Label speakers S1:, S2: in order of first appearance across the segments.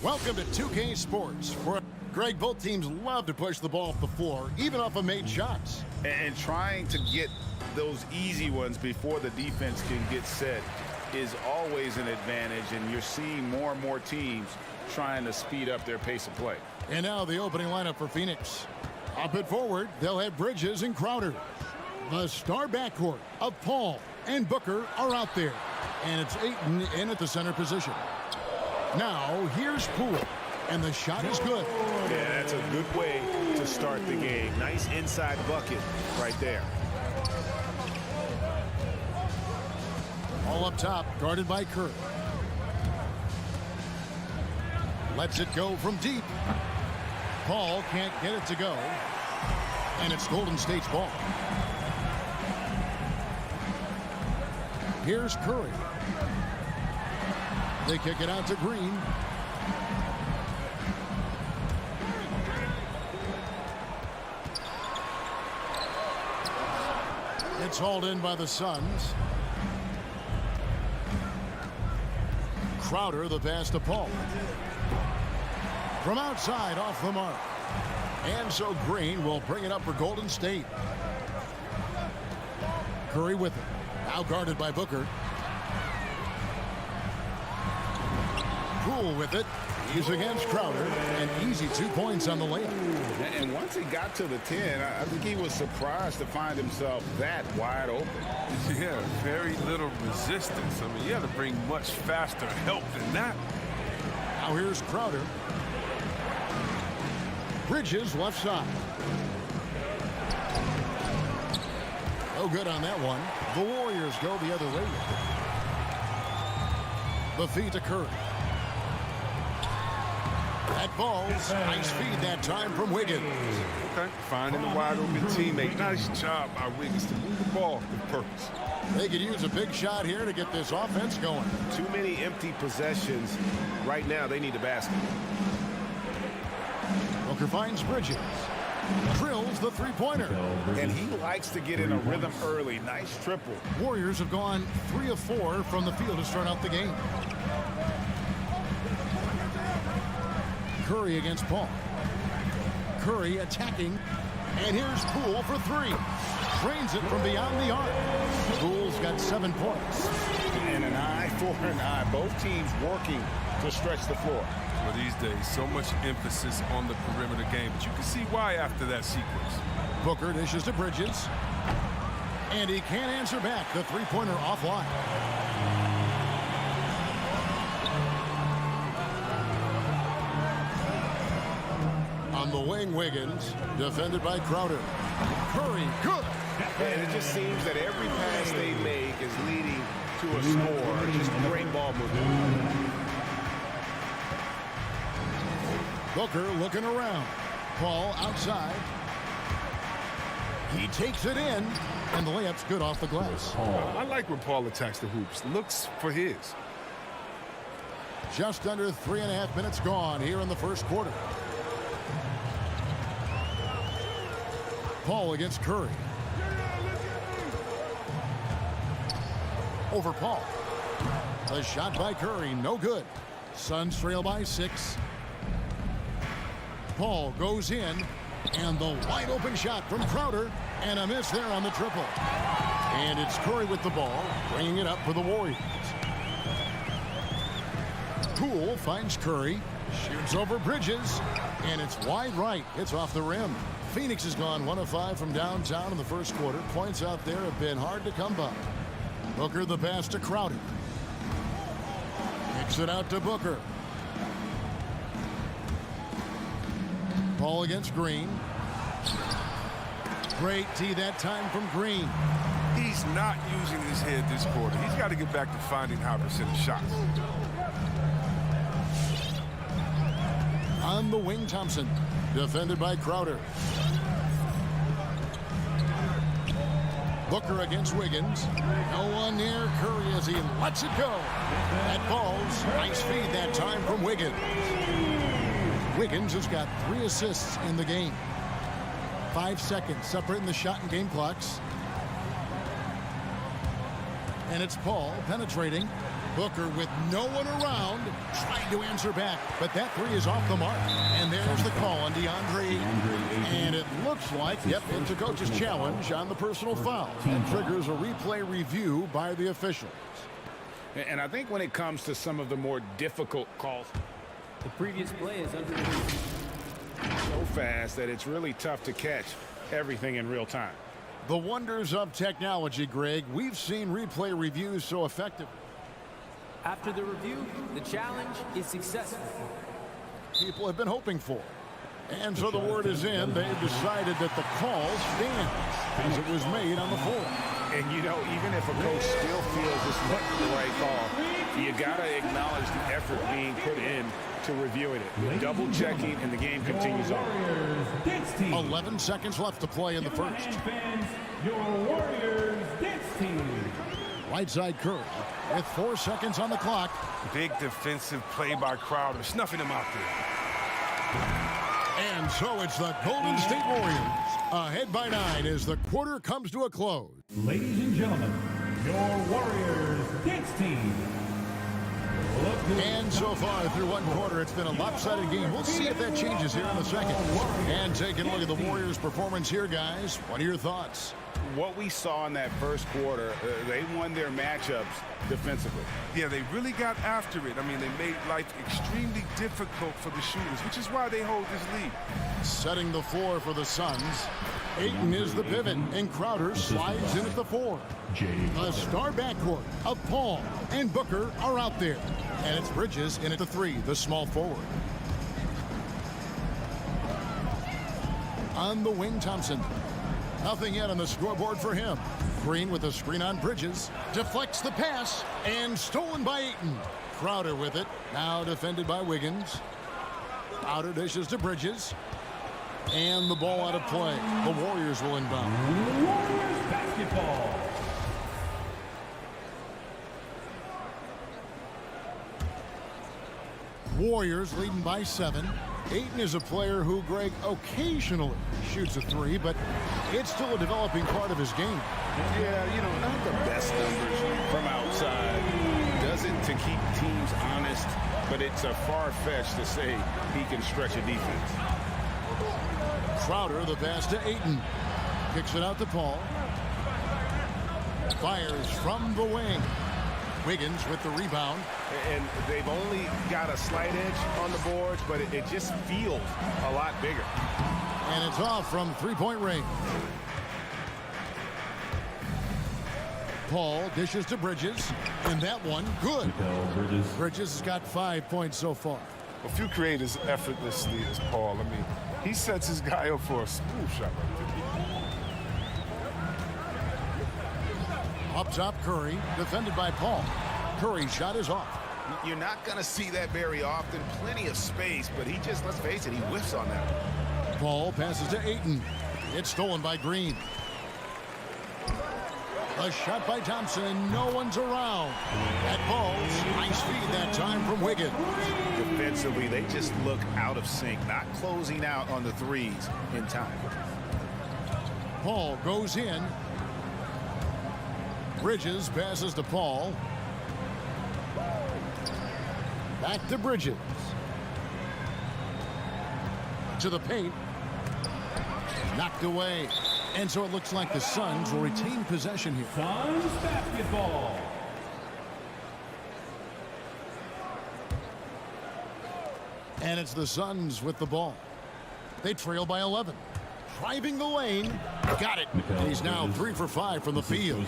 S1: Welcome to 2K Sports. Greg, both teams love to push the ball off the floor, even off of made shots.
S2: And trying to get those easy ones before the defense can get set is always an advantage, and you're seeing more and more teams trying to speed up their pace of play.
S1: And now the opening lineup for Phoenix. Up and forward, they'll have Bridges and Crowder. The star backcourt of Paul and Booker are out there. And it's Ayton in at the center position. Now, here's Poole, and the shot is good.
S2: Yeah, that's a good way to start the game. Nice inside bucket right there.
S1: All up top, guarded by Curry. Lets it go from deep. Paul can't get it to go. And it's Golden State's ball. Here's Curry. They kick it out to Green. It's hauled in by the Suns. Crowder, the pass to Paul. From outside, off the mark. And so Green will bring it up for Golden State. Curry with it. Now guarded by Booker. Poole with it. He's against Crowder. And easy 2 points on the layup.
S2: And once he got to the 10, I think he was surprised to find himself that wide open.
S3: Yeah, very little resistance. I mean, you had to bring much faster help than that.
S1: Now here's Crowder. Bridges left side. No good on that one. The Warriors go the other way. The feed to Curry. That ball's nice feed that time from Wiggins.
S3: Okay, finding a wide open teammate. Nice job by Wiggins to move the ball with purpose.
S1: They could use a big shot here to get this offense going.
S2: Too many empty possessions. Right now, they need a basket.
S1: Booker finds Bridges. Drills the three-pointer.
S2: And he likes to get in a rhythm early. Nice triple.
S1: Warriors have gone 3 of 4 from the field to start out the game. Curry against Paul. Curry attacking. And here's Poole for 3. Drains it from beyond the arc. Poole's got 7 points.
S2: And an eye for an eye. Both teams working to stretch the floor.
S3: Well, these days, so much emphasis on the perimeter game, but you can see why after that sequence.
S1: Booker dishes to Bridges. And he can't answer back. The three-pointer offline. On the wing, Wiggins, defended by Crowder. Curry, good.
S2: And it just seems that every pass they make is leading to a score. Just great ball movement.
S1: Booker looking around. Paul outside. He takes it in, and the layup's good off the glass.
S3: I like when Paul attacks the hoops. Looks for his.
S1: Just under 3.5 minutes gone here in the first quarter. Paul against Curry. Over Paul. The shot by Curry, no good. Suns trail by 6. Paul goes in, and the wide open shot from Crowder, and a miss there on the triple. And it's Curry with the ball, bringing it up for the Warriors. Poole finds Curry, shoots over Bridges, and it's wide right. It's off the rim. Phoenix has gone 1 of 5 from downtown in the first quarter. Points out there have been hard to come by. Booker the pass to Crowder. Kicks it out to Booker. Paul against Green. Great tee that time from Green.
S3: He's not using his head this quarter. He's got to get back to finding high percentage shots.
S1: On the wing, Thompson. Defended by Crowder. Booker against Wiggins. No one near Curry as he lets it go. That ball's nice feed that time from Wiggins. Wiggins has got 3 assists in the game. 5 seconds separating the shot and game clocks. And it's Paul penetrating. Booker with no one around, trying to answer back, but that three is off the mark. And there's the call on DeAndre Ayton. And it looks like, yep, it's a coach's challenge on the personal foul. And triggers a replay review by the officials.
S2: And I think when it comes to some of the more difficult calls,
S4: the previous play is under
S2: so fast that it's really tough to catch everything in real time.
S1: The wonders of technology, Greg. We've seen replay reviews so effective.
S4: After the review, the challenge is successful.
S1: People have been hoping for. And so the word is in. They've decided that the call stands as it was made on the floor.
S2: And, you know, even if a coach still feels this wasn't the right call, you got to acknowledge the effort being put in to reviewing it. Double checking, and the game continues on.
S1: 11 seconds left to play in the first.
S5: Your Warriors dance team.
S1: Right side Curry with 4 seconds on the clock.
S3: Big defensive play by Crowder, snuffing him out there.
S1: And so it's the Golden State Warriors ahead by 9 as the quarter comes to a close.
S5: Ladies and gentlemen, your Warriors dance team.
S1: And so far through one quarter, it's been a lopsided game. We'll see if that changes here in a second. And taking a look at the Warriors' performance here, guys. What are your thoughts?
S2: What we saw in that first quarter, they won their matchups defensively.
S3: Yeah, they really got after it. I mean, they made life extremely difficult for the shooters, which is why they hold this lead.
S1: Setting the floor for the Suns. Ayton is the pivot, and Crowder slides in at the 4. The star backcourt of Paul and Booker are out there. And it's Bridges in at the 3, the small forward. On the wing, Thompson. Nothing yet on the scoreboard for him. Green with a screen on Bridges. Deflects the pass, and stolen by Ayton. Crowder with it, now defended by Wiggins. Crowder dishes to Bridges. And the ball out of play. The Warriors will inbound.
S5: Warriors basketball.
S1: Warriors leading by 7. Ayton is a player who, Greg, occasionally shoots a 3, but it's still a developing part of his game.
S2: Yeah, you know, not the best numbers from outside. Does it to keep teams honest, but it's a far-fetched to say he can stretch a defense.
S1: Crowder, the pass to Ayton. Kicks it out to Paul. Fires from the wing. Wiggins with the rebound.
S2: And they've only got a slight edge on the boards, but it just feels a lot bigger.
S1: And it's off from three-point range. Paul dishes to Bridges, and that one, good. Bridges has got 5 points so far.
S3: A few creators effortlessly as Paul. I mean, he sets his guy up for a smooth shot right there.
S1: Up top, Curry, defended by Paul. Curry's shot is off.
S2: You're not going to see that very often. Plenty of space, but he just, let's face it, he whiffs on that.
S1: Paul passes to Ayton. It's stolen by Green. A shot by Thompson, and no one's around. That ball's high speed that time from Wiggins.
S2: Defensively, they just look out of sync, not closing out on the threes in time.
S1: Paul goes in. Bridges passes to Paul. Back to Bridges. To the paint. Knocked away. And so it looks like the Suns will retain possession here.
S5: Suns basketball.
S1: And it's the Suns with the ball. They trail by 11. Driving the lane. Got it. And he's now 3 for 5 from the field.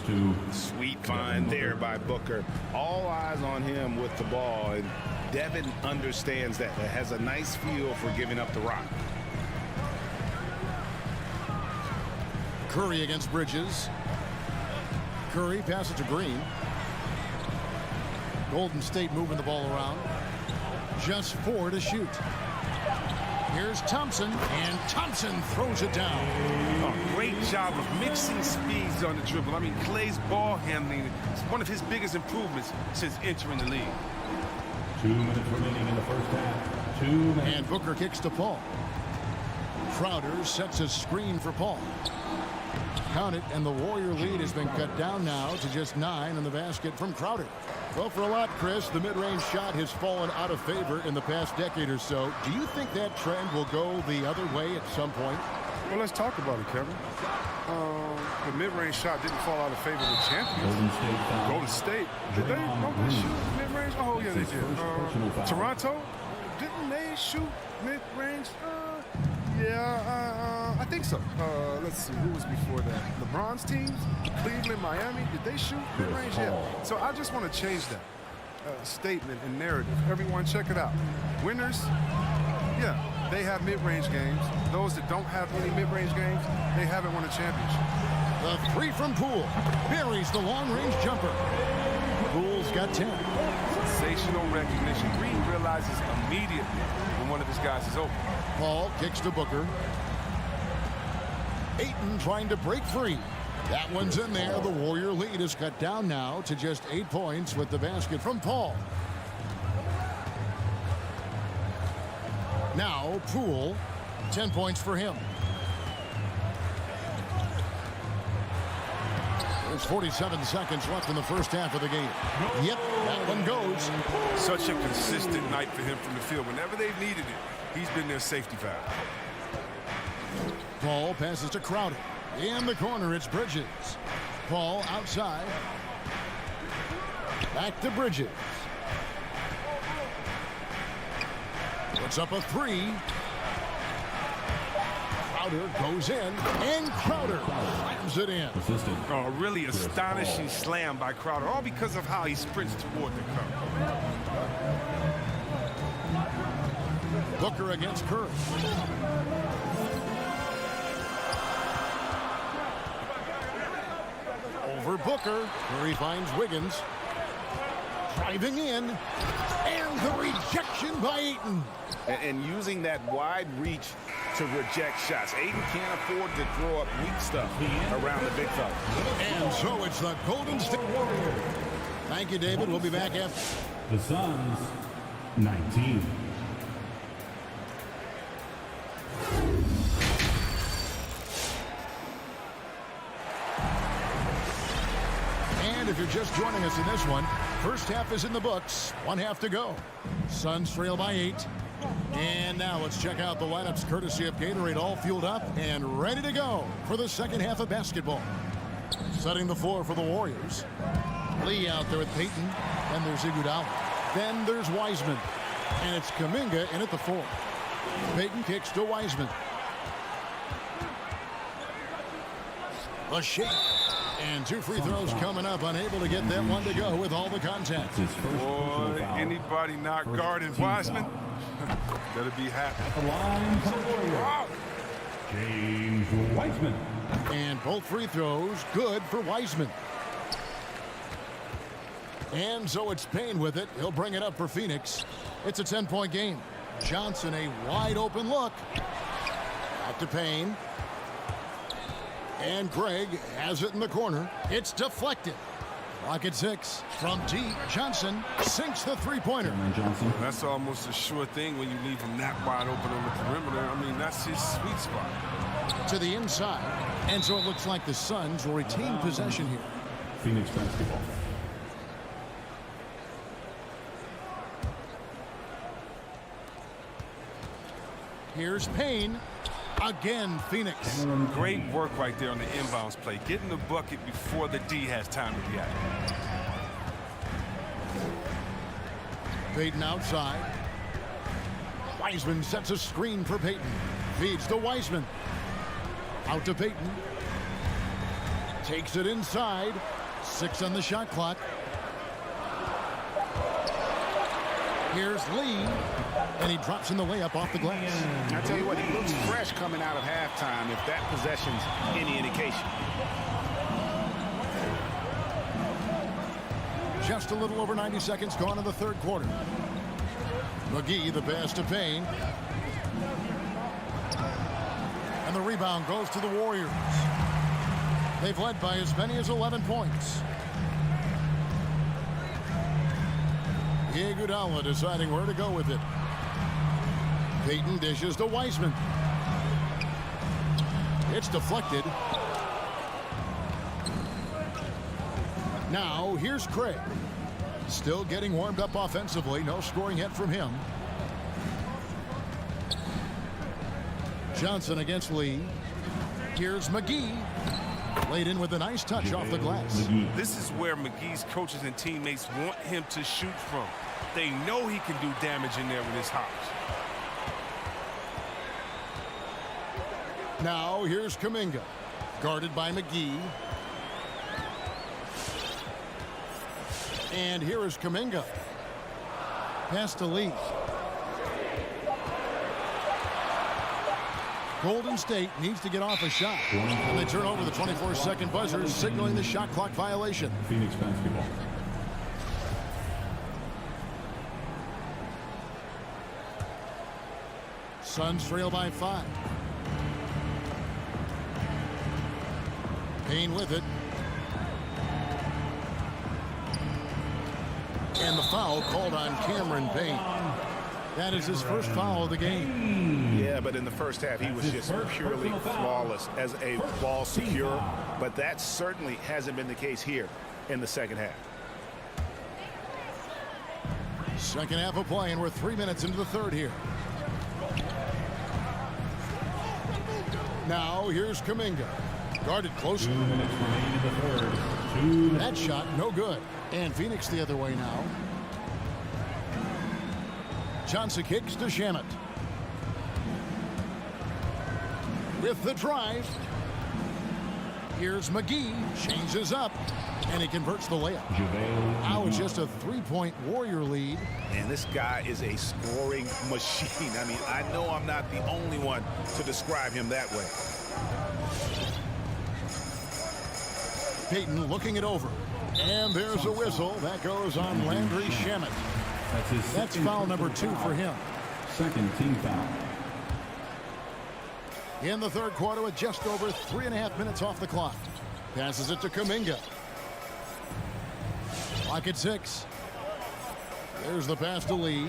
S2: Sweet find there by Booker. All eyes on him with the ball. And Devin understands that. Has a nice feel for giving up the rock.
S1: Curry against Bridges. Curry passes to Green. Golden State moving the ball around. Just 4 to shoot. Here's Thompson, and Thompson throws it down.
S3: Oh, great job of mixing speeds on the dribble. I mean, Clay's ball handling is one of his biggest improvements since entering the league.
S5: 2 minutes remaining in the first half. 2 minutes.
S1: And Booker kicks to Paul. Crowder sets a screen for Paul. Count it, and the Warrior lead has been cut down now to just 9 in the basket from Crowder. Well, for a lot, Chris, the mid-range shot has fallen out of favor in the past decade or so. Do you think that trend will go the other way at some point?
S3: Well, let's talk about it, Kevin. The mid-range shot didn't fall out of favor of the champions. Golden State. Did they? Don't they shoot mid-range? Oh, yeah, they did. Toronto? Didn't they shoot mid-range? Yeah, I think so. Let's see, who was before that? LeBron's teams? Cleveland, Miami? Did they shoot mid-range? Yeah. So I just want to change that statement and narrative. Everyone, check it out. Winners, yeah, they have mid-range games. Those that don't have any mid-range games, they haven't won a championship.
S1: The three from Poole buries the long-range jumper. Poole's got 10.
S3: Sensational recognition. Green realizes immediately when one of his guys is open.
S1: Paul kicks to Booker. Ayton trying to break free. That one's in there. The Warrior lead is cut down now to just 8 points with the basket from Paul. Now Poole, 10 points for him. There's 47 seconds left in the first half of the game. Yep, that one goes.
S3: Such a consistent night for him from the field. Whenever they've needed it, he's been their safety valve.
S1: Paul passes to Crowder. In the corner, it's Bridges. Paul outside. Back to Bridges. Puts up a three. Crowder goes in, and Crowder slams it in.
S3: Oh, a really astonishing slam by Crowder, all because of how he sprints toward the cup.
S1: Booker against Curry. Over Booker, where he finds Wiggins. Driving in, and the rejection by Ayton.
S2: And using that wide reach to reject shots. Ayton can't afford to throw up weak stuff around the big fella.
S1: And so it's the Golden State Warriors. Thank you, David. We'll be back after.
S5: The Suns, 19.
S1: And if you're just joining us in this one, first half is in the books. 1 half to go. Suns trail by 8. And now let's check out the lineups courtesy of Gatorade, all fueled up and ready to go for the second half of basketball. Setting the floor for the Warriors. Lee out there with Payton. Then there's Iguodala. Then there's Wiseman. And it's Kuminga in at the 4. Payton kicks to Wiseman. A shake. And 2 free throws coming up. Unable to get that one to go with all the contact.
S3: Boy, anybody not guarding Wiseman? Better be happy.
S5: At the line for the Warriors, James Wiseman.
S1: And both free throws good for Wiseman. And so it's Payne with it. He'll bring it up for Phoenix. It's a 10-point game. Johnson, a wide open look. Out to Payne. And Greg has it in the corner. It's deflected. Rocket 6 from deep. Johnson sinks the three-pointer.
S3: That's almost a sure thing when you leave him that wide open on the perimeter. I mean, that's his sweet spot.
S1: To the inside. And so it looks like the Suns will retain possession here.
S5: Phoenix basketball.
S1: Here's Payne. Again, Phoenix.
S3: Great work right there on the inbounds play. Getting the bucket before the D has time to react.
S1: Payton outside. Wiseman sets a screen for Payton. Feeds to Wiseman. Out to Payton. Takes it inside. 6 on the shot clock. Here's Lee. And he drops in the layup off the glass.
S2: I tell you what, he looks fresh coming out of halftime if that possession's any indication.
S1: Just a little over 90 seconds gone in the third quarter. McGee, the pass to Payne. And the rebound goes to the Warriors. They've led by as many as 11 points. Iguodala deciding where to go with it. Payton dishes to Wiseman. It's deflected. Now here's Craig. Still getting warmed up offensively. No scoring yet from him. Johnson against Lee. Here's McGee. Laid in with a nice touch off the glass.
S6: This is where McGee's coaches and teammates want him to shoot from. They know he can do damage in there with his hops.
S1: Now here's Kuminga. Guarded by McGee. And here is Kuminga. Pass to Lee. Golden State needs to get off a shot. And they turn over the 24-second buzzer, signaling the shot clock violation.
S5: Phoenix basketball.
S1: Suns trail by 5. Payne with it. And the foul called on Cameron Payne. That is his first foul of the game.
S2: Yeah, but in the first half, he was just purely flawless as a ball secure. But that certainly hasn't been the case here in the second half.
S1: Second half of play, and we're 3 minutes into the third here. Now here's Kuminga. Guarded close.
S5: 2 minutes remaining in the third. 2 minutes.
S1: That shot, no good. And Phoenix the other way now. Johnson kicks to Shamet. With the drive. Here's McGee. Changes up. And he converts the layup. Now it's just a 3-point Warrior lead.
S2: And this guy is a scoring machine. I mean, I know I'm not the only one to describe him that way.
S1: Payton looking it over. And there's a whistle. That goes on Landry Shamet. That's foul number 2 for him.
S5: Second team foul.
S1: In the third quarter with just over 3.5 minutes off the clock. Passes it to Kuminga. Clock at 6. There's the pass to Lee.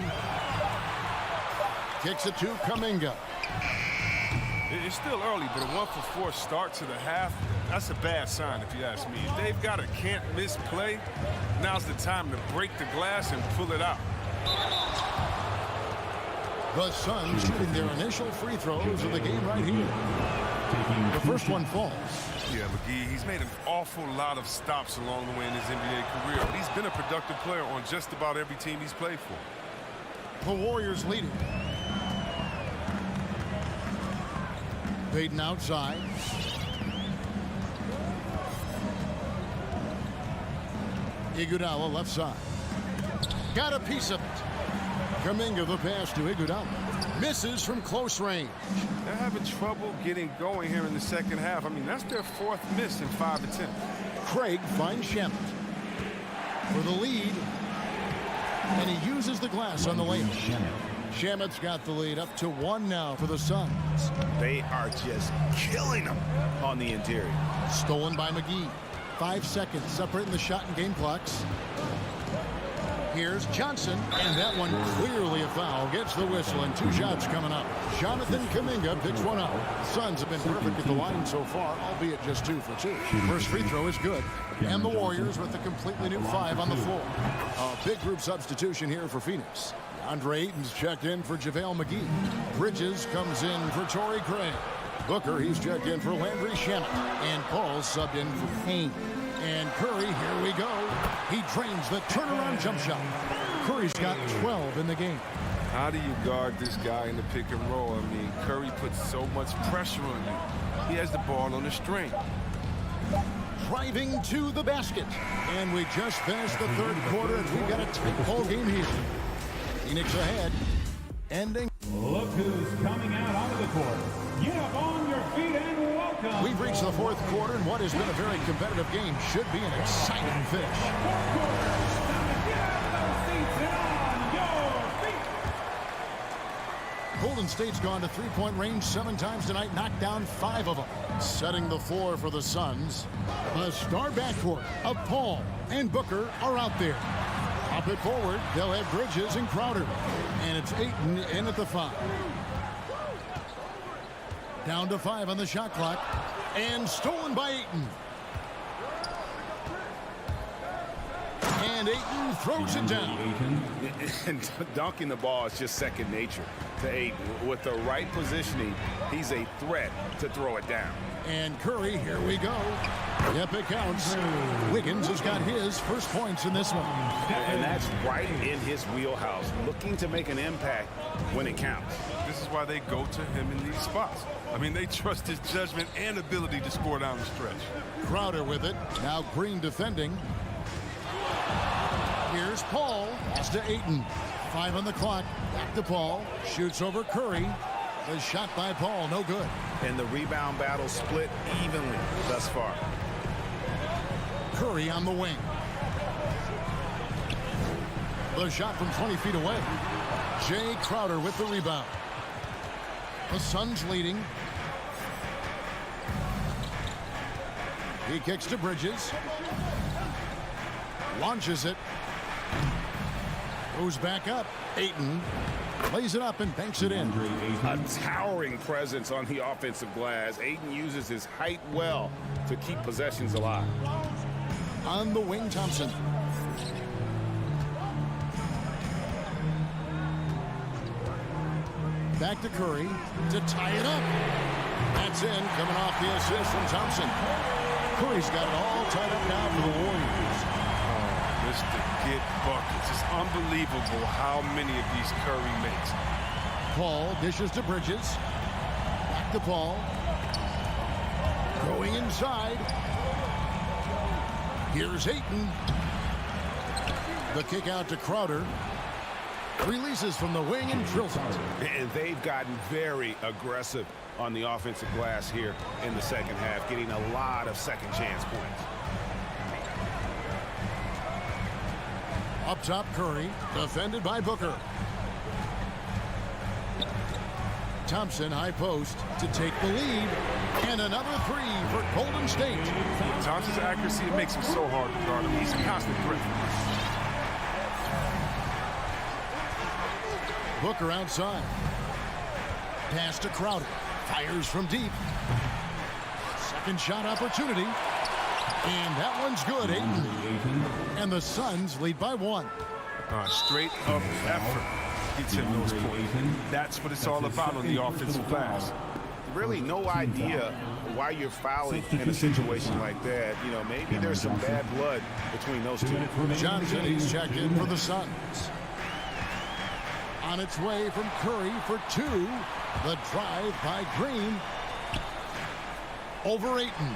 S1: Kicks it to Kuminga.
S6: It's still early, but a 1-for-4 start to the half, that's a bad sign if you ask me. If they've got a can't-miss play, now's the time to break the glass and pull it out.
S1: The Suns shooting their initial free throws of the game right here. The first one falls.
S6: Yeah, McGee, he's made an awful lot of stops along the way in his NBA career, but he's been a productive player on just about every team he's played for.
S1: The Warriors leading. Payton outside. Iguodala left side. Got a piece of it. Kuminga the pass to Iguodala. Misses from close range.
S6: They're having trouble getting going here in the second half. I mean, that's their 4th miss in 5 attempts.
S1: Craig finds Shamet for the lead. And he uses the glass on the layup. Shamet's got the lead up to 1 now for the Suns.
S2: They are just killing them on the interior.
S1: Stolen by McGee. 5 seconds separating the shot and game clocks. Here's Johnson, and that one clearly a foul. Gets the whistle, and 2 shots coming up. Jonathan Kuminga picks one up. Suns have been perfect at the line so far, albeit just 2 for 2. First free throw is good. And the Warriors with a completely new 5 on the floor. A big group substitution here for Phoenix. Andre Ayton's checked in for JaVale McGee. Bridges comes in for Torrey Craig. Booker, he's checked in for Landry Shamet. And Paul's subbed in for Payne. And Curry, here we go. He drains the turnaround jump shot. Curry's got 12 in the game.
S6: How do you guard this guy in the pick and roll? I mean, Curry puts so much pressure on you. He has the ball on the string.
S1: Driving to the basket. And we just finished the third quarter, and we've got a tight ball game here. Phoenix ahead. Ending.
S5: Look who's coming out onto the court. Get up on your feet and welcome.
S1: We've reached the fourth quarter, and what has been a very competitive game should be an exciting finish.
S5: Fourth quarter. Now get out of those seats and on your feet.
S1: Golden State's gone to three-point range 7 times tonight, knocked down 5 of them. Setting the floor for the Suns. The star backcourt of Paul and Booker are out there. Up it forward, they'll have Bridges and Crowder. And it's Ayton in at the 5. Down to 5 on the shot clock. And stolen by Ayton. And Ayton throws it down.
S2: And dunking the ball is just second nature to Ayton. With the right positioning, he's a threat to throw it down.
S1: And Curry, here we go. Yep, it counts. Wiggins has got his first points in this one.
S2: And that's right in his wheelhouse, looking to make an impact when it counts.
S6: This is why they go to him in these spots. I mean, they trust his judgment and ability to score down the stretch.
S1: Crowder with it. Now Green defending. Here's Paul. Pass to Ayton. 5 on the clock. Back to Paul. Shoots over Curry. The shot by Paul, no good.
S2: And the rebound battle split evenly thus far.
S1: Curry on the wing. The shot from 20 feet away. Jay Crowder with the rebound. The Suns leading. He kicks to Bridges. Launches it. Goes back up. Ayton lays it up and banks it in.
S2: A towering presence on the offensive glass. Ayton uses his height well to keep possessions alive.
S1: On the wing, Thompson. Back to Curry to tie it up. That's in, coming off the assist from Thompson. Curry's got it all tied up now for the Warriors.
S6: Mr. Get buckets. It's unbelievable how many of these Curry makes.
S1: Paul dishes to Bridges. Back to Paul. Going inside. Here's Ayton. The kick out to Crowder. Releases from the wing and drills it.
S2: And they've gotten very aggressive on the offensive glass here in the second half, getting a lot of second chance points.
S1: Up top, Curry, defended by Booker. Thompson, high post, to take the lead. And another three for Golden State.
S6: Thompson's accuracy, it makes him so hard to guard him. He's a constant threat.
S1: Booker outside. Pass to Crowder. Fires from deep. Second shot opportunity. And that one's good, Ayton. And the Suns lead by 1.
S6: Straight up effort gets him those points. That's what it's all about on the offensive glass.
S2: Really no idea why you're fouling in a situation like that. You know, maybe there's some bad blood between those two.
S1: Johnson, he's checked in for the Suns. On its way from Curry for 2. The drive by Green. Over Ayton.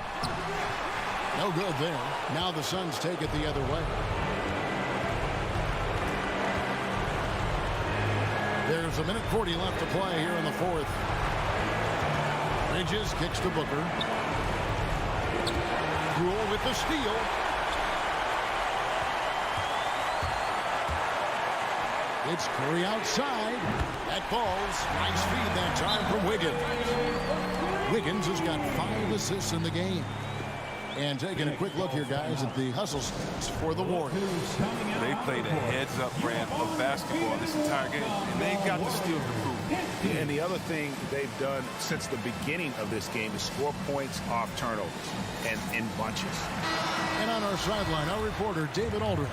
S1: No good there. Now the Suns take it the other way. There's 1:40 left to play here in the fourth. Bridges kicks to Booker. Rule with the steal. It's Curry outside. That ball's nice feed that time from Wiggins. Wiggins has got 5 assists in the game. And taking a quick look here, guys, at the hustle stats for the Warriors.
S6: They played a heads-up brand of basketball this entire game, and they got the steal to prove.
S2: And the other thing they've done since the beginning of this game is score points off turnovers and in bunches.
S1: And on our sideline, our reporter, David Aldridge.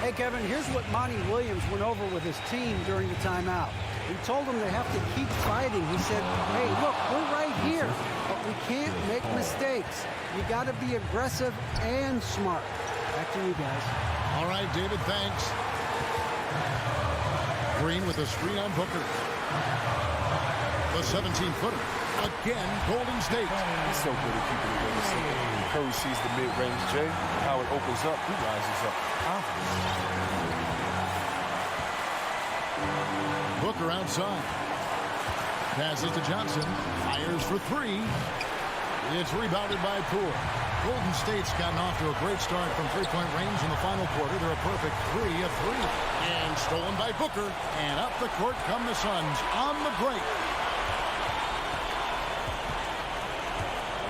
S7: Hey, Kevin, here's what Monty Williams went over with his team during the timeout. He told them they have to keep fighting. He said, hey, look, we're right here, but we can't make mistakes. You got to be aggressive and smart. Back to you guys.
S1: All right, David, thanks. Green with a screen on Booker. The 17-footer. Again, Golden State.
S8: He's so good at keeping it really simple. Curry sees the mid-range J. How it opens up, he rises up.
S1: Booker outside. Passes to Johnson. Fires for 3. It's rebounded by Poole. Golden State's gotten off to a great start from three-point range in the final quarter. They're a perfect 3 of 3. And stolen by Booker. And up the court come the Suns on the break.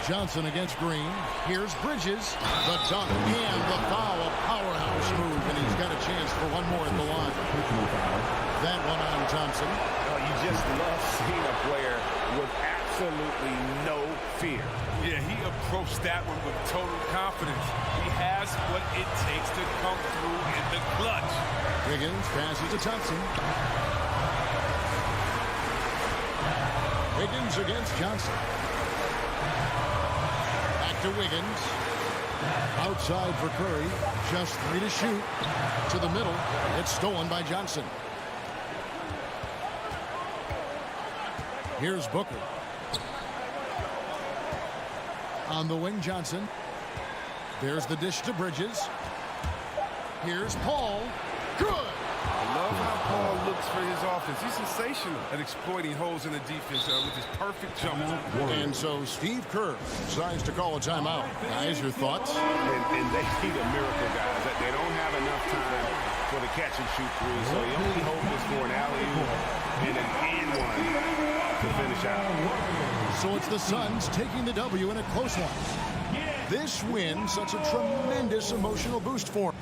S1: Johnson against Green. Here's Bridges. The dunk and the foul. A powerhouse move. And he's got a chance for one more at the line. That one on Thompson.
S2: You just love seeing a player with absolutely no fear.
S6: Yeah, he approached that one with total confidence. He has what it takes to come through in the clutch.
S1: Wiggins passes to Thompson. Wiggins against Johnson. Back to Wiggins. Outside for Curry. Just 3 to shoot. To the middle. It's stolen by Johnson. Here's Booker. On the wing, Johnson. There's the dish to Bridges. Here's Paul. Good!
S6: I love how Paul looks for his offense. He's sensational at exploiting holes in the defense with his perfect jump.
S1: And so Steve Kerr decides to call a timeout. Guys, your thoughts?
S2: And they need a miracle, guys. They don't have enough time for the catch and shoot three, so you only hope this for an alley-oop and an and-one to finish out.
S1: So it's the Suns taking the W in a close one. This win such a tremendous emotional boost for them.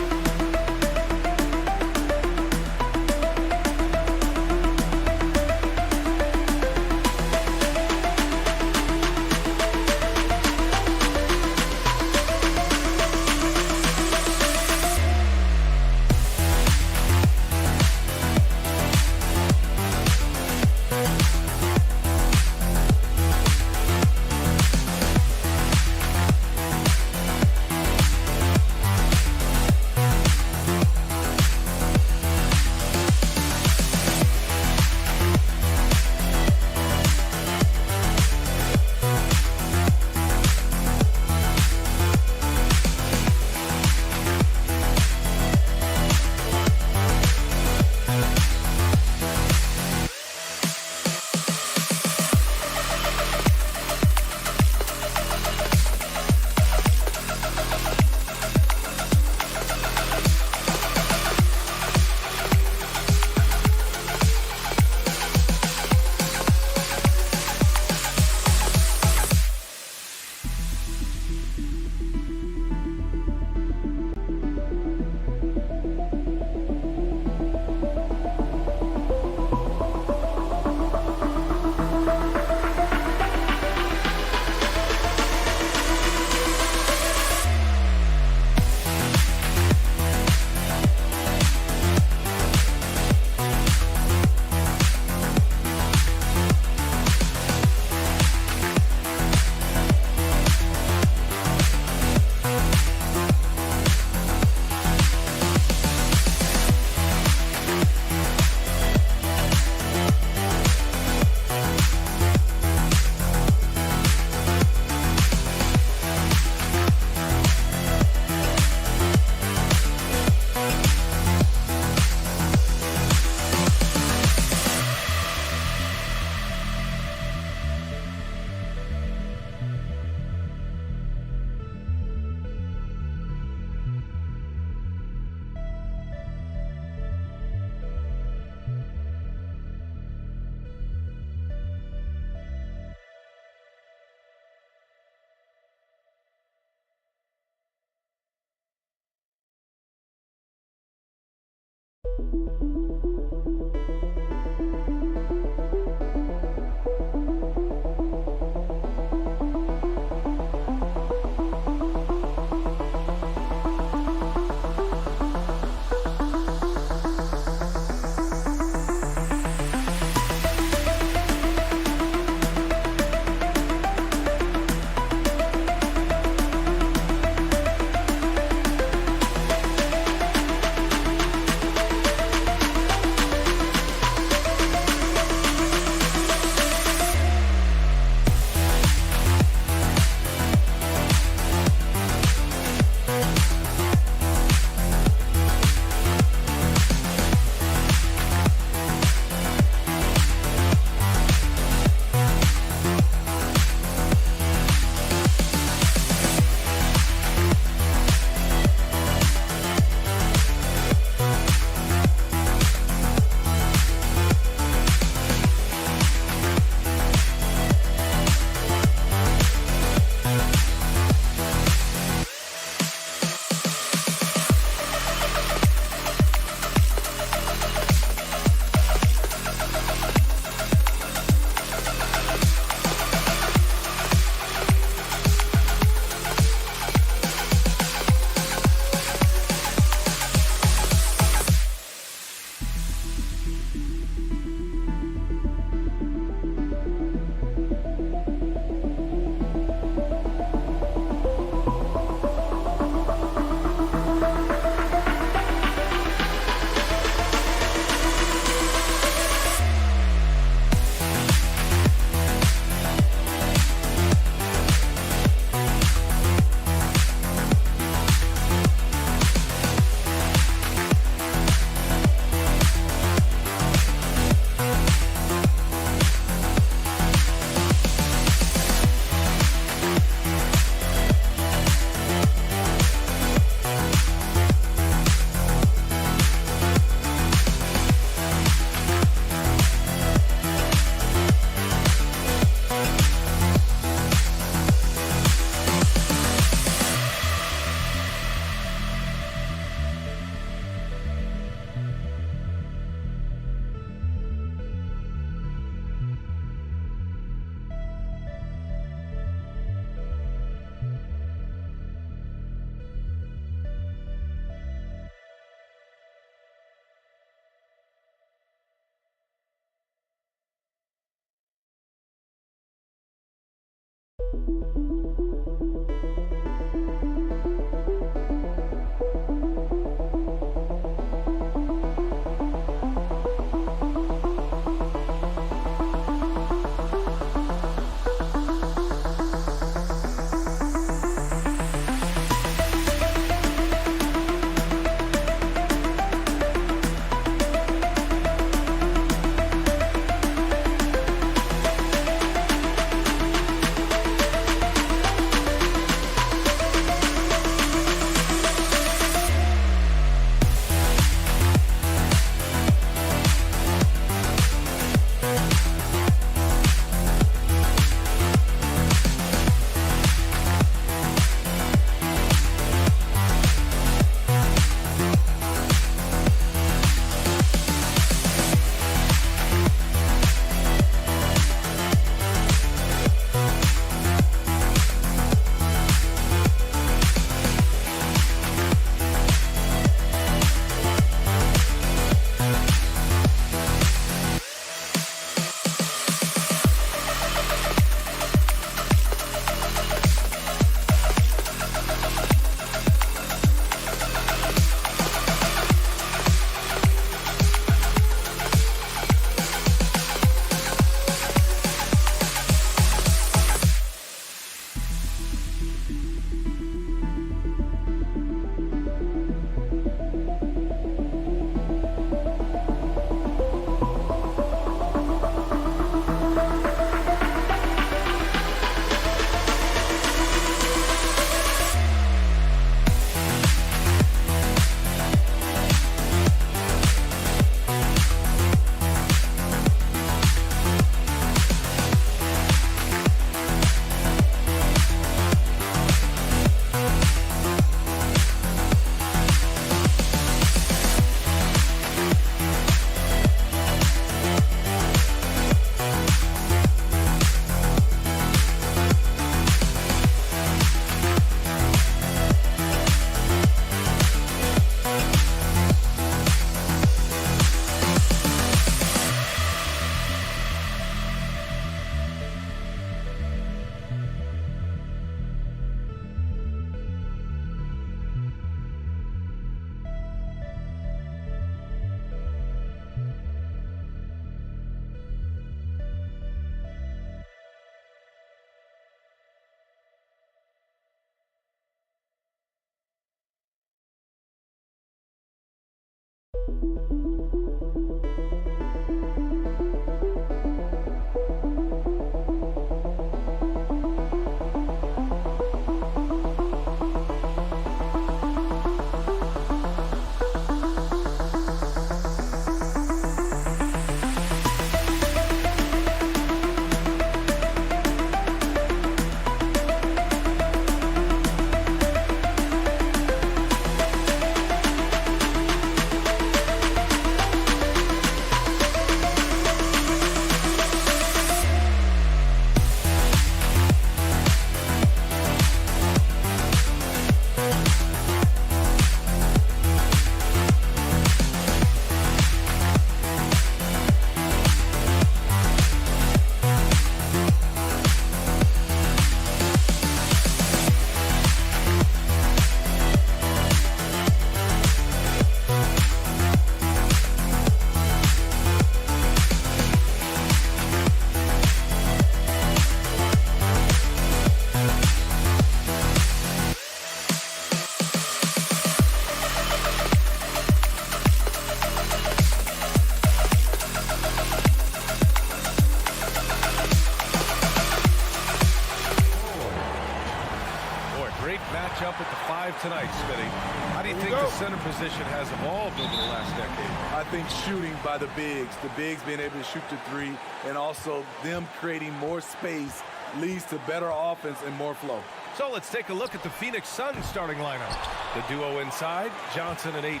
S9: tonight, Smitty. How do you think the center position has evolved over the last decade?
S8: I think shooting by the bigs being able to shoot the three, and also them creating more space leads to better offense and more flow.
S9: So let's take a look at the Phoenix Suns starting lineup. The duo inside, Johnson and Ayton.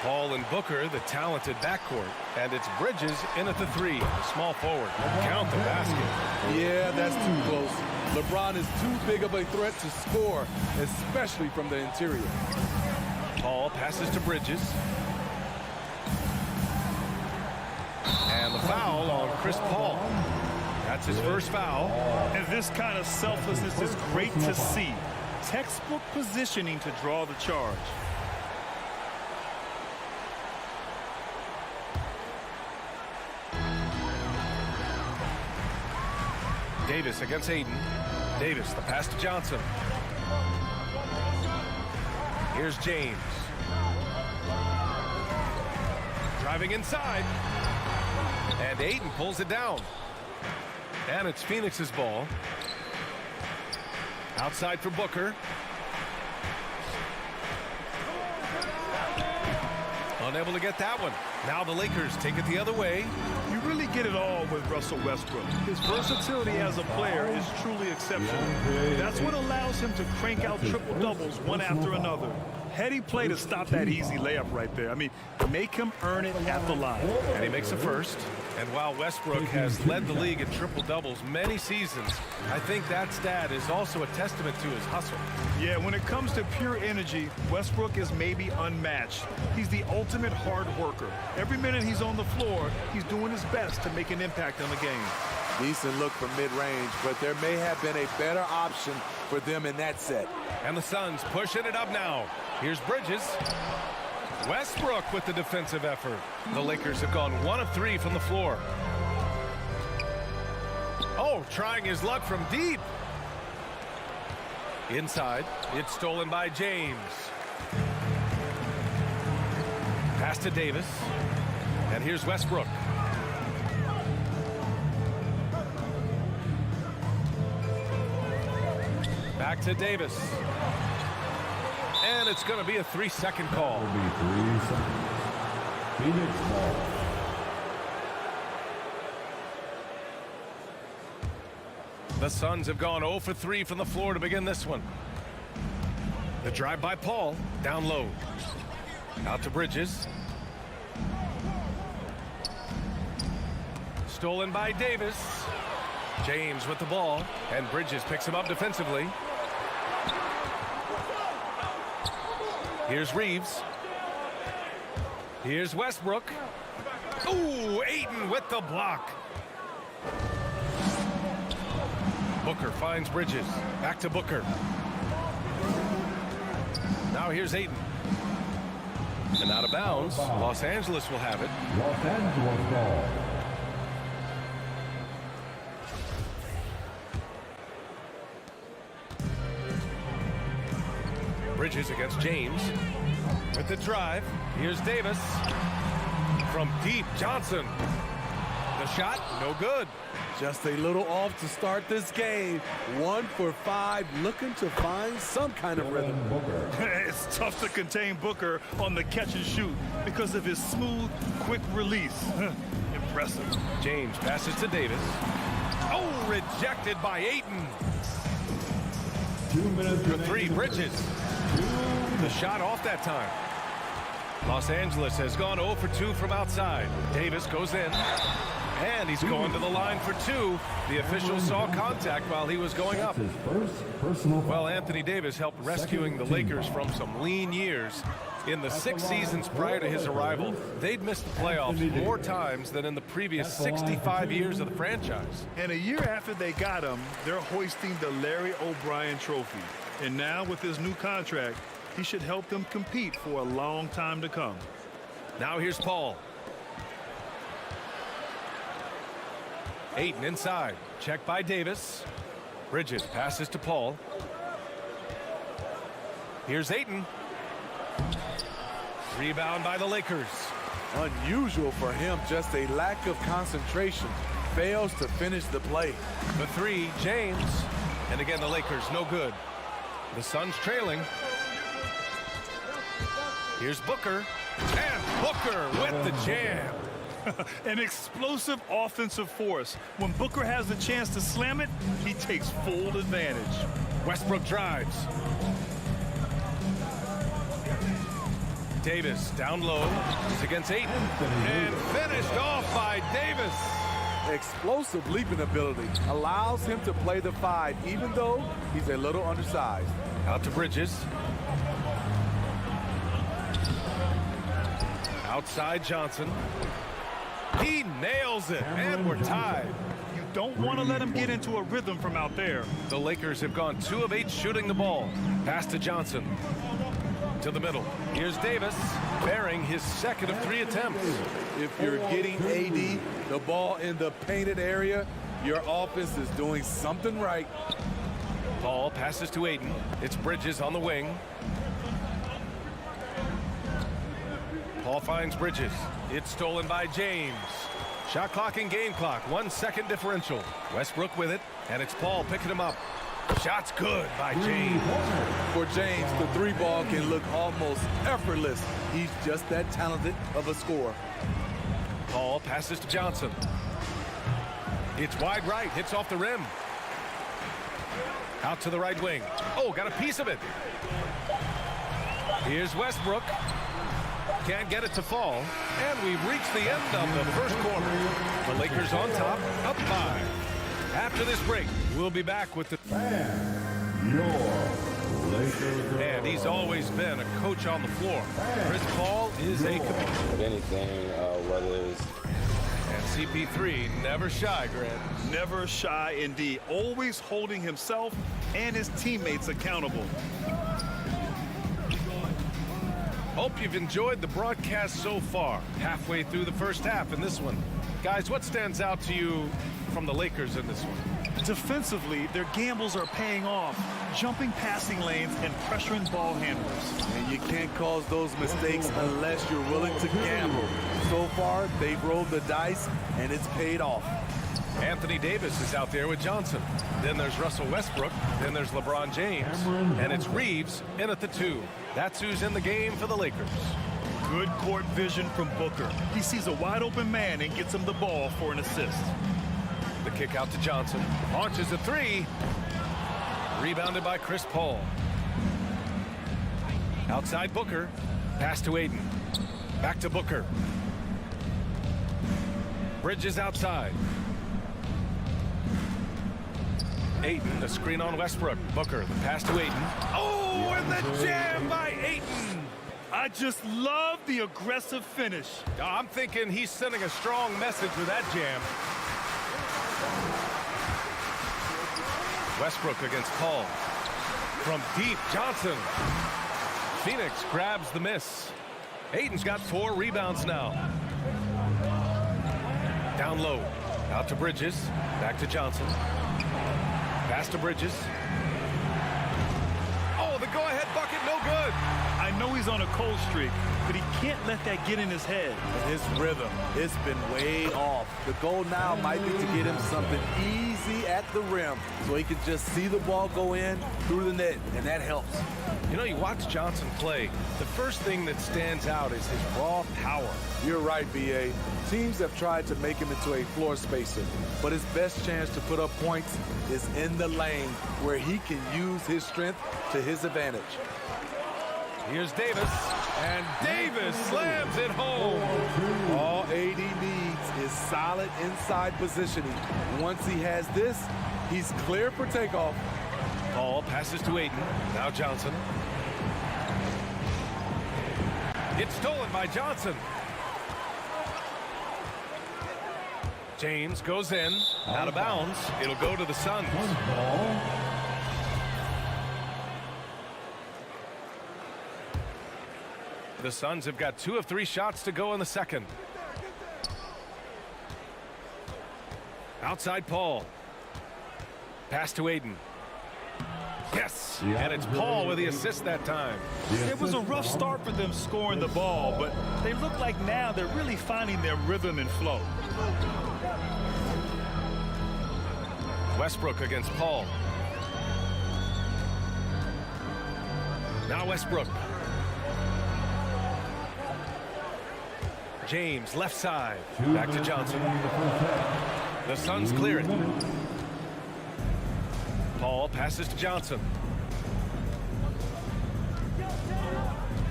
S9: Paul and Booker, the talented backcourt. And it's Bridges in at the three, small forward. Count the basket.
S8: Yeah, that's too close. LeBron is too big of a threat to score, especially from the interior.
S9: Paul passes to Bridges. And the foul on Chris Paul. That's his first foul.
S10: And this kind of selflessness is great to see. Textbook positioning to draw the charge.
S9: Davis against Ayton. Davis, the pass to Johnson. Here's James. Driving inside. And Ayton pulls it down. And it's Phoenix's ball. Outside for Booker. Unable to get that one. Now the Lakers take it the other way.
S10: You really get it all with Russell Westbrook. His versatility as a player is truly exceptional. That's what allows him to crank out triple-doubles one after another. Heady play to stop that easy layup right there. I mean, make him earn it at the line.
S9: And he makes a first. And while Westbrook has led the league in triple-doubles many seasons, I think that stat is also a testament to his hustle.
S10: Yeah, when it comes to pure energy, Westbrook is maybe unmatched. He's the ultimate hard worker. Every minute he's on the floor, he's doing his best to make an impact on the game.
S8: Decent look from mid-range, but there may have been a better option for them in that set.
S9: And the Suns pushing it up now. Here's Bridges. Westbrook with the defensive effort. The Lakers have gone 1 of 3 from the floor. Oh, trying his luck from deep. Inside, it's stolen by James. Pass to Davis. And here's Westbrook. Back to Davis. And it's going to be a 3-second call.
S5: It'll be 3 seconds. Phoenix ball.
S9: The Suns have gone 0 for 3 from the floor to begin this one. The drive by Paul, down low. Out to Bridges. Stolen by Davis. James with the ball, and Bridges picks him up defensively. Here's Reeves. Here's Westbrook. Ooh, Ayton with the block. Booker finds Bridges. Back to Booker. Now here's Ayton. And out of bounds. Los Angeles will have it.
S5: Los Angeles ball.
S9: Bridges against James. With the drive. Here's Davis. From deep, Johnson. The shot, no good.
S8: Just a little off to start this game. 1 for 5, looking to find some kind of rhythm.
S10: It's tough to contain Booker on the catch and shoot because of his smooth, quick release. Impressive.
S9: James passes to Davis. Oh, rejected by Ayton.
S5: 2 minutes
S9: For 3, Bridges. The shot off that time. Los Angeles has gone 0 for 2 from outside. Davis goes in. And he's going to the line for 2. The official saw contact while he was going up.
S5: His first personal foul.
S9: Well, Anthony Davis helped rescuing the Lakers from some lean years. In the 6 seasons prior to his arrival, they'd missed the playoffs more times than in the previous 65 years of the franchise.
S10: And a year after they got him, they're hoisting the Larry O'Brien Trophy. And now with his new contract, he should help them compete for a long time to come.
S9: Now here's Paul. Ayton inside. Checked by Davis. Bridges passes to Paul. Here's Ayton. Rebound by the Lakers.
S8: Unusual for him, just a lack of concentration. Fails to finish the play.
S9: The 3, James. And again, the Lakers no good. The Suns trailing. Here's Booker. And Booker with the jam.
S10: An explosive offensive force. When Booker has the chance to slam it, he takes full advantage.
S9: Westbrook drives. Davis down low. He's against Ayton. And finished off by Davis.
S8: Explosive leaping ability allows him to play the 5, even though he's a little undersized.
S9: Out to Bridges. Outside Johnson. He nails it, and we're tied.
S10: You don't want to let him get into a rhythm from out there.
S9: The Lakers have gone 2 of 8 shooting the ball. Pass to Johnson. To the middle. Here's Davis, bearing his 2nd of 3 attempts.
S8: If you're getting AD the ball in the painted area, your offense is doing something right.
S9: Paul passes to Ayton. It's Bridges on the wing. Paul finds Bridges. It's stolen by James. Shot clock and game clock. 1 second differential. Westbrook with it, and it's Paul picking him up. Shot's good by James.
S8: For James, the 3 ball can look almost effortless. He's just that talented of a scorer.
S9: Paul passes to Johnson. It's wide right, hits off the rim. Out to the right wing. Oh, got a piece of it. Here's Westbrook. Can't get it to fall. And we've reached the end of the first quarter. The Lakers on top, up 5. After this break, we'll be back with the... And he's always been a coach on the floor. Chris Paul is a commitment.
S11: If anything, whether it's...
S9: And CP3, never shy, Grant.
S10: Never shy indeed. Always holding himself and his teammates accountable.
S9: Hope you've enjoyed the broadcast so far. Halfway through the first half in this one. Guys, what stands out to you from the Lakers in this one?
S10: Defensively, their gambles are paying off. Jumping passing lanes and pressuring ball handlers.
S8: And you can't cause those mistakes unless you're willing to gamble. So far, they've rolled the dice, and it's paid off.
S9: Anthony Davis is out there with Johnson. Then there's Russell Westbrook. Then there's LeBron James. And it's Reeves in at the 2. That's who's in the game for the Lakers.
S10: Good court vision from Booker. He sees a wide open man and gets him the ball for an assist.
S9: The kick out to Johnson. Launches a 3. Rebounded by Chris Paul. Outside Booker. Pass to Ayton. Back to Booker. Bridges outside. Ayton, the screen on Westbrook. Booker, the pass to Ayton. Oh, and the jam by Ayton.
S10: I just love the aggressive finish.
S9: I'm thinking he's sending a strong message with that jam. Westbrook against Paul. From deep, Johnson. Phoenix grabs the miss. Ayton's got 4 rebounds now. Down low. Out to Bridges. Back to Johnson. Pass to Bridges. Oh, the go-ahead bucket, no good.
S10: I know he's on a cold streak, but he can't let that get in his head.
S8: His rhythm, it's been way off. The goal now might be to get him something easy at the rim so he can just see the ball go in through the net, and that helps.
S9: You know, you watch Johnson play, the first thing that stands out is his raw power.
S8: You're right, B.A. Teams have tried to make him into a floor spacer, but his best chance to put up points is in the lane where he can use his strength to his advantage.
S9: Here's Davis, and Davis slams it home.
S8: All AD needs is solid inside positioning. Once he has this, he's clear for takeoff.
S9: Paul passes to Ayton. Now Johnson. It's stolen by Johnson. James goes in, out of bounds. It'll go to the Suns. The Suns have got 2 of 3 shots to go in the second. Outside Paul. Pass to Ayton. Yes, and it's Paul with the assist that time.
S10: It was a rough start for them scoring the ball, but they look like now they're really finding their rhythm and flow.
S9: Westbrook against Paul. Now Westbrook. James, left side. Back to Johnson. The Suns clear it. Paul passes to Johnson.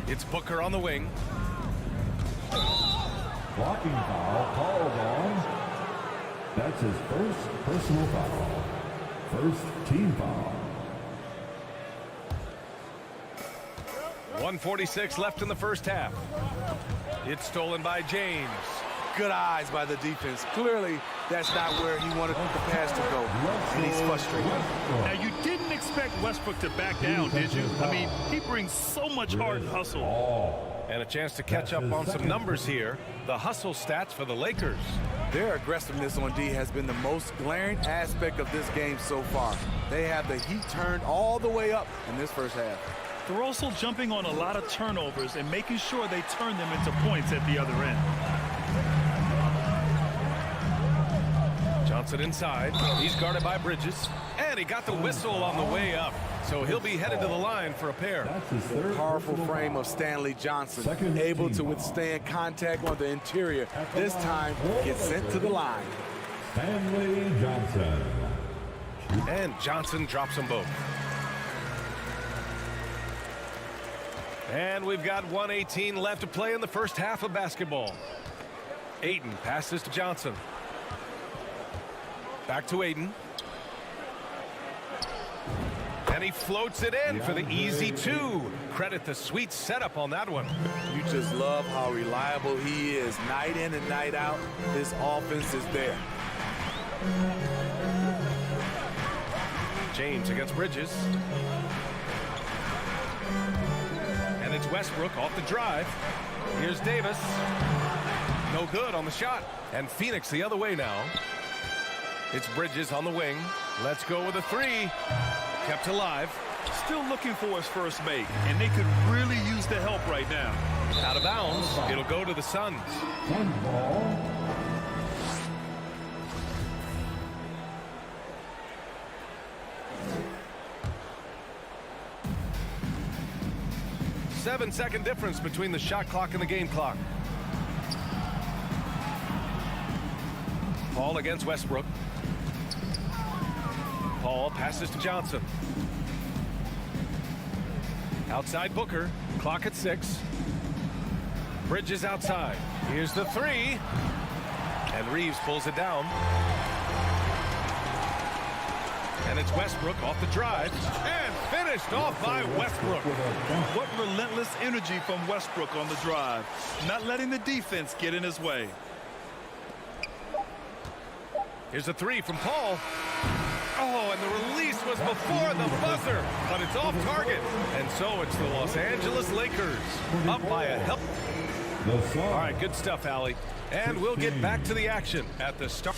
S9: It's Booker on the wing.
S5: Blocking foul called on. That's his first personal foul. First team foul.
S9: 1:46 left in the first half. It's stolen by James.
S8: Good eyes by the defense. Clearly, that's not where he wanted the pass to go, and he's frustrated.
S10: Now, you didn't expect Westbrook to back down, did you? I mean, he brings so much heart and hustle.
S9: And a chance to catch up on some numbers here. The hustle stats for the Lakers.
S8: Their aggressiveness on D has been the most glaring aspect of this game so far. They have the heat turned all the way up in this first half.
S10: They're also jumping on a lot of turnovers and making sure they turn them into points at the other end.
S9: Johnson inside. He's guarded by Bridges. And he got the whistle on the way up. So he'll be headed to the line for a pair.
S8: The powerful frame of Stanley Johnson, able to withstand contact on the interior. This time, gets sent to the line.
S5: Stanley Johnson.
S9: And Johnson drops them both. And we've got 1:18 left to play in the first half of basketball. Ayton passes to Johnson. Back to Ayton. And he floats it in for the easy two. Credit the sweet setup on that one.
S8: You just love how reliable he is. Night in and night out, his offense is there.
S9: James against Bridges. And it's Westbrook off the drive. Here's Davis. No good on the shot. And Phoenix the other way now. It's Bridges on the wing. Let's go with a three. Kept alive.
S10: Still looking for his first make, and they could really use the help right now.
S9: Out of bounds. It'll go to the Suns.
S5: Sun ball.
S9: Seven-second difference between the shot clock and the game clock. Paul against Westbrook. Paul passes to Johnson. Outside Booker. Clock at 6. Bridges outside. Here's the three. And Reeves pulls it down. And it's Westbrook off the drive. And finished off by Westbrook.
S10: What relentless energy from Westbrook on the drive. Not letting the defense get in his way.
S9: Here's a three from Paul. Oh, and the release was before the buzzer, but it's off target. And so it's the Los Angeles Lakers up by a help. All right, good stuff, Allie. And we'll get back to the action at the start.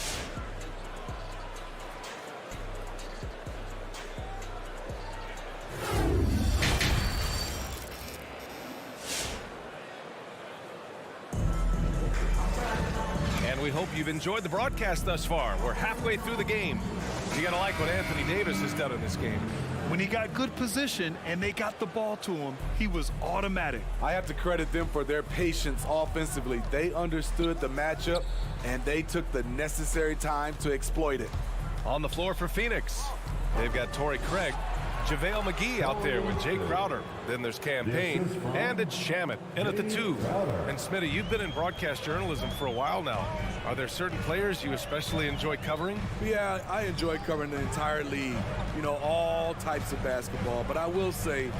S9: We hope you've enjoyed the broadcast thus far. We're halfway through the game. You gotta like what Anthony Davis has done in this game.
S10: When he got good position and they got the ball to him, he was automatic.
S8: I have to credit them for their patience offensively. They understood the matchup, and they took the necessary time to exploit it.
S9: On the floor for Phoenix, they've got Torrey Craig, JaVale McGee out there with Jake Crowder. Then there's Campaign, and it's Shamet in at the 2. And Smitty, you've been in broadcast journalism for a while now. Are there certain players you especially enjoy covering?
S8: Yeah, I enjoy covering the entire league, you know, all types of basketball. But I will say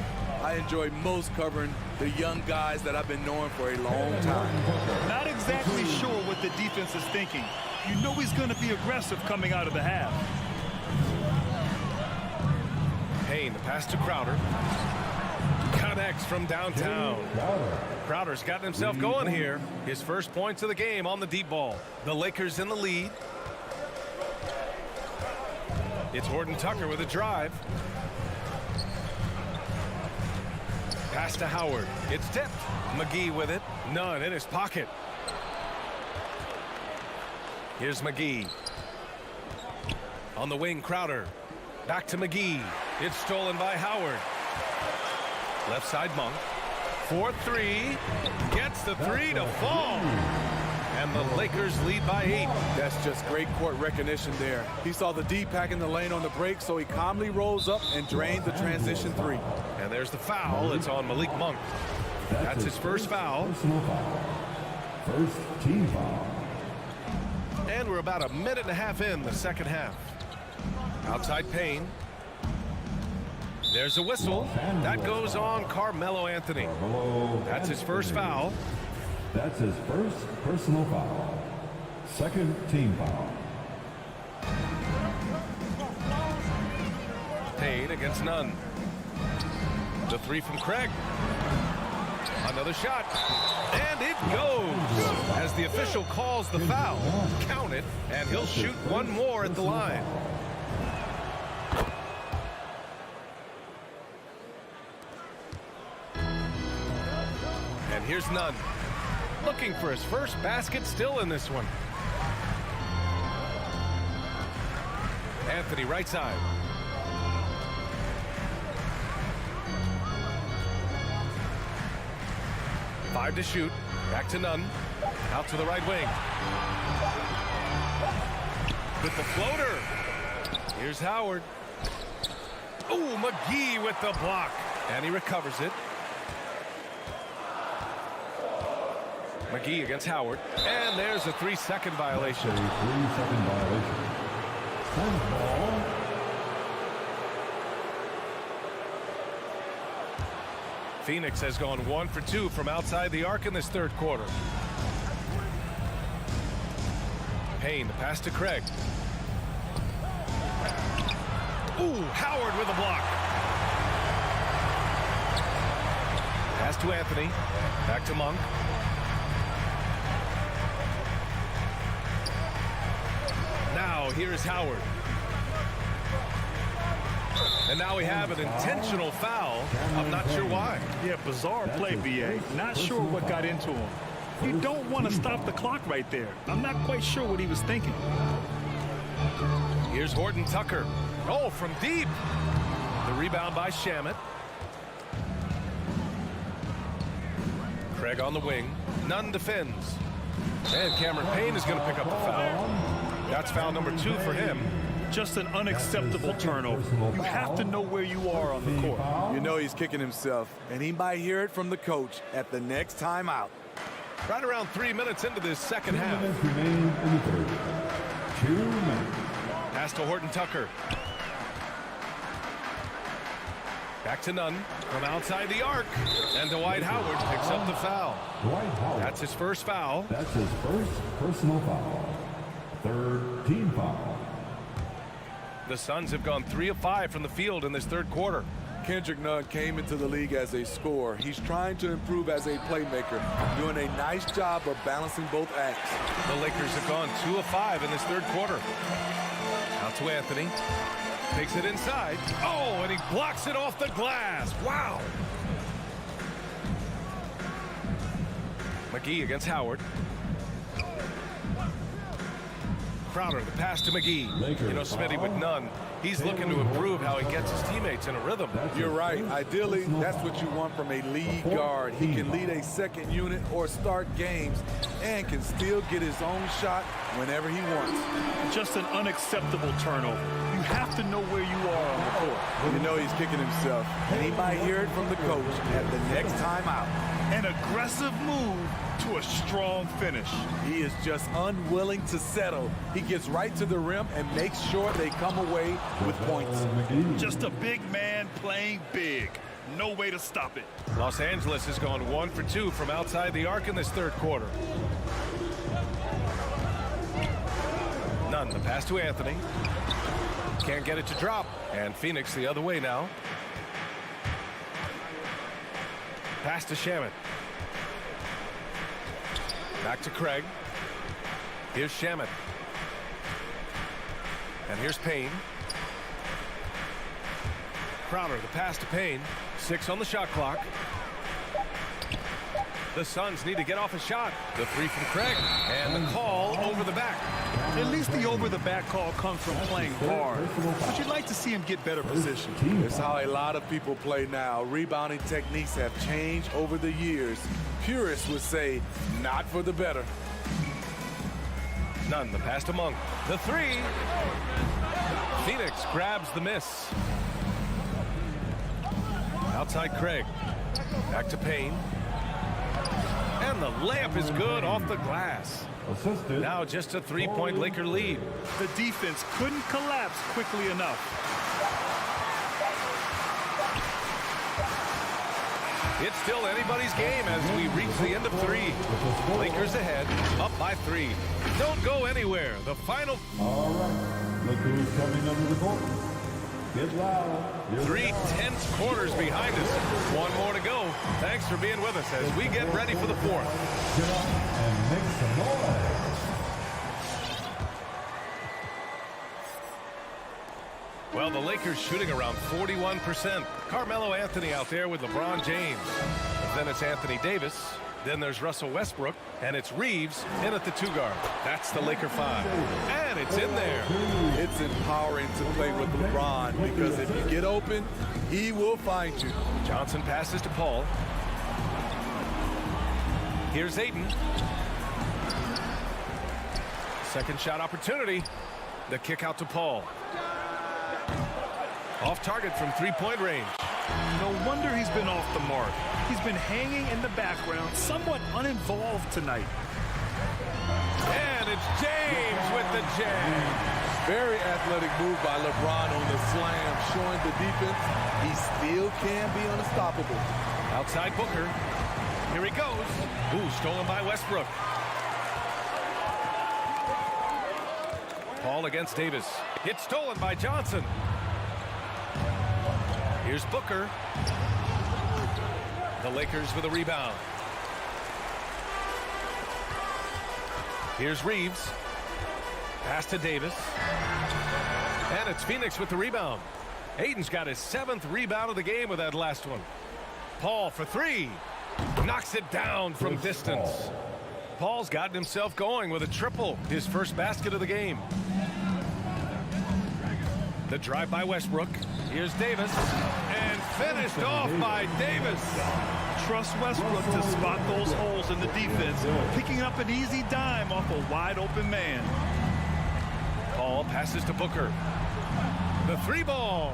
S8: I enjoy most covering the young guys that I've been knowing for a long time.
S10: Not exactly sure what the defense is thinking. You know he's going to be aggressive coming out of the half.
S9: Payne, the pass to Crowder. Connects from downtown. Crowder's gotten himself going here. His first points of the game on the deep ball. The Lakers in the lead. It's Horton Tucker with a drive. Pass to Howard. It's tipped. McGee with it. None in his pocket. Here's McGee. On the wing, Crowder. Back to McGee. It's stolen by Howard. Left side Monk. 4-3. Gets the three to fall. And the Lakers lead by 8.
S8: That's just great court recognition there. He saw the D pack in the lane on the break, so he calmly rolls up and drained the transition 3.
S9: And there's the foul. It's on Malik Monk. That's his first foul.
S5: Personal foul. First team foul.
S9: And we're about a minute and a half in the second half. Outside Payne. There's a whistle. That goes on Carmelo Anthony. That's his first foul.
S5: That's his first personal foul. Second team foul.
S9: Payne against Nunn. The three from Craig. Another shot. And it goes. As the official calls the foul, count it, and he'll shoot one more at the line. And here's Nunn. Looking for his first basket, still in this one. Anthony right side. Five to shoot. Back to Nunn. Out to the right wing. With the floater. Here's Howard. Ooh, McGee with the block. And he recovers it. McGee against Howard. And there's a 3-second violation.
S5: 3-second violation. Ball.
S9: Phoenix has gone 1 for 2 from outside the arc in this third quarter. Payne, the pass to Craig. Ooh, Howard with a block. Pass to Anthony. Back to Monk. Now here's Howard. And now we have an intentional foul. I'm not sure why.
S10: Yeah, bizarre play, BA. Not sure what got into him. You don't want to stop the clock right there. I'm not quite sure what he was thinking.
S9: Here's Horton Tucker. Oh, from deep. The rebound by Shamet. Craig on the wing. Nunn defends. And Cameron Payne is going to pick up the foul. That's foul number 2 for him.
S10: Just an unacceptable turnover. You have to know where you are on the court.
S8: You know he's kicking himself, and he might hear it from the coach at the next timeout.
S9: Right around 3 minutes into this second half.
S5: 2 minutes remain in the third. 2 minutes.
S9: Pass to Horton Tucker. Back to Nunn from outside the arc. And Dwight Howard picks up the foul.
S5: Dwight Howard.
S9: That's his first foul.
S5: That's his first personal foul. Third team foul.
S9: The Suns have gone 3 of 5 from the field in this third quarter.
S8: Kendrick Nunn came into the league as a scorer. He's trying to improve as a playmaker, doing a nice job of balancing both acts.
S9: The Lakers have gone 2 of 5 in this third quarter. Out to Anthony. Takes it inside. Oh, and he blocks it off the glass. Wow. McGee against Howard. Crowder, the pass to McGee. You know, Smitty with Nunn. He's looking to improve how he gets his teammates in a rhythm.
S8: You're right. Ideally, that's what you want from a lead guard. He can lead a second unit or start games and can still get his own shot whenever he wants.
S10: Just an unacceptable turnover. You have to know where you are on the court.
S8: You know he's kicking himself, and he might hear it from the coach at the next timeout.
S10: An aggressive move to a strong finish.
S8: He is just unwilling to settle. He gets right to the rim and makes sure they come away with points.
S10: Just a big man playing big. No way to stop it.
S9: Los Angeles has gone 1 for 2 from outside the arc in this third quarter. Nunn, the pass to Anthony. Can't get it to drop. And Phoenix the other way now. Pass to Shamet. Back to Craig. Here's Shamet. And here's Payne. Crowder, the pass to Payne. 6 on the shot clock. The Suns need to get off a shot. The 3 from Craig. And the call over the back.
S10: At least the over-the-back call comes from playing hard. But you'd like to see him get better position.
S8: It's how a lot of people play now. Rebounding techniques have changed over the years. Purists would say, not for the better.
S9: None, the pass to Monk. The three. Phoenix grabs the miss. Outside Craig. Back to Payne. And the layup is good off the glass.
S5: Assisted.
S9: Now just a three-point Laker lead.
S10: The defense couldn't collapse quickly enough.
S9: It's still anybody's game as we reach the end of three. Lakers ahead, up by 3. Don't go anywhere. The final.
S5: All right. Look who's coming under the court. Get loud.
S9: 3 tense quarters behind us. One more to go. Thanks for being with us as we get ready for the fourth.
S5: Get up and make some noise.
S9: Well, the Lakers shooting around 41%. Carmelo Anthony out there with LeBron James. Then it's Anthony Davis. Then there's Russell Westbrook. And it's Reeves in at the 2 guard. That's the Laker 5. And it's in there.
S8: It's empowering to play with LeBron because if you get open, he will find you.
S9: Johnson passes to Paul. Here's Ayton. Second shot opportunity. The kick out to Paul. Off target from 3-point range.
S10: No wonder he's been off the mark. He's been hanging in the background, somewhat uninvolved tonight.
S9: And it's James with the jam.
S8: Very athletic move by LeBron on the slam, showing the defense he still can be unstoppable.
S9: Outside Booker. Here he goes. Ooh, stolen by Westbrook. Paul against Davis. It's stolen by Johnson. Here's Booker. The Lakers with a rebound. Here's Reeves. Pass to Davis. And it's Phoenix with the rebound. Ayton's got his 7th rebound of the game with that last one. Paul for 3. Knocks it down from distance. Paul's gotten himself going with a triple. His first basket of the game. The drive by Westbrook. Here's Davis. And finished off by Davis.
S10: Trust Westbrook to spot those holes in the defense, picking up an easy dime off a wide-open man.
S9: Paul passes to Booker. The 3 ball.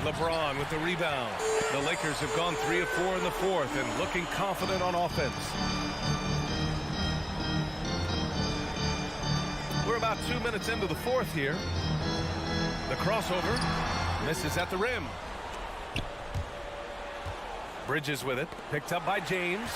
S9: LeBron with the rebound. The Lakers have gone 3 of 4 in the fourth and looking confident on offense. We're about 2 minutes into the fourth here. The crossover misses at the rim. Bridges with it, picked up by James.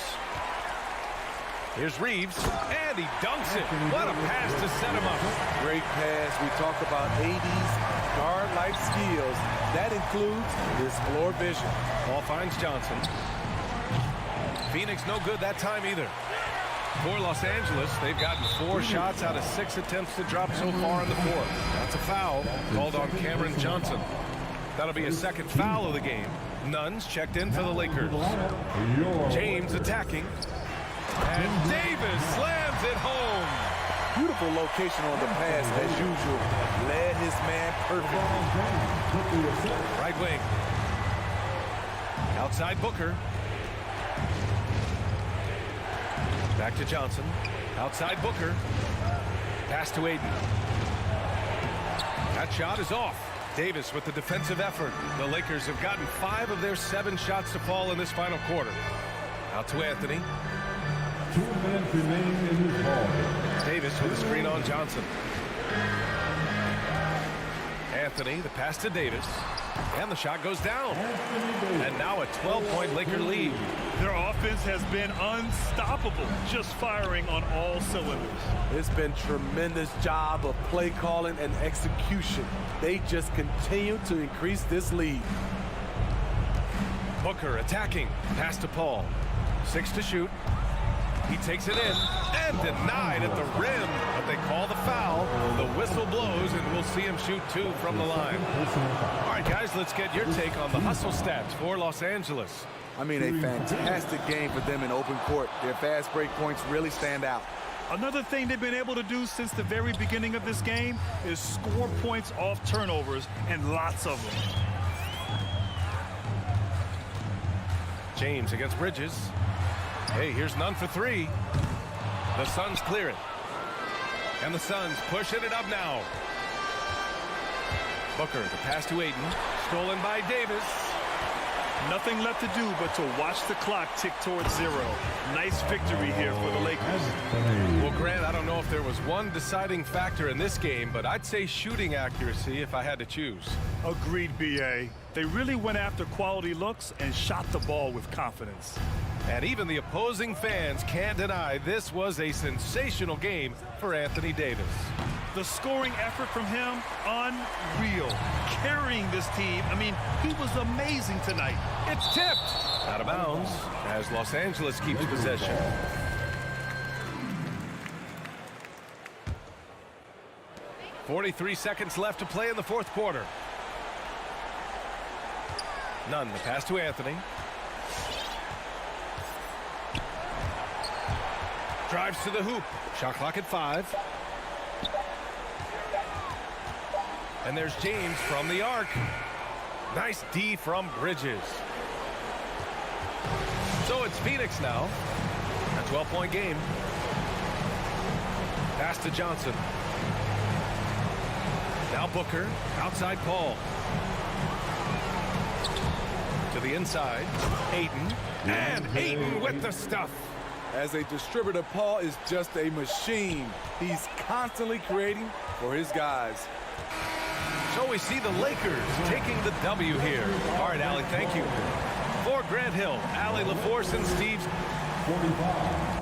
S9: Here's Reeves, and he dunks it. What a pass to set him up.
S8: Great pass. We talk about 80s guard-like skills. That includes his floor vision.
S9: Ball finds Johnson. Phoenix no good that time either. For Los Angeles, they've gotten 4 shots out of 6 attempts to drop so far in the fourth. That's a foul called on Cameron Johnson. That'll be a second foul of the game. Nunn's checked in for the Lakers. James attacking. And Davis slams it home.
S8: Beautiful location on the pass as usual. Led his man perfectly.
S9: Right wing. Outside Booker. Back to Johnson. Outside Booker. Pass to Ayton. That shot is off. Davis with the defensive effort. The Lakers have gotten 5 of their 7 shots to fall in this final quarter. Out to Anthony.
S5: 2 minutes remaining in this ball.
S9: Davis with a screen on Johnson. Anthony, the pass to Davis. And the shot goes down. And now a 12-point Laker lead.
S10: Their offense has been unstoppable, just firing on all cylinders.
S8: It's been tremendous job of play calling and execution. They just continue to increase this lead.
S9: Booker attacking. Pass to Paul. 6 to shoot. He takes it in and denied at the rim, but they call the foul. The whistle blows, and we'll see him shoot 2 from the line. All right, guys, let's get your take on the hustle stats for Los Angeles.
S8: I mean, a fantastic game for them in open court. Their fast break points really stand out.
S10: Another thing they've been able to do since the very beginning of this game is score points off turnovers, and lots of them.
S9: James against Bridges. Hey, here's none for three. The Suns clear it. And the Suns pushing it up now. Booker, the pass to Ayton. Stolen by Davis.
S10: Nothing left to do but to watch the clock tick towards 0. Nice victory here for the Lakers.
S9: Well, Grant, I don't know if there was one deciding factor in this game, but I'd say shooting accuracy if I had to choose.
S10: Agreed, B.A. They really went after quality looks and shot the ball with confidence.
S9: And even the opposing fans can't deny this was a sensational game for Anthony Davis.
S10: The scoring effort from him, unreal. Carrying this team, I mean, he was amazing tonight.
S9: It's tipped out of bounds as Los Angeles keeps possession. .43 seconds left to play in the fourth quarter. Nunn, the pass to Anthony. Drives to the hoop. Shot clock at 5. And there's James from the arc. Nice D from Bridges. So it's Phoenix now. A 12-point game. Pass to Johnson. Now Booker. Outside Paul. To the inside. Ayton. And Ayton with the stuff.
S8: As a distributor, Paul is just a machine. He's constantly creating for his guys.
S9: So we see the Lakers taking the W here. All right, Allie, thank you. For Grant Hill, Allie LaForce, and Steve
S5: 45.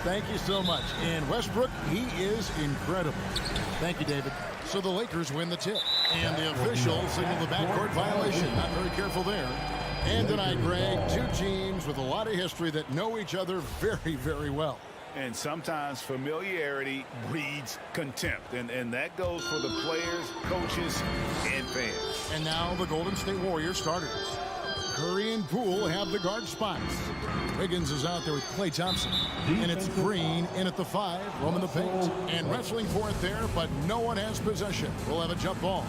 S1: Thank you so much. And Westbrook, he is incredible. Thank you, David. So the Lakers win the tip. And the officials signal the backcourt violation. Not very careful there. And tonight, Greg, two teams with a lot of history that know each other very, very well.
S2: And sometimes familiarity breeds contempt. And that goes for the players, coaches, and fans.
S1: And now the Golden State Warriors starters. Curry and Poole have the guard spots. Wiggins is out there with Klay Thompson. And it's Green in at the 5, roaming the paint. And wrestling for it there, but no one has possession. We'll have a jump ball.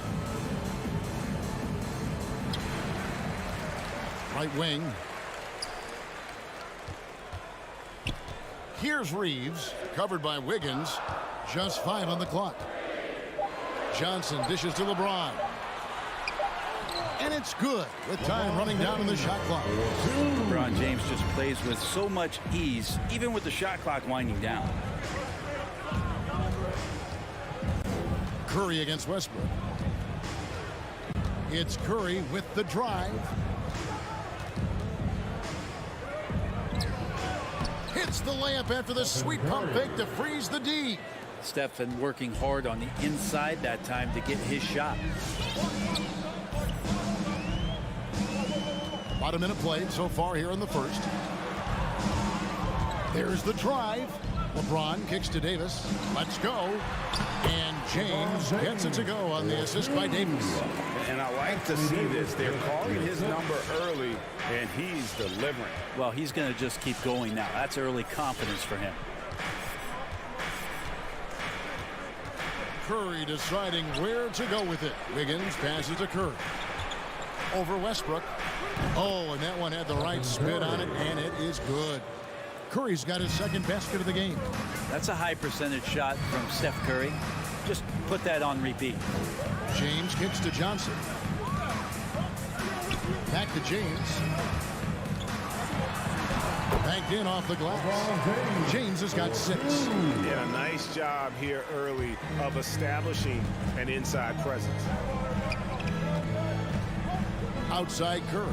S1: Right wing. Here's Reeves, covered by Wiggins. Just 5 on the clock. Johnson dishes to LeBron. And it's good with time running down in the shot clock.
S12: LeBron James just plays with so much ease, even with the shot clock winding down.
S1: Curry against Westbrook. It's Curry with the drive. Hits the layup after the sweet pump fake to freeze the D.
S12: Steph been working hard on the inside that time to get his shot.
S1: About a minute played so far here in the first. There's the drive. LeBron kicks to Davis. Let's go. And James gets it to go on the assist by Davis.
S2: And I like to see this. They're calling his number early, and he's delivering.
S12: Well, he's going to just keep going now. That's early confidence for him.
S1: Curry deciding where to go with it. Wiggins passes to Curry. Over Westbrook. Oh, and that one had the right spin on it, and it is good. Curry's got his second basket of the game.
S12: That's a high percentage shot from Steph Curry. Just put that on repeat.
S1: James kicks to Johnson. Back to James. Backed in off the glass. James has got 6.
S2: Yeah, nice job here early of establishing an inside presence.
S1: Outside Curry.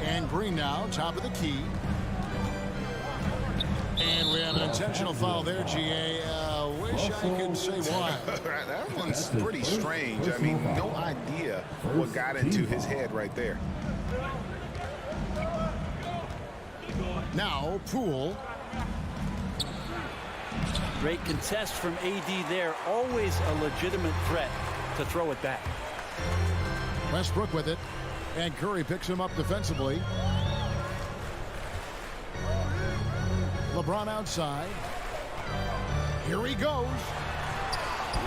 S1: And Green now, top of the key. And we have an intentional foul there, GA. Wish I could say why.
S2: That one's pretty strange. I mean, no idea what got into his head right there.
S1: Now, Poole.
S12: Great contest from AD there. Always a legitimate threat to throw it back.
S1: Westbrook with it. And Curry picks him up defensively. LeBron outside. Here he goes.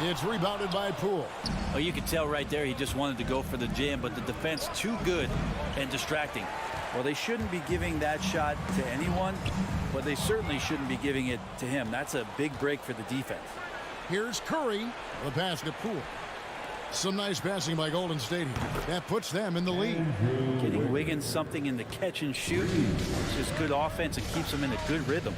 S1: It's rebounded by Poole.
S12: Oh, you could tell right there he just wanted to go for the jam, but the defense too good and distracting. Well, they shouldn't be giving that shot to anyone, but they certainly shouldn't be giving it to him. That's a big break for the defense.
S1: Here's Curry. The pass to Poole. Some nice passing by Golden State. That puts them in the lead.
S12: Getting Wiggins something in the catch and shoot. It's just good offense and keeps them in a good rhythm.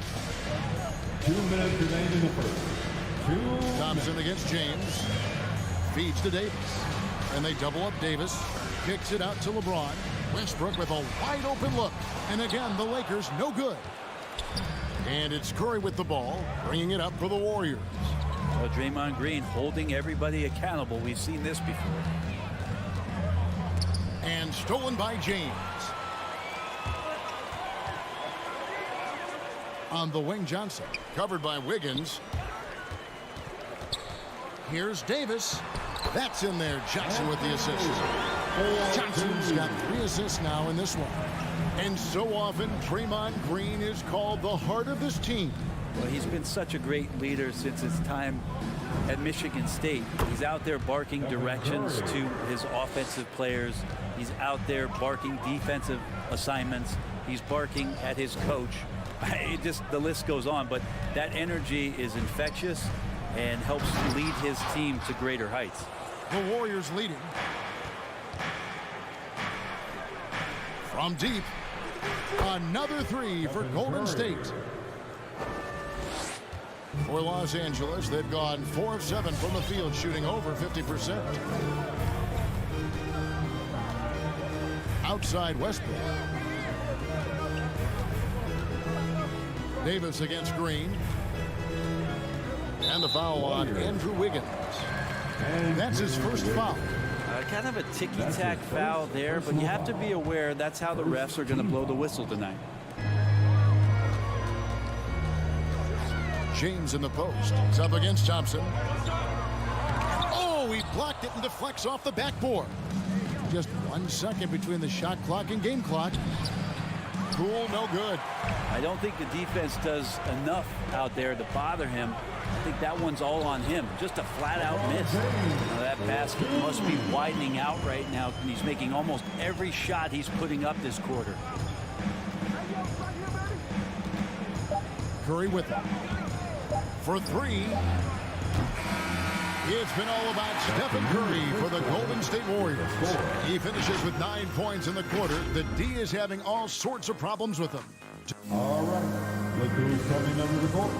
S5: 2 minutes remain in the first.
S1: Thompson against James. Feeds to Davis. And they double up Davis. Kicks it out to LeBron. Westbrook with a wide open look. And again, the Lakers no good. And it's Curry with the ball, bringing it up for the Warriors.
S12: Well, Draymond Green holding everybody accountable. We've seen this before.
S1: And stolen by James. On the wing, Johnson. Covered by Wiggins. Here's Davis. That's in there. Johnson with the assist. Johnson's got 3 assists now in this one. And so often, Draymond Green is called the heart of this team.
S12: Well, he's been such a great leader since his time at Michigan State. He's out there barking directions to his offensive players. He's out there barking defensive assignments. He's barking at his coach. The list goes on, but that energy is infectious and helps lead his team to greater heights.
S1: The Warriors leading. From deep, another 3 for Golden State. For Los Angeles, they've gone 4 of 7 from the field, shooting over 50%. outside Westbrook. Davis against Green. And the foul on Andrew Wiggins. That's his first foul.
S12: Kind of a ticky-tack foul there, but you have to be aware that's how the refs are going to blow the whistle tonight.
S1: James in the post. It's up against Thompson. Oh, he blocked it and deflects off the backboard. Just 1 second between the shot clock and game clock. Poole, no good.
S12: I don't think the defense does enough out there to bother him. I think that one's all on him. Just a flat-out miss. Now, that basket must be widening out right now, and he's making almost every shot he's putting up this quarter.
S1: Curry with it. For three. It's been all about Stephen Curry for the Golden State Warriors. He finishes with 9 points in the quarter. The D is having all sorts of problems with him.
S5: All right, look who's coming under the court.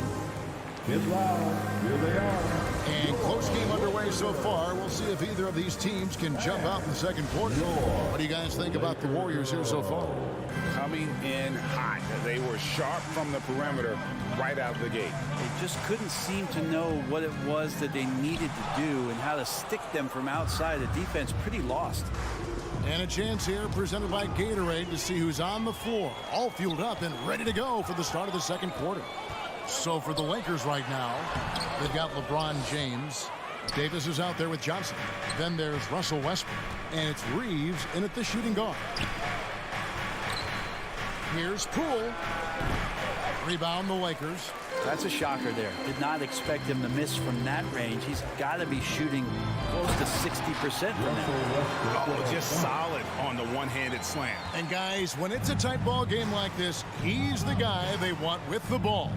S5: Get loud. Here they are.
S1: And close game underway so far. We'll see if either of these teams can jump out in the second quarter. What do you guys think about the Warriors here so far?
S2: Coming in hot. They were sharp from the perimeter right out of the gate.
S12: They just couldn't seem to know what it was that they needed to do and how to stick them from outside. The defense pretty lost.
S1: And a chance here presented by Gatorade to see who's on the floor. All fueled up and ready to go for the start of the second quarter. So for the Lakers right now, they've got LeBron James. Davis is out there with Johnson. Then there's Russell Westbrook. And it's Reeves in at the shooting guard. Here's Poole. Rebound the Lakers.
S12: That's a shocker there. Did not expect him to miss from that range. He's got to be shooting close to 60% from that.
S2: Oh, just solid on the one-handed slam.
S1: And guys, when it's a tight ball game like this, he's the guy they want with the ball.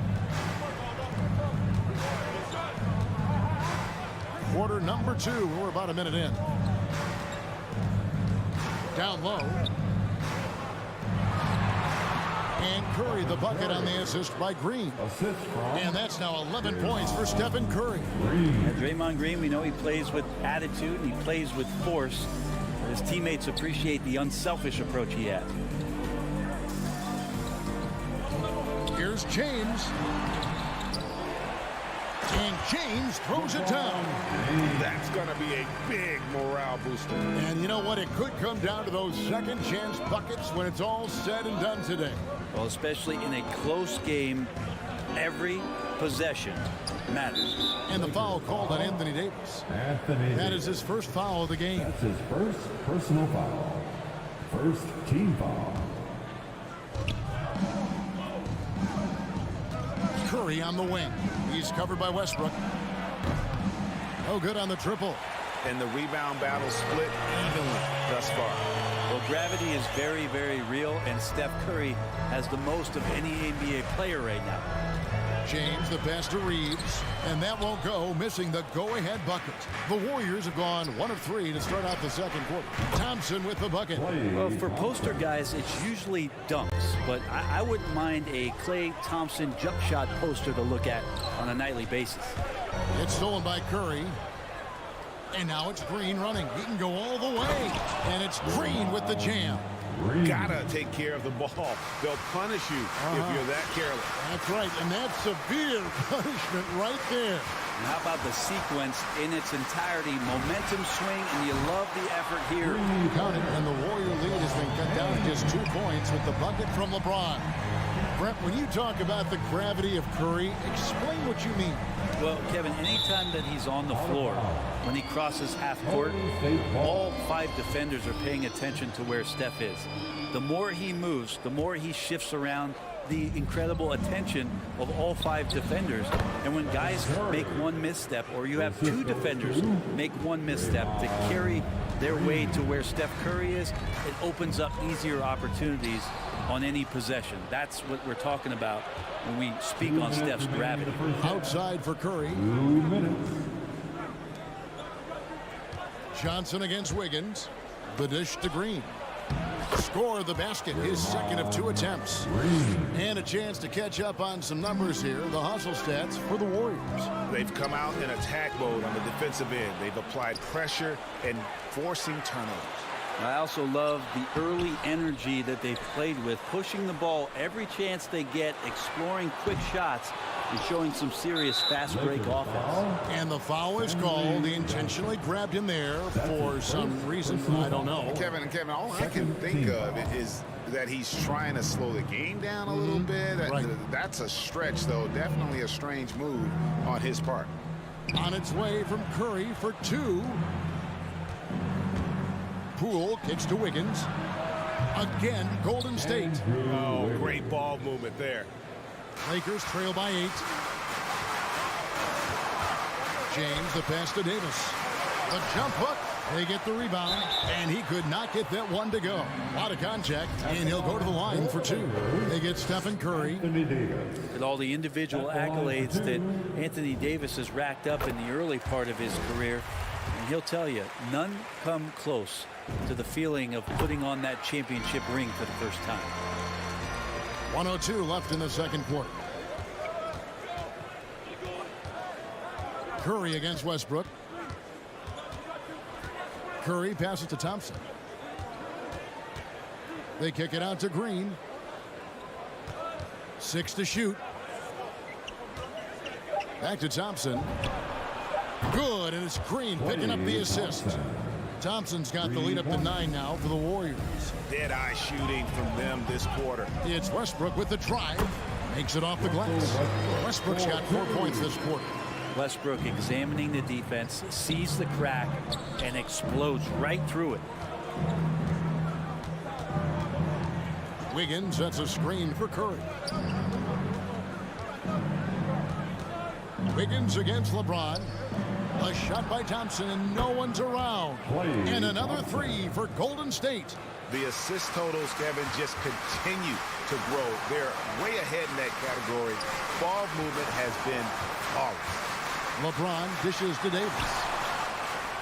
S1: Quarter number 2. We're about a minute in. Down low. And Curry the bucket on the assist by Green. And that's now 11 points for Stephen Curry.
S12: And Draymond Green, we know he plays with attitude and he plays with force. His teammates appreciate the unselfish approach he has.
S1: Here's James. And James throws it down.
S2: That's going to be a big morale booster.
S1: And you know what? It could come down to those second chance buckets when it's all said and done today.
S12: Well, especially in a close game, every possession matters.
S1: And the foul called on Anthony Davis. That is his first foul of the game.
S5: That's his first personal foul. First team foul.
S1: Curry on the wing. He's covered by Westbrook. No good on the triple.
S2: And the rebound battle split evenly thus far.
S12: Well, gravity is very, very real, and Steph Curry has the most of any NBA player right now.
S1: James, the pass to Reeves, and that won't go, missing the go-ahead bucket. The Warriors have gone 1 of 3 to start out the second quarter. Thompson with the bucket.
S12: Well, for poster guys, it's usually dunks, but I wouldn't mind a Klay Thompson jump shot poster to look at on a nightly basis.
S1: It's stolen by Curry. And now it's Green running. He can go all the way. And it's Green with the jam.
S2: Gotta take care of the ball. They'll punish you if you're that careless.
S1: That's right, and that's severe punishment right there.
S12: And how about the sequence in its entirety? Momentum swing, and you love the effort here.
S1: Count it, and the Warrior lead has been cut down to just 2 points with the bucket from LeBron. Brett, when you talk about the gravity of Curry, explain what you mean.
S12: Well, Kevin, anytime that he's on the floor, when he crosses half court, all 5 defenders are paying attention to where Steph is. The more he moves, the more he shifts around, the incredible attention of all 5 defenders. And when guys make one misstep, or you have 2 defenders make one misstep to carry their way to where Steph Curry is, it opens up easier opportunities on any possession. That's what we're talking about when we speak on Steph's gravity.
S1: Outside for Curry.
S5: 2 minutes.
S1: Johnson against Wiggins. The dish to Green. Score the basket, his second of 2 attempts. And a chance to catch up on some numbers here. The hustle stats for the Warriors.
S2: They've come out in attack mode on the defensive end. They've applied pressure and forcing turnovers.
S12: I also love the early energy that they've played with, pushing the ball every chance they get, exploring quick shots, and showing some serious fast break offense.
S1: And the foul is called. He intentionally grabbed him there for some reason. I don't know.
S2: Kevin, all I can think of is that he's trying to slow the game down a little bit.
S1: Right.
S2: That's a stretch, though. Definitely a strange move on his part.
S1: On its way from Curry for 2. Poole kicks to Wiggins. Again, Golden State.
S6: Oh, great ball movement there.
S1: Lakers trail by 8. James, the pass to Davis. The jump hook. They get the rebound, and he could not get that one to go. A lot of contact, and he'll go to the line for 2. They get Stephen Curry.
S12: With all the individual accolades that Anthony Davis has racked up in the early part of his career, and he'll tell you, none come close to the feeling of putting on that championship ring for the first time.
S1: 1:02 left in the second quarter. Curry against Westbrook. Curry passes to Thompson. They kick it out to Green. 6 to shoot. Back to Thompson. Good, and it's Green picking up the assist. Thompson's got the lead up to 9 now for the Warriors.
S2: Dead-eye shooting from them this quarter.
S1: It's Westbrook with the drive. Makes it off the glass. Westbrook's got 4 points this quarter.
S12: Westbrook examining the defense, sees the crack, and explodes right through it.
S1: Wiggins sets a screen for Curry. Wiggins against LeBron. A shot by Thompson, and no one's around. And another 3 for Golden State.
S2: The assist totals, Kevin, just continue to grow. They're way ahead in that category. Ball movement has been flawless.
S1: LeBron dishes to Davis.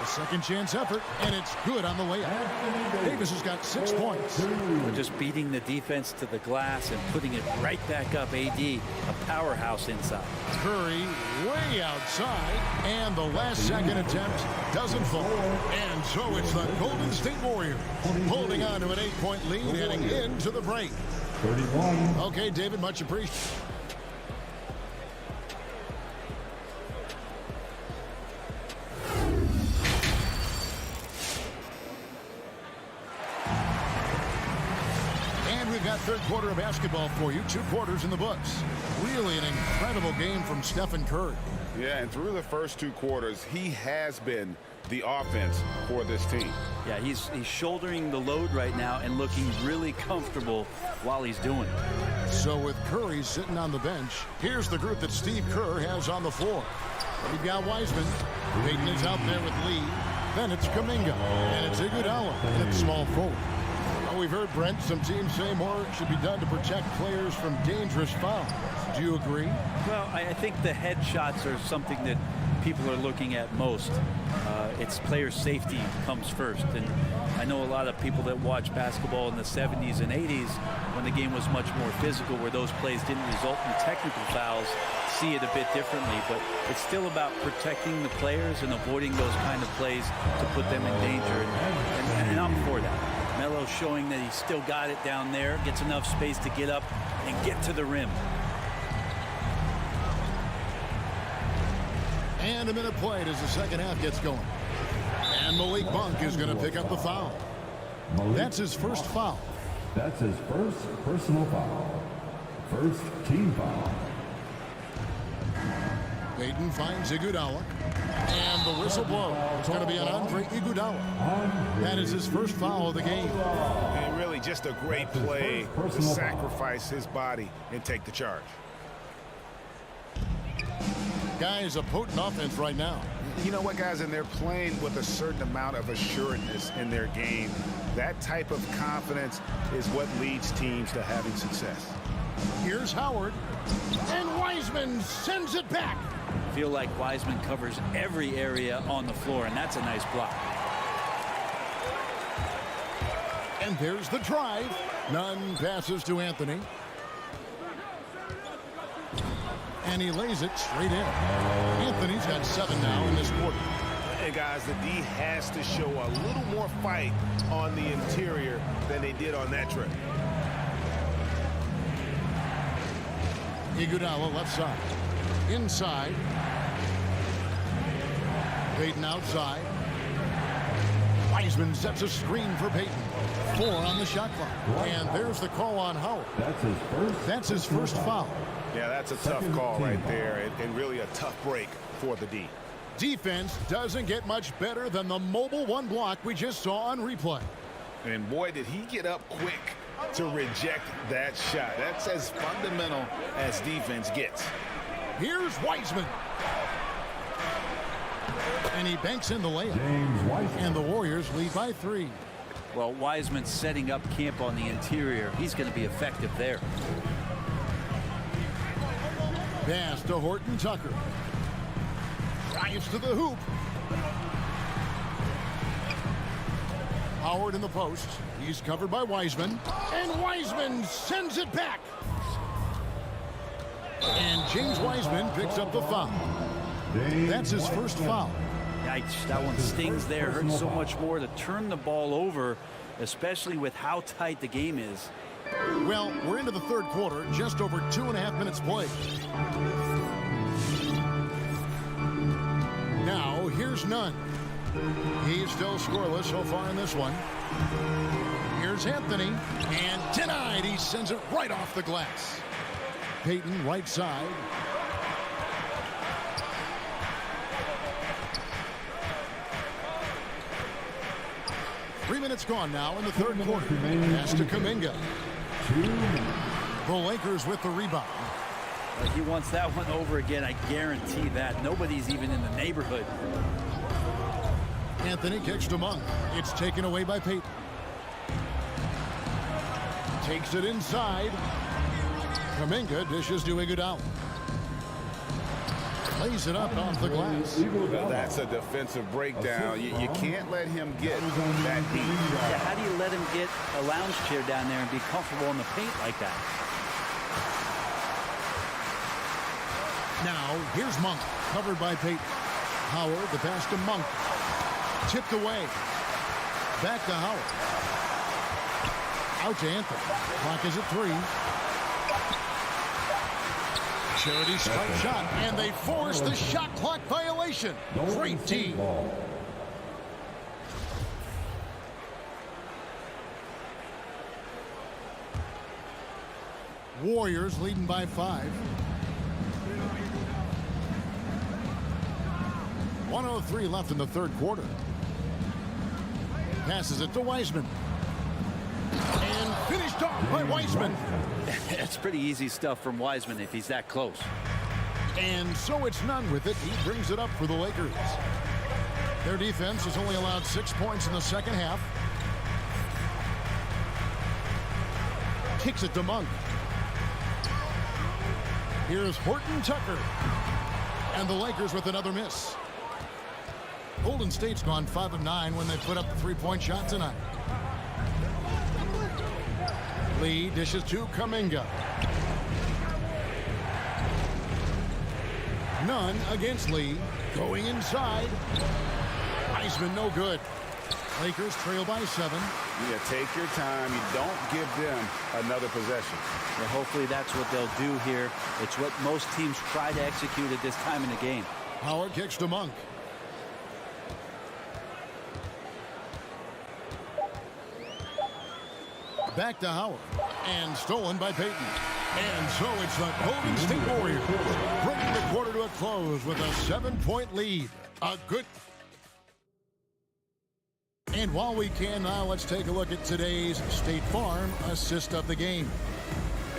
S1: A second chance effort, and it's good on the layup. Davis has got 6 points.
S12: We're just beating the defense to the glass and putting it right back up. AD, a powerhouse inside.
S1: Curry way outside, and the last second attempt doesn't fall. And so it's the Golden State Warriors holding on to an 8-point lead heading into the break.
S5: 31.
S1: Okay, David, much appreciated. We've got third quarter of basketball for you. 2 quarters in the books. Really an incredible game from Stephen Curry.
S2: Yeah, and through the first 2 quarters, he has been the offense for this team.
S12: Yeah, he's shouldering the load right now and looking really comfortable while he's doing it.
S1: So with Curry sitting on the bench, here's the group that Steve Kerr has on the floor. We've got Wiseman. Payton is out there with Lee. Then it's Kuminga. And it's Iguodala. And it's small forward. We've heard, Brent, some teams say more should be done to protect players from dangerous fouls. Do you agree?
S12: Well, I think the head shots are something that people are looking at most. It's player safety comes first. And I know a lot of people that watch basketball in the 70s and 80s when the game was much more physical, where those plays didn't result in technical fouls, see it a bit differently. But it's still about protecting the players and avoiding those kind of plays to put them in danger. And I'm for that. Melo showing that he's still got it down there, gets enough space to get up and get to the rim.
S1: And a minute played as the second half gets going. And Malik Monk is going to pick up the foul. That's his first foul.
S5: That's his first personal foul. First team foul.
S1: Payton finds Iguodala. And the whistle blows. It's going to be on Andre Iguodala. That is his first foul of the game.
S2: And really just a great play to sacrifice his body and take the charge.
S1: Guys, a potent offense right now.
S2: You know what, guys, and they're playing with a certain amount of assuredness in their game. That type of confidence is what leads teams to having success.
S1: Here's Howard. And Wiseman sends it back.
S12: I feel like Wiseman covers every area on the floor, and that's a nice block.
S1: And there's the drive. None passes to Anthony. And he lays it straight in. Anthony's got 7 now in this quarter.
S2: And, guys, the D has to show a little more fight on the interior than they did on that trip.
S1: Iguodala left side. Inside. Payton outside. Wiseman sets a screen for Payton. 4 on the shot clock. And there's the call on Howard. That's his first foul.
S2: Yeah, that's a tough call right there, and really a tough break for the D.
S1: Defense doesn't get much better than the mobile one block we just saw on replay.
S2: And boy, did he get up quick to reject that shot. That's as fundamental as defense gets.
S1: Here's Wiseman. And he banks in the layup. And the Warriors lead by 3.
S12: Well, Wiseman setting up camp on the interior. He's going to be effective there.
S1: Pass to Horton Tucker. Drives to the hoop. Howard in the post. He's covered by Wiseman. And Wiseman sends it back. And James Wiseman picks up the foul. That's his first foul.
S12: Yikes, that one stings there. Hurts so much more to turn the ball over, especially with how tight the game is.
S1: Well, we're into the third quarter, just over 2.5 minutes played. Now, here's Nunn. He's still scoreless so far in this one. Here's Anthony, and denied. He sends it right off the glass. Payton, right side. Three minutes gone now in the third quarter. Pass to Kuminga. The Lakers with the rebound.
S12: He wants that one over again, I guarantee that. Nobody's even in the neighborhood.
S1: Anthony kicks to Monk. It's taken away by Payton. Takes it inside. Kuminga dishes to Iguodala. Lays it up off the glass.
S2: Well, that's a defensive breakdown. You can't let him get that deep.
S12: Yeah, how do you let him get a lounge chair down there and be comfortable in the paint like that?
S1: Now, here's Monk, covered by Payton. Howard, the pass to Monk. Tipped away. Back to Howard. Out to Anthony. Clock is at 3. Charity strike shot, and they force the shot clock violation. Great team. Warriors leading by 5. 1:03 left in the third quarter. Passes it to Wiseman. And finished off by Wiseman.
S12: It's pretty easy stuff from Wiseman if he's that close.
S1: And so it's Nunn with it. He brings it up for the Lakers. Their defense has only allowed 6 points in the second half. Kicks it to Monk. Here's Horton Tucker. And the Lakers with another miss. Golden State's gone 5 of 9 when they put up the three-point shot tonight. Lee dishes to Kuminga. Nunn against Lee. Going inside. Wiseman no good. Lakers trail by 7.
S2: You take your time. You don't give them another possession.
S12: Well, hopefully that's what they'll do here. It's what most teams try to execute at this time in the game.
S1: Howard kicks to Monk. Back to Howard. And stolen by Payton. And so it's the Golden State Warriors bringing the quarter to a close with a 7-point lead. A good... And while we can now, let's take a look at today's State Farm assist of the game.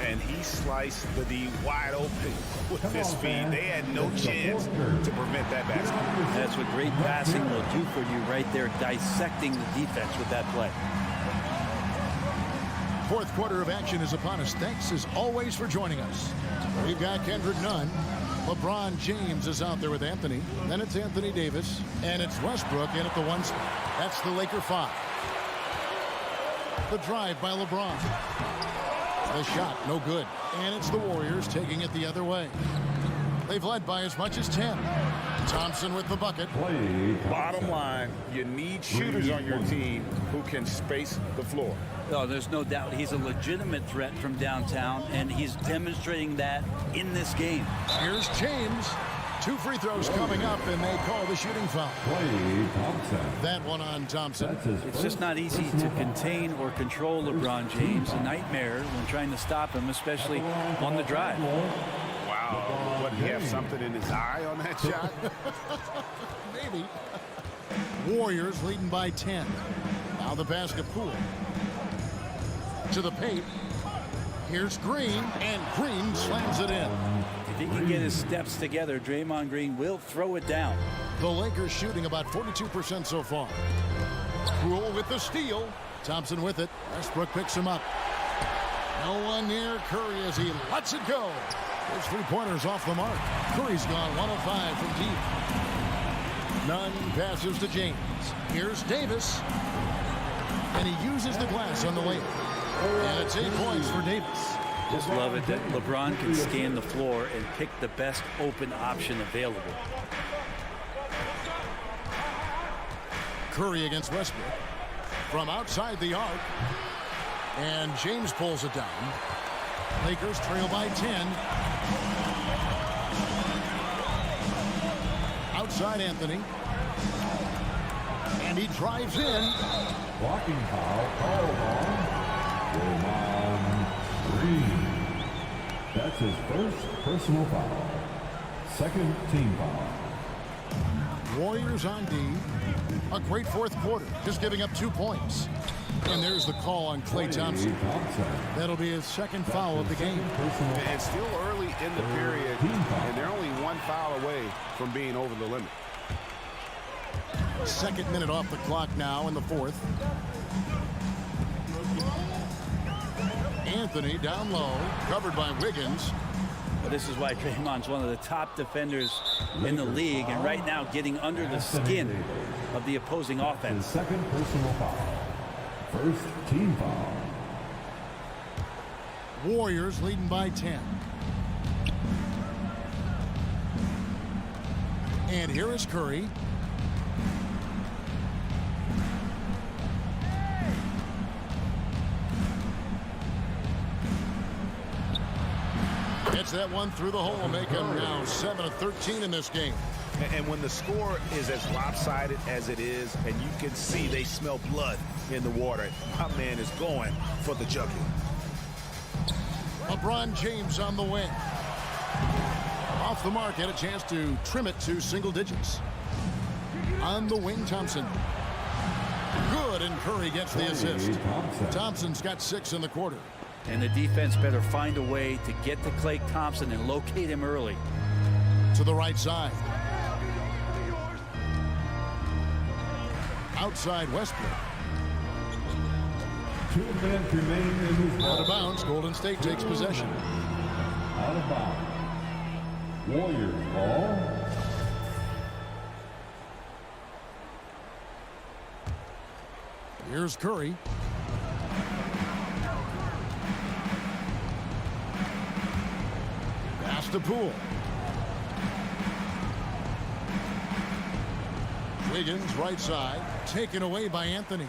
S2: And he sliced the D wide open with his feet. They had no chance to prevent that basket.
S12: That's what great passing will do for you right there, dissecting the defense with that play.
S1: Fourth quarter of action is upon us. Thanks as always for joining us. We've got Kendrick Nunn. LeBron James is out there with Anthony. Then it's Anthony Davis. And it's Westbrook in at the 1 spot. That's the Laker 5. The drive by LeBron. The shot, no good. And it's the Warriors taking it the other way. They've led by as much as 10. Thompson with the bucket.
S2: Bottom line, you need shooters on your team who can space the floor.
S12: Oh, there's no doubt he's a legitimate threat from downtown, and he's demonstrating that in this game.
S1: Here's James. 2 free throws coming up, and they call the shooting foul. That one on Thompson.
S12: It's just not easy to contain or control LeBron James. A nightmare when trying to stop him, especially on the drive.
S2: Wow. What, did he have something in his eye on that shot?
S1: Maybe. Warriors leading by 10. Now the basket Poole. To the paint. Here's Green, and Green slams it in.
S12: If he can get his steps together, Draymond Green will throw it down.
S1: The Lakers shooting about 42% so far. Poole with the steal. Thompson with it. Westbrook picks him up. No one near Curry as he lets it go. His 3-pointers off the mark. Curry's gone 105 from deep. Nunn passes to James. Here's Davis. And he uses the glass on the way. And it's 8 points for Davis.
S12: Just love it that LeBron can scan the floor and pick the best open option available.
S1: Curry against Westbrook. From outside the arc. And James pulls it down. Lakers trail by 10. Outside Anthony. And he drives in.
S5: Blocking foul called on Draymond Green. That's his first personal foul. Second team foul.
S1: Warriors on D. A great fourth quarter, just giving up 2 points. And there's the call on Klay Thompson. That'll be his second foul of the game.
S2: It's still early in the period, and they're only 1 foul away from being over the limit.
S1: Second minute off the clock now in the fourth. Anthony down low, covered by Wiggins.
S12: Well, this is why Draymond's one of the top defenders in the league, and right now getting under the skin of the opposing offense.
S5: Second personal foul. First team foul.
S1: Warriors leading by 10. And here is Curry. Gets that one through the hole, make him now 7 of 13 in this game.
S2: And when the score is as lopsided as it is, and you can see they smell blood in the water, my man is going for the jugular.
S1: LeBron James on the wing. Off the mark, had a chance to trim it to single digits. On the wing, Thompson. Good, and Curry gets the assist. Thompson's got 6 in the quarter.
S12: And the defense better find a way to get to Klay Thompson and locate him early.
S1: To the right side. Outside Westbrook.
S5: 2 minutes remain in this.
S1: Out of bounds, Golden State takes possession.
S5: Out of bounds. Warriors ball.
S1: Here's Curry. Pass to Poole. Wiggins right side, taken away by Anthony.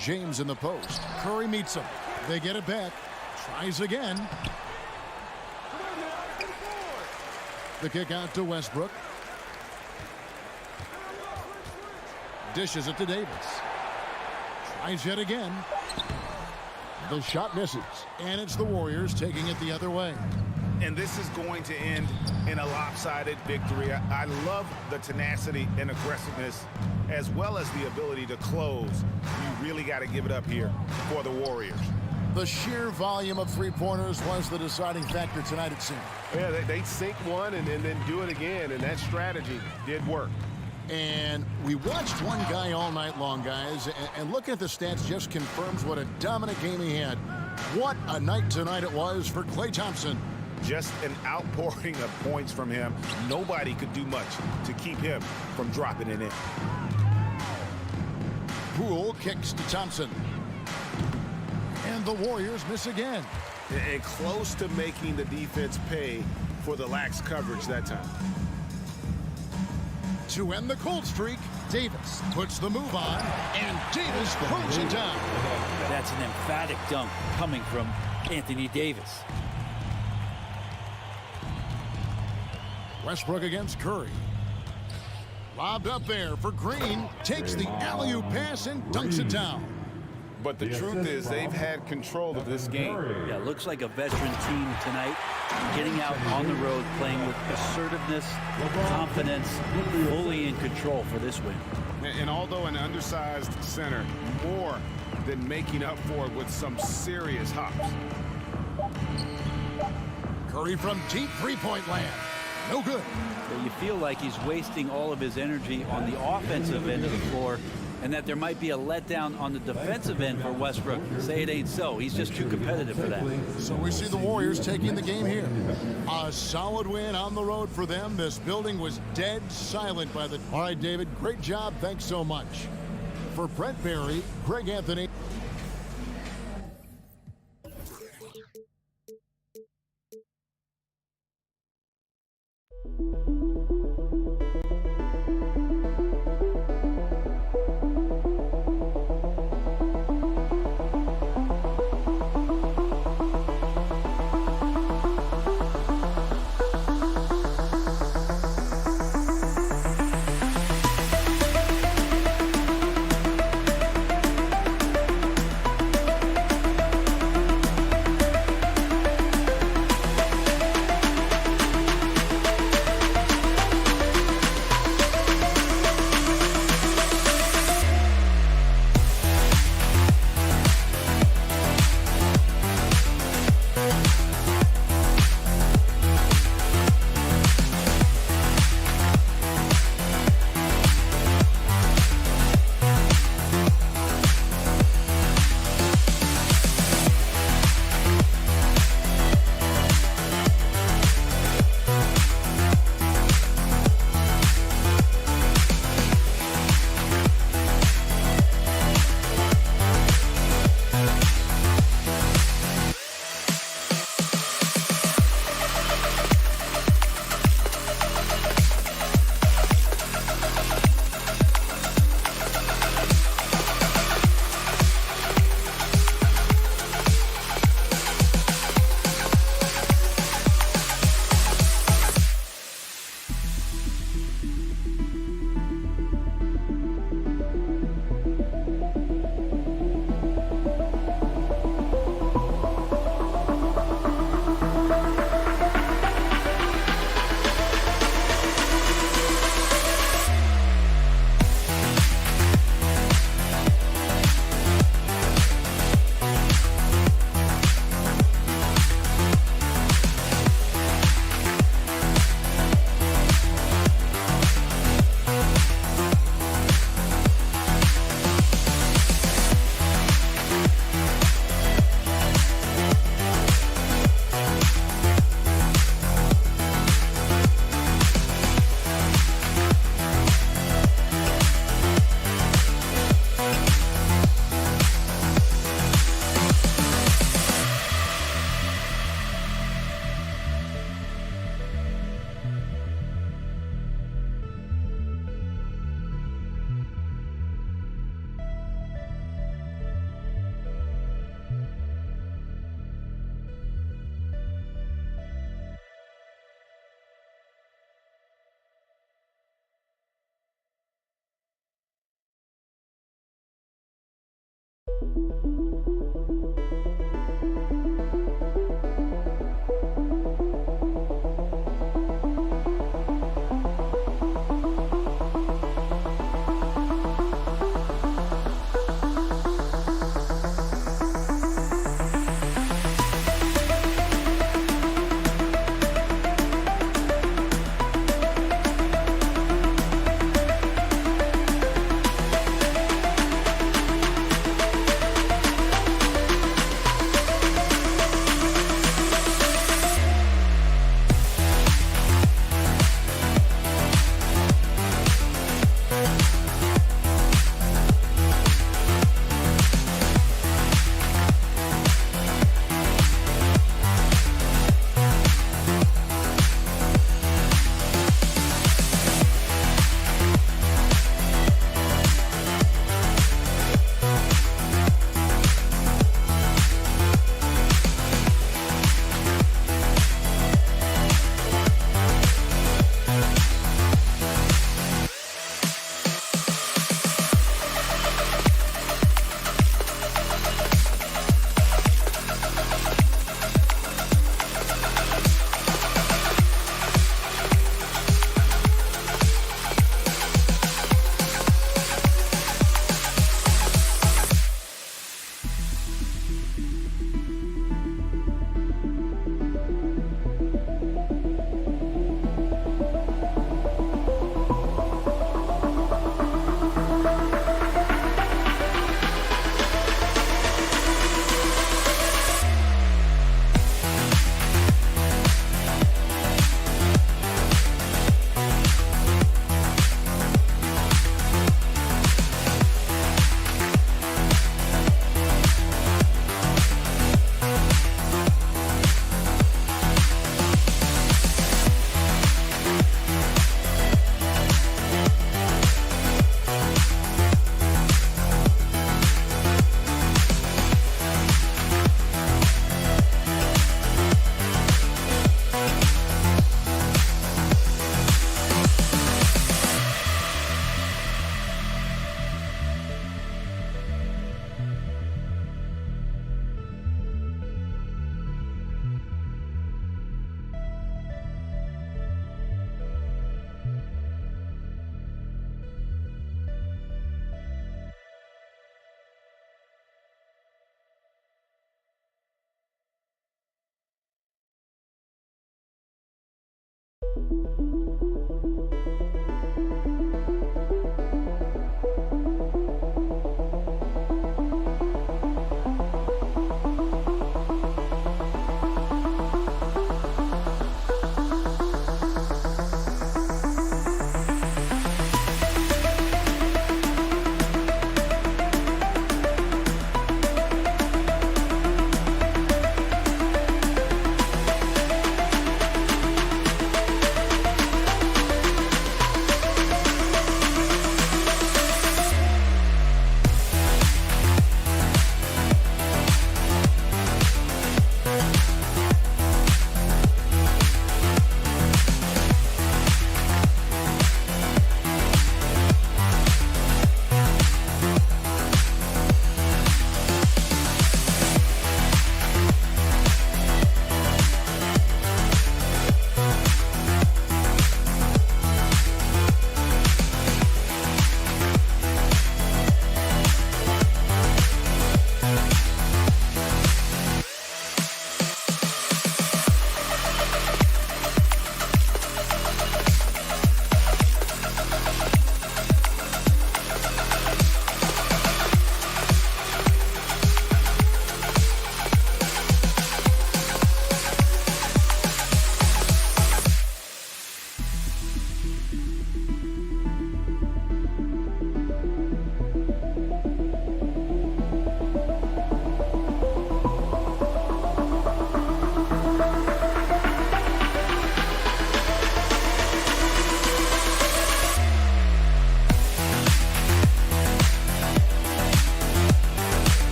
S1: James in the post. Curry meets him. They get it back. Tries again. The kick out to Westbrook. Dishes it to Davis. Tries yet again. The shot misses. And it's the Warriors taking it the other way.
S2: And this is going to end in a lopsided victory. I love the tenacity and aggressiveness, as well as the ability to close. You really got to give it up here for the Warriors.
S1: The sheer volume of three-pointers was the deciding factor tonight, it seemed.
S2: Yeah, they sink one and then do it again, and that strategy did work.
S1: And we watched one guy all night long, guys, and looking at the stats just confirms what a dominant game he had. What a night tonight it was for Klay Thompson.
S2: Just an outpouring of points from him. Nobody could do much to keep him from dropping it in.
S1: Poole kicks to Thompson. And the Warriors miss again.
S2: And close to making the defense pay for the lax coverage that time.
S1: To end the cold streak, Davis puts the move on, and Davis throws it down.
S12: That's an emphatic dunk coming from Anthony Davis.
S1: Westbrook against Curry. Lobbed up there for Green. Takes the alley-oop pass and dunks it down.
S2: But the truth is they've had control of this game.
S12: Yeah, looks like a veteran team tonight. Getting out on the road, playing with assertiveness, confidence, fully in control for this win.
S2: And although an undersized center, more than making up for it with some serious hops.
S1: Curry from deep three-point land. No good.
S12: You feel like he's wasting all of his energy on the offensive end of the floor, and that there might be a letdown on the defensive end for Westbrook. Say it ain't so. He's just too competitive for that.
S1: So we see the Warriors taking the game here. A solid win on the road for them. This building was dead silent by the... All right, David, great job. Thanks so much. For Brett Barry, Greg Anthony.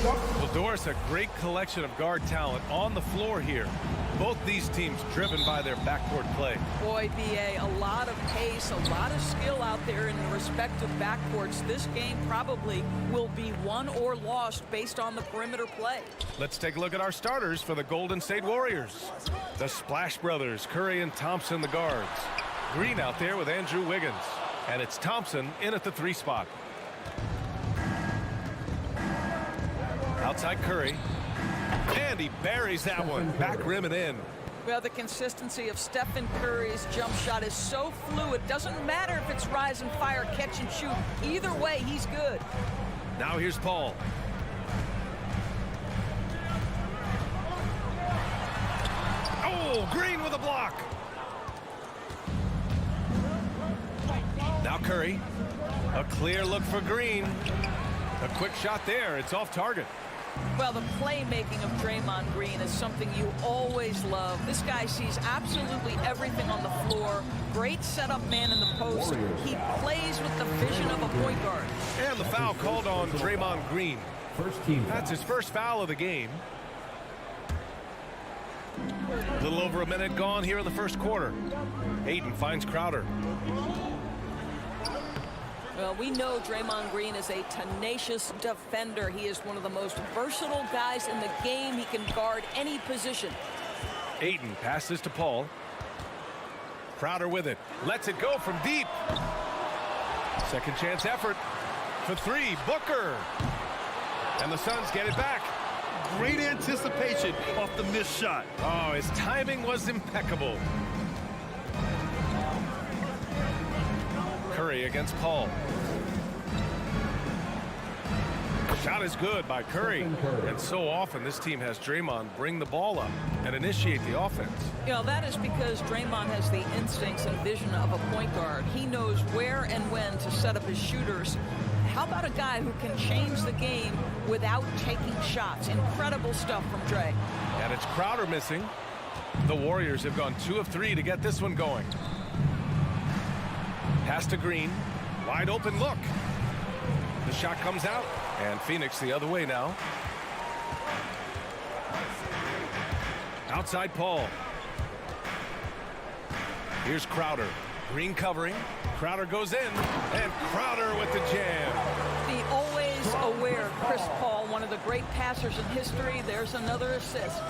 S9: Well, Doris, a great collection of guard talent on the floor here. Both these teams driven by their backcourt play.
S13: Boy, BA, a lot of pace, a lot of skill out there in the respective backcourts. This game probably will be won or lost based on the perimeter play.
S9: Let's take a look at our starters for the Golden State Warriors. The Splash Brothers, Curry and Thompson, the guards. Green out there with Andrew Wiggins. And it's Thompson in at the 3 spot. Outside Curry. And he buries that one. Back rim and in.
S13: Well, the consistency of Stephen Curry's jump shot is so fluid. Doesn't matter if it's rise and fire, catch and shoot. Either way, he's good.
S9: Now here's Paul. Oh, Green with a block. Now Curry. A clear look for Green. A quick shot there. It's off target.
S13: Well, the playmaking of Draymond Green is something you always love. This guy sees absolutely everything on the floor. Great setup man in the post. He plays with the vision of a point guard.
S9: And the foul called on Draymond Green.
S5: First team foul.
S9: That's his first foul of the game. A little over a minute gone here in the first quarter. Ayton finds Crowder.
S13: Well, we know Draymond Green is a tenacious defender. He is one of the most versatile guys in the game. He can guard any position.
S9: Ayton passes to Paul. Crowder with it. Lets it go from deep. Second chance effort for three. Booker. And the Suns get it back.
S10: Great anticipation off the missed shot.
S9: Oh, his timing was impeccable. Curry against Paul. Shot is good by Curry. And so often this team has Draymond bring the ball up and initiate the offense.
S13: You know, that is because Draymond has the instincts and vision of a point guard. He knows where and when to set up his shooters. How about a guy who can change the game without taking shots? Incredible stuff from Dre.
S9: And it's Crowder missing. The Warriors have gone 2 of 3 to get this one going. Pass to Green. Wide open look. The shot comes out. And Phoenix the other way now. Outside Paul. Here's Crowder. Green covering. Crowder goes in. And Crowder with the jam.
S13: The always aware Chris Paul, one of the great passers in history. There's another assist.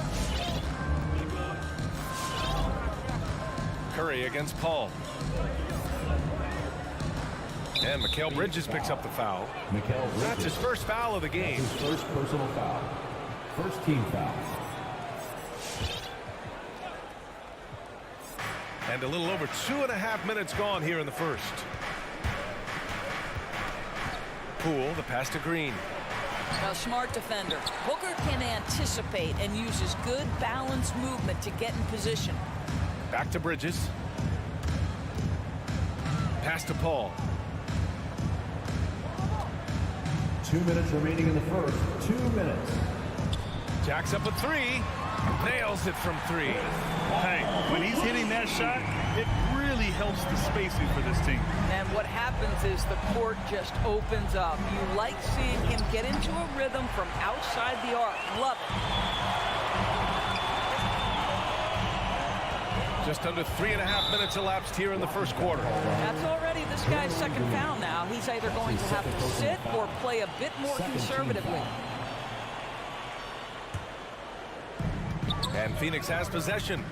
S9: Curry against Paul. And Mikal Bridges picks up the foul. That's his first foul of the game.
S5: His first personal foul. First team foul.
S9: And a little over 2.5 minutes gone here in the first. Poole, the pass to Green.
S13: A smart defender. Booker can anticipate and uses good balanced movement to get in position.
S9: Back to Bridges. Pass to Paul.
S5: 2 minutes remaining in the first. 2 minutes.
S9: Jacks up a three. Nails it from three.
S10: Hey, when he's hitting that shot, it really helps the spacing for this team.
S13: And what happens is the court just opens up. You like seeing him get into a rhythm from outside the arc. Love it.
S9: Just under 3.5 minutes elapsed here in the first quarter.
S13: That's already this guy's second foul now. He's either going to have to sit or play a bit more conservatively.
S9: And Phoenix has possession.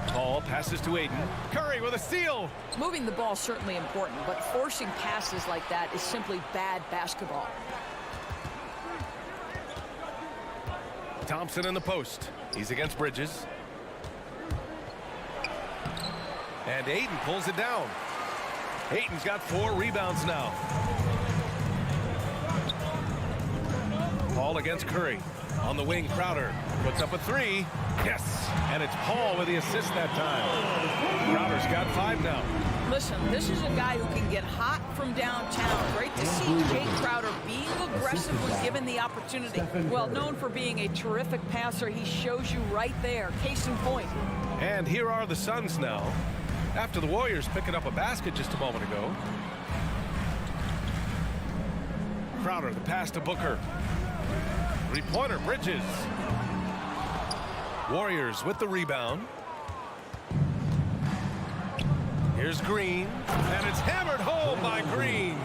S9: Paul passes to Ayton. Curry with a steal.
S13: Moving the ball is certainly important, but forcing passes like that is simply bad basketball.
S9: Thompson in the post. He's against Bridges. And Ayton pulls it down. Ayton's got 4 rebounds now. Paul against Curry. On the wing, Crowder puts up a 3. Yes, and it's Paul with the assist that time. Crowder's got 5 now.
S13: Listen, this is a guy who can get hot from downtown. Great to see Jake Crowder being aggressive when given the opportunity. Well, known for being a terrific passer, he shows you right there. Case in point.
S9: And here are the Suns now. After the Warriors picking up a basket just a moment ago. Crowder, the pass to Booker. Three-pointer, Bridges. Warriors with the rebound. Here's Green, and it's hammered home by Green.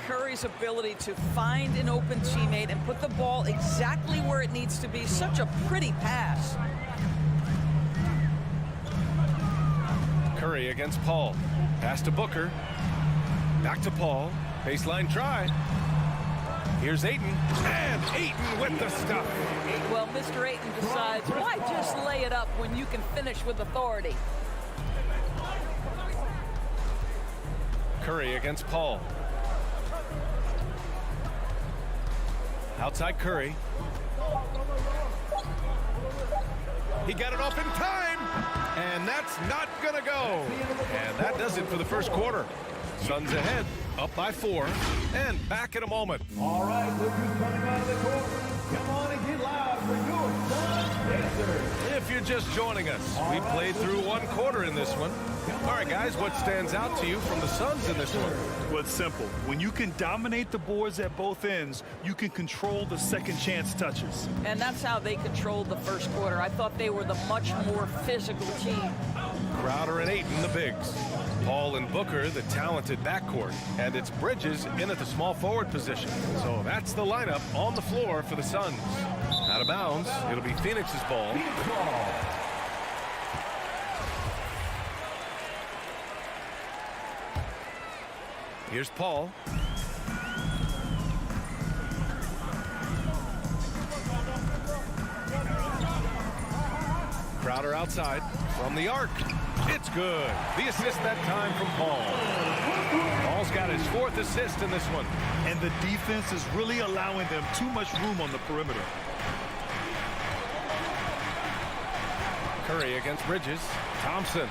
S13: Curry's ability to find an open teammate and put the ball exactly where it needs to be. Such a pretty pass.
S9: Curry against Paul. Pass to Booker. Back to Paul. Baseline try. Here's Ayton. And Ayton with the stuff.
S13: Well, Mr. Ayton decides, why just lay it up when you can finish with authority?
S9: Curry against Paul. Outside Curry. He got it off in time, and that's not going to go. And that does it for the first quarter. Suns ahead, up by 4, and back in a moment.
S5: All right, look who's coming out of the court. Come on and get loud for your Suns Pacers.
S9: If you're just joining us, we played through 1 quarter in this one. All right, guys, what stands out to you from the Suns in this one?
S10: Well, it's simple. When you can dominate the boards at both ends, you can control the second chance touches.
S13: And that's how they controlled the first quarter. I thought they were the much more physical team.
S9: Crowder and Ayton, the bigs. Paul and Booker, the talented backcourt. And it's Bridges in at the small forward position. So that's the lineup on the floor for the Suns. Out of bounds, it'll be Phoenix's ball. Here's Paul. Crowder outside from the arc. It's good. The assist that time from Paul. Paul's got his 4th assist in this one.
S10: And the defense is really allowing them too much room on the perimeter.
S9: Curry against Bridges. Thompson.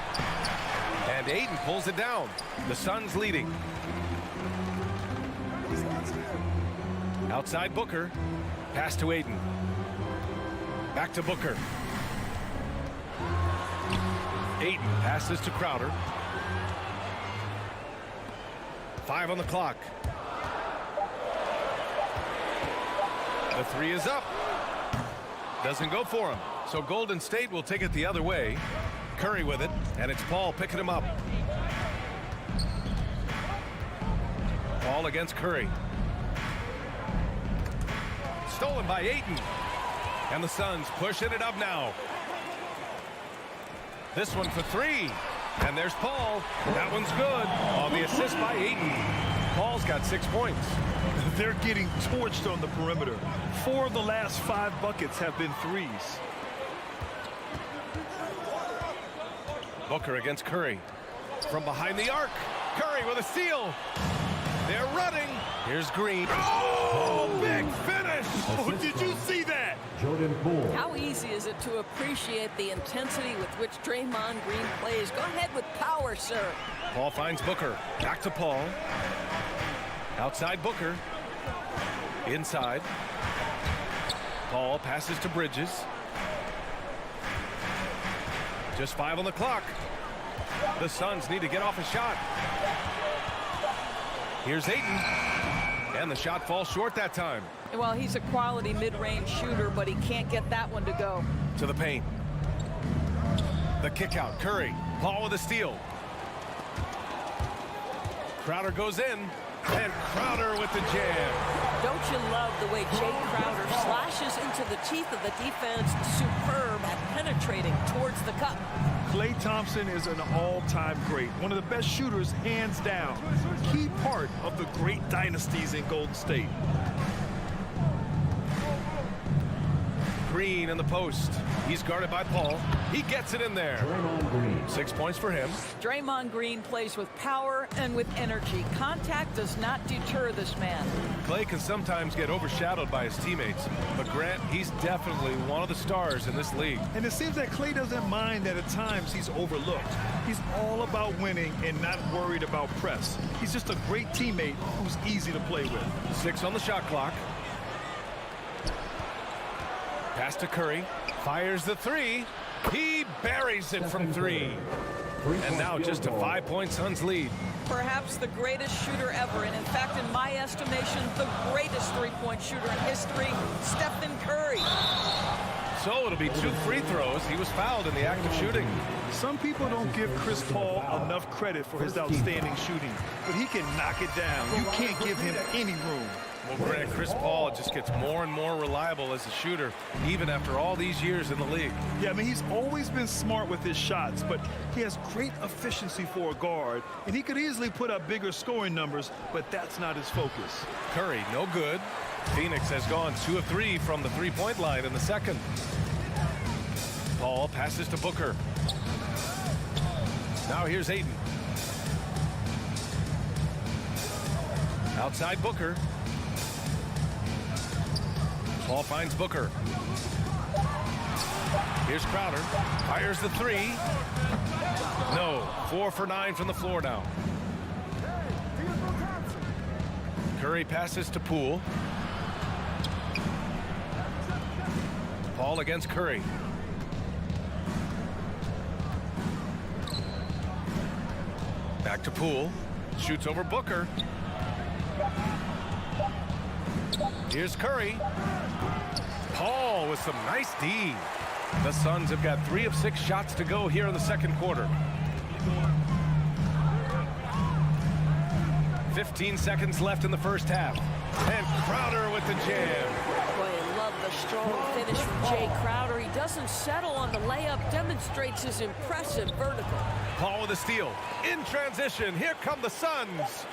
S9: And Ayton pulls it down. The Suns leading. Outside Booker. Pass to Ayton. Back to Booker. Ayton passes to Crowder. 5 on the clock. The 3 is up. Doesn't go for him. So Golden State will take it the other way. Curry with it, and it's Paul picking him up. Paul against Curry. Stolen by Ayton. And the Suns pushing it up now. This one for 3. And there's Paul. That one's good on the assist by Ayton. Paul's got 6 points.
S10: They're getting torched on the perimeter. 4 of the last 5 buckets have been threes.
S9: Booker against Curry. From behind the arc. Curry with a steal. They're running. Here's Green. Oh, big finish.
S10: Oh, did you see that?
S5: Jordan Poole.
S13: How easy is it to appreciate the intensity with which Draymond Green plays? Go ahead with power, sir.
S9: Paul finds Booker. Back to Paul. Outside Booker. Inside. Paul passes to Bridges. Just 5 on the clock. The Suns need to get off a shot. Here's Ayton. And the shot falls short that time.
S13: Well, he's a quality mid-range shooter, but he can't get that one to go.
S9: To the paint. The kick out. Curry. Paul with a steal. Crowder goes in. And Crowder with the jam.
S13: Don't you love the way Jay Crowder slashes into the teeth of the defense? Superb at penetrating towards the cup.
S10: Klay Thompson is an all-time great. One of the best shooters, hands down. Key part of the great dynasties in Golden State.
S9: Green in the post. He's guarded by Paul. He gets it in there. 6 points for him.
S13: Draymond Green plays with power and with energy. Contact does not deter this man.
S9: Klay can sometimes get overshadowed by his teammates, but Grant, he's definitely one of the stars in this league.
S10: And it seems that Klay doesn't mind that at times he's overlooked. He's all about winning and not worried about press. He's just a great teammate who's easy to play with.
S9: 6 on the shot clock. Pass to Curry. Fires the 3. He buries it from 3. And now just a 5-point Suns lead.
S13: Perhaps the greatest shooter ever, and in fact, in my estimation, the greatest three-point shooter in history, Stephen Curry.
S9: So it'll be 2 free throws. He was fouled in the act of shooting.
S10: Some people don't give Chris Paul enough credit for his outstanding shooting, but he can knock it down. You can't give him any room.
S9: Well, Grant, Chris Paul just gets more and more reliable as a shooter, even after all these years in the league.
S10: Yeah, I mean, he's always been smart with his shots, but he has great efficiency for a guard, and he could easily put up bigger scoring numbers, but that's not his focus.
S9: Curry, no good. Phoenix has gone 2 of 3 from the three-point line in the second. Paul passes to Booker. Now here's Ayton. Outside Booker. Ball finds Booker. Here's Crowder. Fires the three. No. 4 for 9 from the floor now. Curry passes to Poole. Paul against Curry. Back to Poole. Shoots over Booker. Here's Curry. Paul with some nice D. The Suns have got 3 of 6 shots to go here in the second quarter. 15 seconds left in the first half. And Crowder with the jam.
S13: Boy, I love the strong finish from Jay Crowder. He doesn't settle on the layup, demonstrates his impressive vertical.
S9: Paul with a steal. In transition, here come the Suns.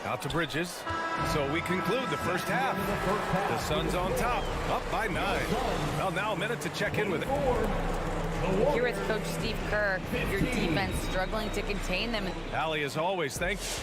S9: Out to Bridges. So we conclude the first half. The Suns on top, up by 9. Well, now a minute to check in with it.
S14: Here with Coach Steve Kerr, your defense struggling to contain them.
S9: Allie, as always, thanks.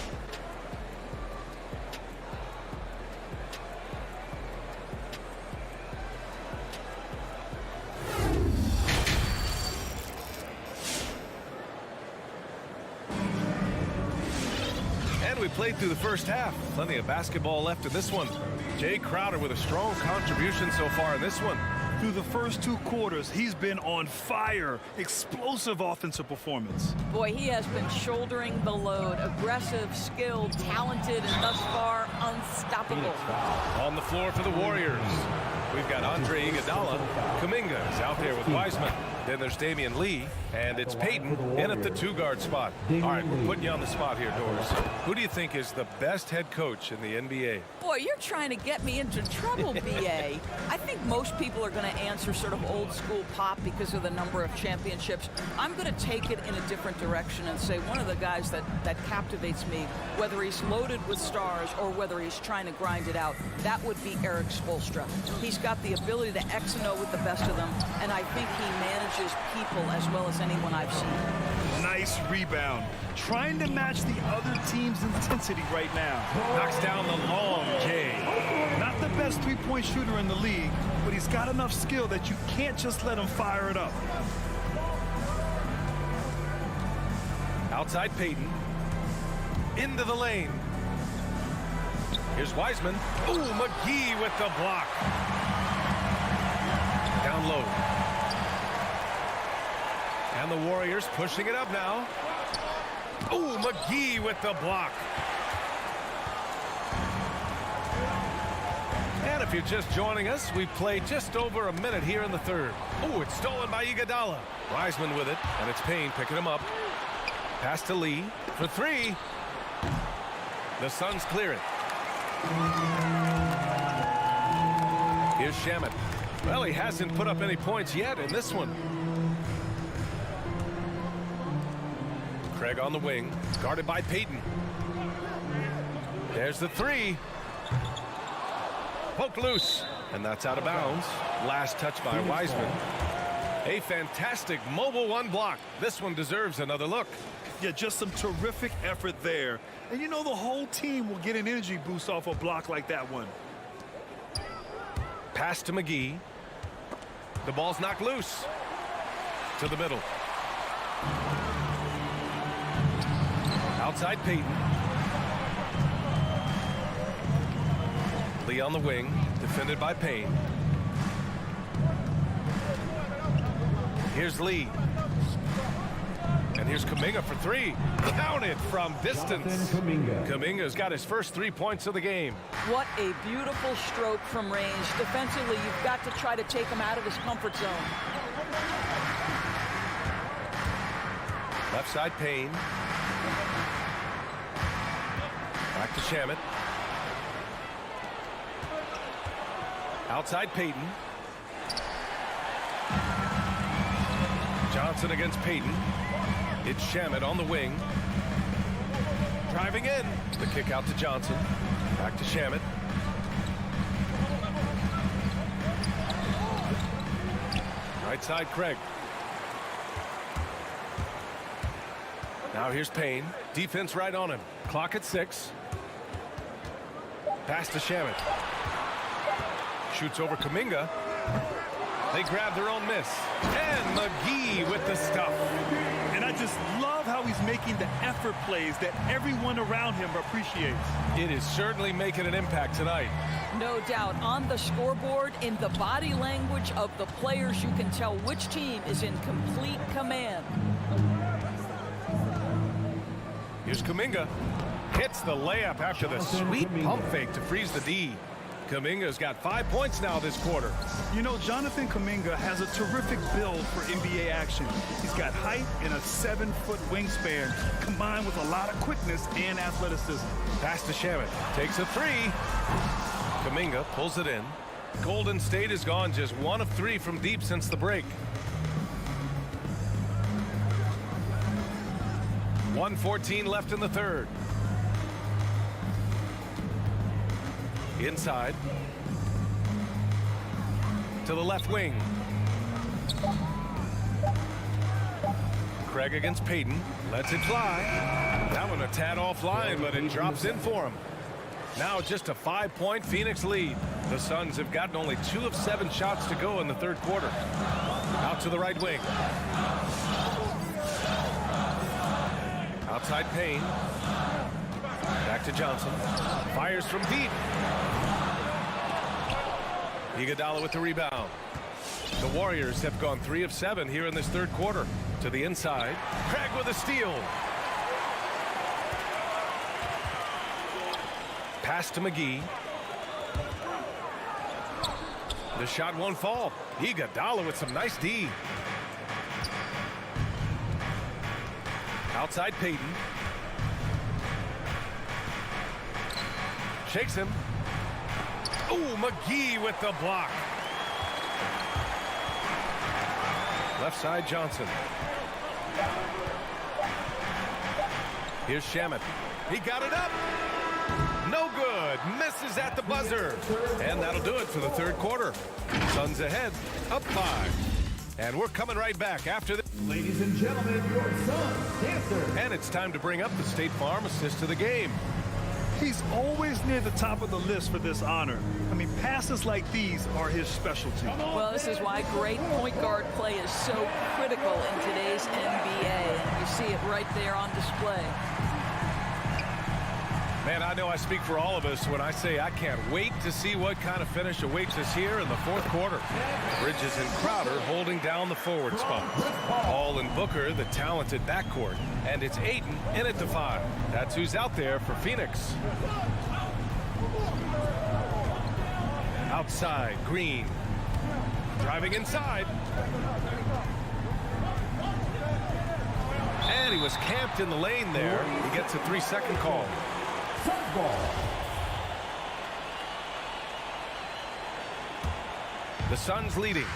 S9: And we played through the first half. Plenty of basketball left in this one. Jay Crowder with a strong contribution so far in this one.
S10: Through the first 2 quarters, he's been on fire. Explosive offensive performance.
S13: Boy, he has been shouldering the load. Aggressive, skilled, talented, and thus far unstoppable.
S9: On the floor for the Warriors, we've got Andre Iguodala. Kuminga is out there with Wiseman. Then there's Damian Lee, and it's Payton in at the 2-guard spot. All right, we're putting you on the spot here, Doris. Who do you think is the best head coach in the NBA?
S13: Boy, you're trying to get me into trouble, B.A. I think most people are going to answer sort of old school Pop because of the number of championships. I'm going to take it in a different direction and say one of the guys that captivates me, whether he's loaded with stars or whether he's trying to grind it out, that would be Eric Spoelstra. He's got the ability to X and O with the best of them, and I think he manages people as well as anyone I've seen.
S10: Nice rebound. Trying to match the other team's intensity right now.
S9: Knocks down the long J.
S10: Not the best three-point shooter in the league, but he's got enough skill that you can't just let him fire it up.
S9: Outside Payton. Into the lane. Here's Wiseman. Ooh, McGee with the block. Down low. And the Warriors pushing it up now. Ooh, McGee with the block. And if you're just joining us, we've played just over a minute here in the third. Ooh, it's stolen by Iguodala. Wiseman with it, and it's Payne picking him up. Pass to Lee for 3. The Suns clear it. Here's Shamet. Well, he hasn't put up any points yet in this one. Craig on the wing, guarded by Payton. There's the 3. Poke loose, and that's out of bounds. Last touch by Wiseman. A fantastic mobile 1 block. This one deserves another look.
S10: Yeah, just some terrific effort there. And you know the whole team will get an energy boost off a block like that one.
S9: Pass to McGee. The ball's knocked loose. To the middle. Outside Payton. Lee on the wing, defended by Payne. Here's Lee. And here's Kuminga for 3. Counted from distance. Kuminga's got his first 3 points of the game.
S13: What a beautiful stroke from range. Defensively, you've got to try to take him out of his comfort zone.
S9: Left side Payne. Back to Shamet. Outside Payton. Johnson against Payton. It's Shamet on the wing. Driving in. The kick out to Johnson. Back to Shamet. Right side Craig. Now here's Payne. Defense right on him. Clock at 6. Pass to Shamit. Shoots over Kuminga. They grab their own miss. And McGee with the stuff.
S10: And I just love how he's making the effort plays that everyone around him appreciates.
S9: It is certainly making an impact tonight.
S13: No doubt. On the scoreboard, in the body language of the players, you can tell which team is in complete command.
S9: Here's Kuminga. Hits the layup after the sweet pump fake to freeze the D. Kuminga's got 5 points now this quarter.
S10: You know, Jonathan Kuminga has a terrific build for NBA action. He's got height and a 7-foot wingspan, combined with a lot of quickness and athleticism.
S9: Pass to Shamit. Takes a three. Kuminga pulls it in. Golden State has gone just 1 of 3 from deep since the break. 1:14 left in the third. Inside. To the left wing. Craig against Payton. Lets it fly. That one a tad offline, but it drops in for him. Now just a 5-point Phoenix lead. The Suns have gotten only 2 of 7 shots to go in the third quarter. Out to the right wing. Outside Payne. Back to Johnson. Fires from deep. Iguodala with the rebound. The Warriors have gone 3 of 7 here in this third quarter. To the inside. Craig with a steal. Pass to McGee. The shot won't fall. Iguodala with some nice D. Outside Payton. Shakes him. Oh, McGee with the block. Left side Johnson. Here's Shamit. He got it up. No good. Misses at the buzzer. And that'll do it for the third quarter. Suns ahead, up 5. And we're coming right back after this.
S5: Ladies and gentlemen, your Suns dancer.
S9: And it's time to bring up the State Farm assist to the game.
S10: He's always near the top of the list for this honor. I mean, passes like these are his specialty.
S13: Well, this is why great point guard play is so critical in today's NBA. And you see it right there on display.
S9: Man, I know I speak for all of us when I say I can't wait to see what kind of finish awaits us here in the fourth quarter. Bridges and Crowder holding down the forward spot. Hall and Booker, the talented backcourt. And it's Ayton in at the 5. That's who's out there for Phoenix. Outside, Green. Driving inside. And he was camped in the lane there. He gets a 3-second call. The Suns leading.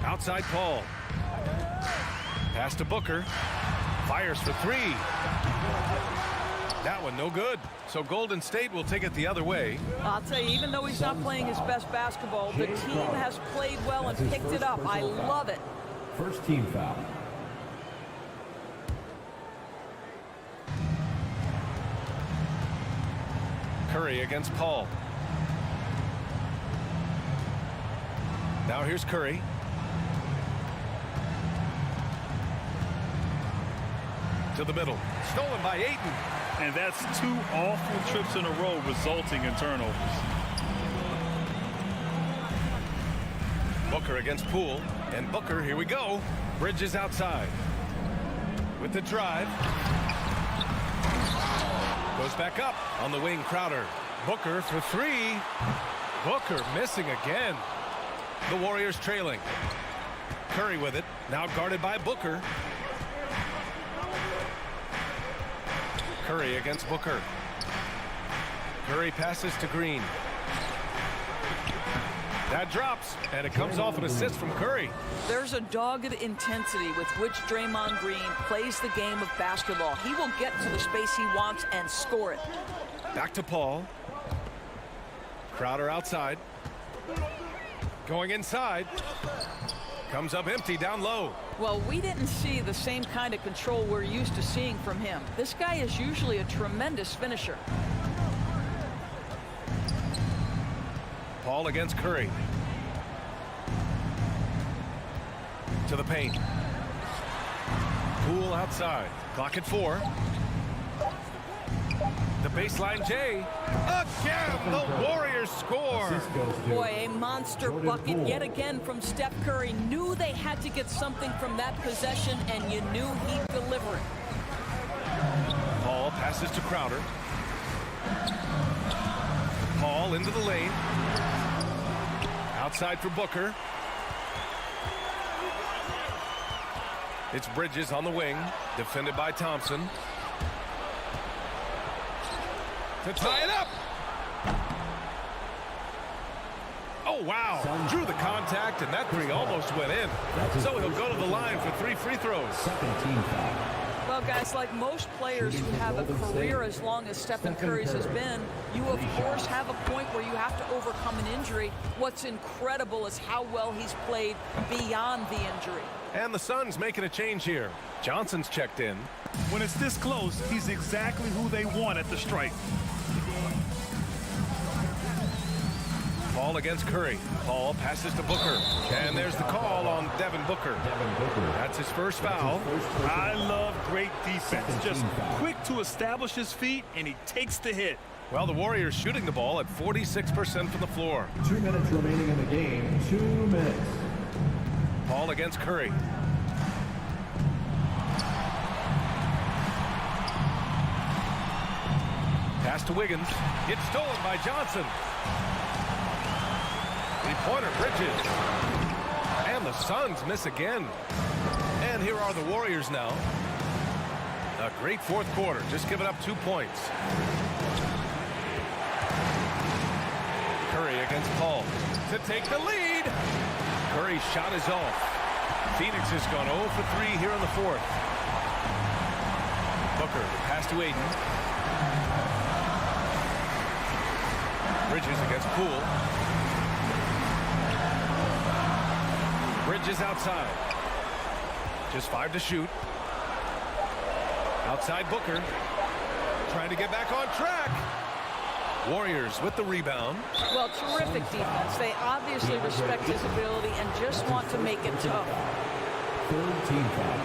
S9: Outside Paul. Pass to Booker. Fires for 3. That one no good. So Golden State will take it the other way.
S13: I'll tell you, even though he's not playing his best basketball, the team has played well and picked it up. I love it.
S5: First team foul.
S9: Curry against Paul. Now here's Curry. To the middle. Stolen by Ayton.
S10: And that's 2 awful trips in a row resulting in turnovers.
S9: Booker against Poole. And Booker, here we go. Bridges outside. With the drive. Goes back up on the wing. Crowder. Booker for 3. Booker missing again. The Warriors trailing. Curry with it. Now guarded by Booker. Curry against Booker. Curry passes to Green. That drops, and it comes off an assist from Curry.
S13: There's a dogged intensity with which Draymond Green plays the game of basketball. He will get to the space he wants and score it.
S9: Back to Paul. Crowder outside. Going inside. Comes up empty down low.
S13: Well, we didn't see the same kind of control we're used to seeing from him. This guy is usually a tremendous finisher.
S9: Paul against Curry. To the paint. Poole outside. Clock at 4. The baseline J. Again, the Warriors score.
S13: Boy, a monster bucket yet again from Steph Curry. Knew they had to get something from that possession, and you knew he'd deliver it.
S9: Paul passes to Crowder. Paul into the lane. Outside for Booker. It's Bridges on the wing, defended by Thompson. To tie it up. Oh, wow. Drew the contact, and that three almost went in. So he'll go to the line for 3 free throws.
S13: Well, guys, like most players who have a career as long as Stephen Curry's has been, you, of course, have a point where you have to overcome an injury. What's incredible is how well he's played beyond the injury.
S9: And the Suns making a change here. Johnson's checked in.
S10: When it's this close, he's exactly who they want at the stripe.
S9: Paul against Curry. Paul passes to Booker. And there's the call on Devin Booker. That's his first foul.
S10: I love great defense. Just quick to establish his feet, and he takes the hit.
S9: Well, the Warriors shooting the ball at 46% from the floor.
S5: 2 minutes remaining in the game. 2 minutes.
S9: Paul against Curry. Pass to Wiggins. It's stolen by Johnson. Three-pointer, Bridges. And the Suns miss again. And here are the Warriors now. A great fourth quarter, just giving up 2 points. Curry against Paul to take the lead. Curry's shot is off. Phoenix has gone 0 for 3 here in the fourth. Booker, pass to Aiden. Bridges against Poole. Bridges outside. Just 5 to shoot. Outside Booker. Trying to get back on track. Warriors with the rebound.
S13: Well, terrific defense. They obviously respect his ability and just want to make it tough.
S5: Third team foul.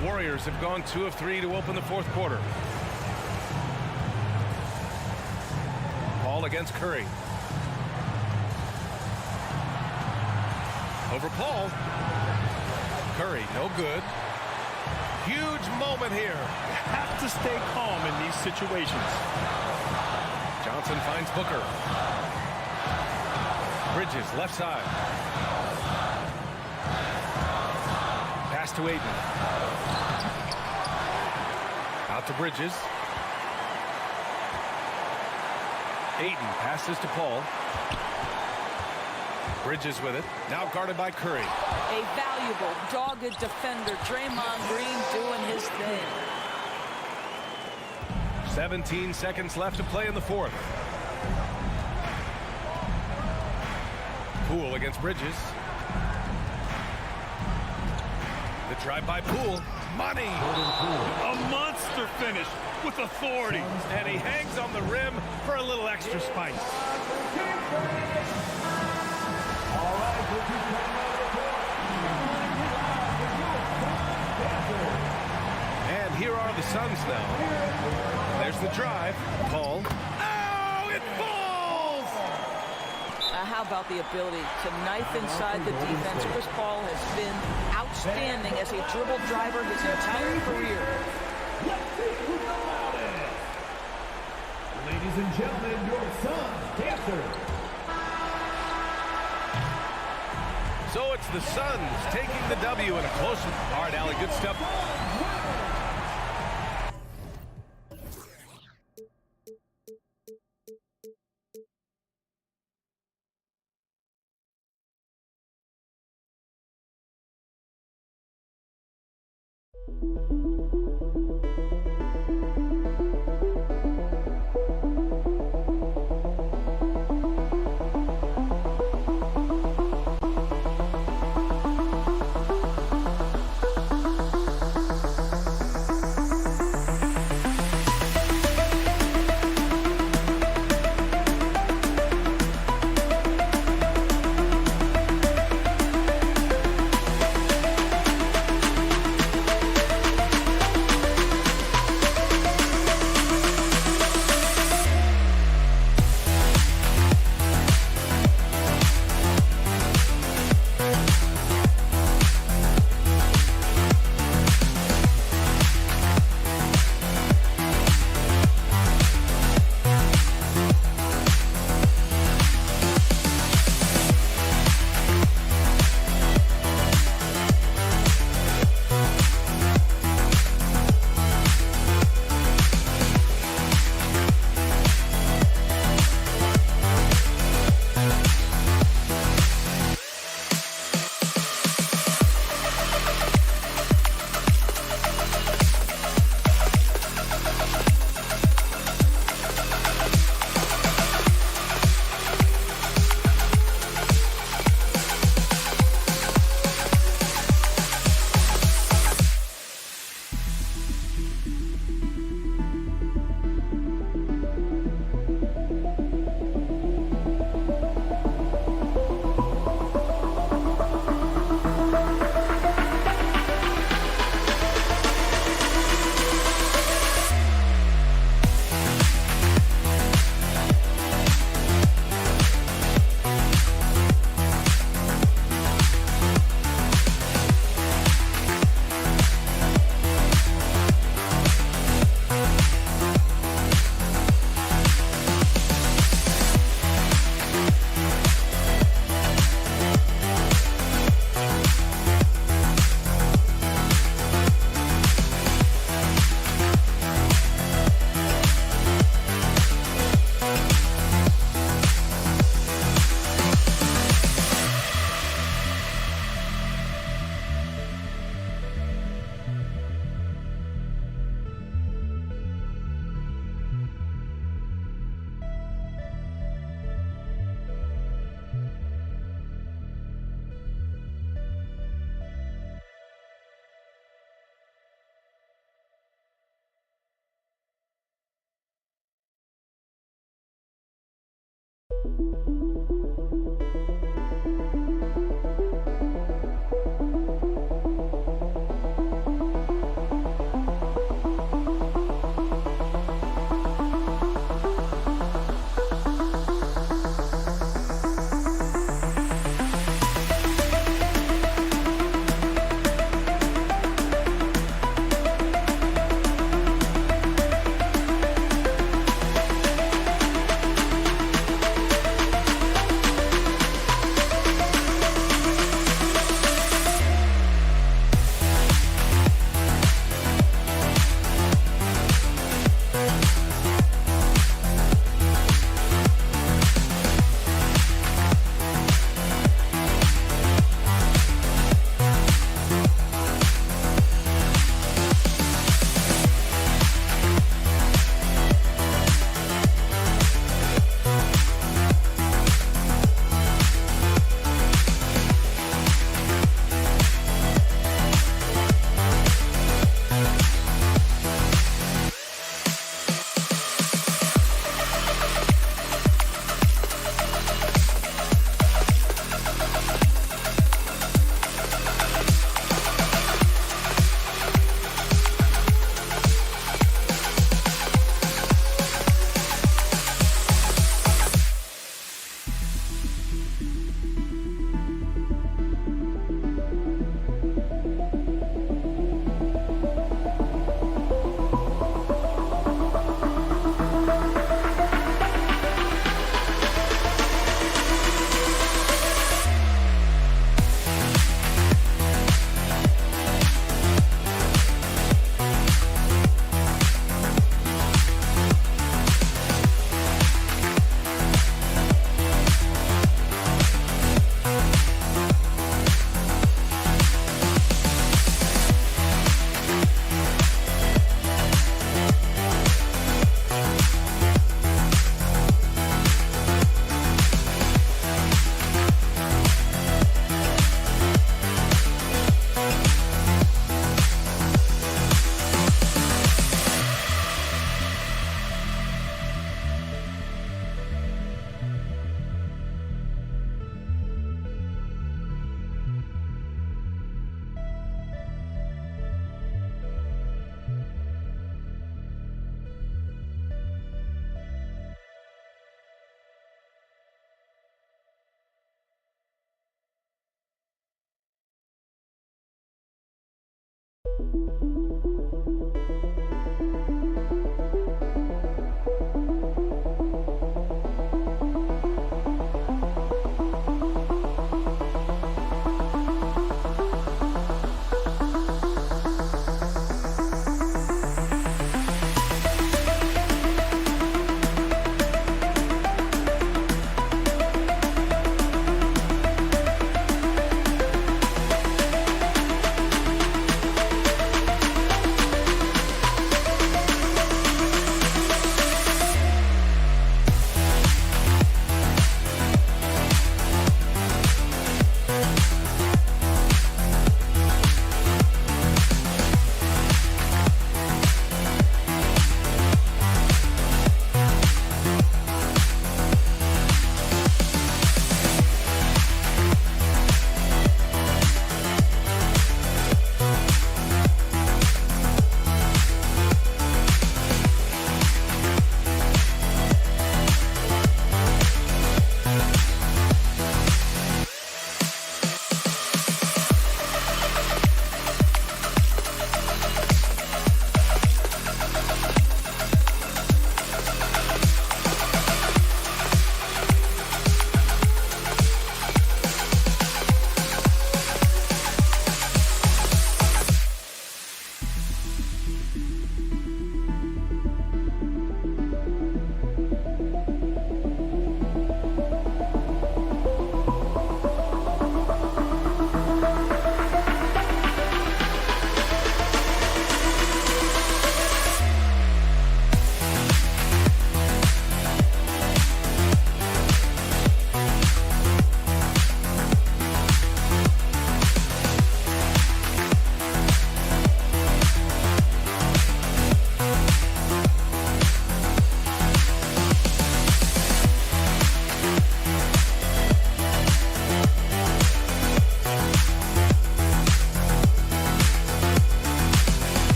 S9: The Warriors have gone 2 of 3 to open the fourth quarter. Paul against Curry. Over Paul. Curry, no good. Huge moment here.
S10: You have to stay calm in these situations.
S9: Johnson finds Booker. Bridges, left side. Pass to Aiden. Out to Bridges. Aiden passes to Paul. Bridges with it. Now guarded by Curry.
S13: A valuable, dogged defender. Draymond Green doing his thing.
S9: 17 seconds left to play in the fourth. Poole against Bridges. The drive by Poole. Money.
S10: A monster finish with authority.
S9: And he hangs on the rim for a little extra spice. And here are the Suns now. There's the drive. Paul. Oh, it falls!
S13: How about the ability to knife inside the defense? Chris Paul has been outstanding as a dribble driver his entire career.
S5: Ladies and gentlemen, your Suns dancer.
S9: So it's the Suns taking the W in a close one. All right, Allie, good stuff.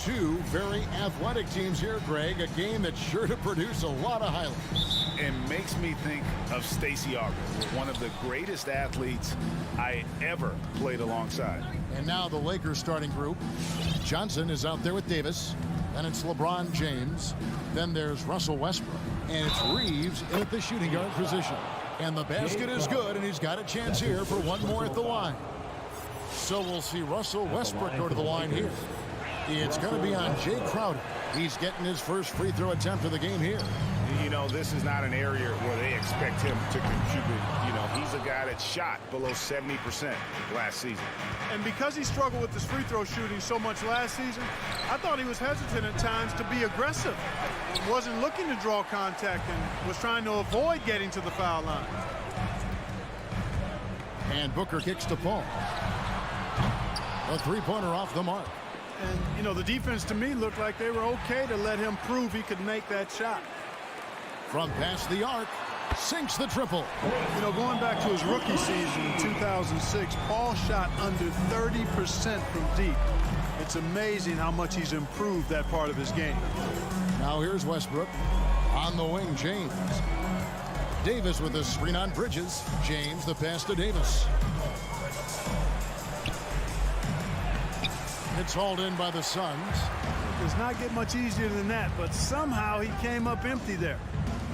S1: Two very athletic teams here, Greg. A game that's sure to produce a lot of highlights.
S2: It makes me think of Stacey August, one of the greatest athletes I ever played alongside.
S1: And now the Lakers starting group. Johnson is out there with Davis. Then it's LeBron James. Then there's Russell Westbrook. And it's Reeves in at the shooting guard position. And the basket is good, and he's got a chance here for one more at the line. So we'll see Russell Westbrook go to the line here. It's going to be on Jay Crowder. He's getting his first free throw attempt of the game here.
S2: You know, this is not an area where they expect him to contribute. You know, he's a guy that shot below 70% last season.
S10: And because he struggled with his free throw shooting so much last season, I thought he was hesitant at times to be aggressive. He wasn't looking to draw contact and was trying to avoid getting to the foul line.
S1: And Booker kicks to Paul. A three-pointer off the mark.
S10: And, you know, the defense to me looked like they were okay to let him prove he could make that shot.
S1: From past the arc, sinks the triple.
S10: You know, going back to his rookie season in 2006, Paul shot under 30% from deep. It's amazing how much he's improved that part of his game.
S1: Now here's Westbrook. On the wing, James. Davis with a screen on Bridges. James the pass to Davis. It's hauled in by the Suns.
S10: It does not get much easier than that, but somehow he came up empty there.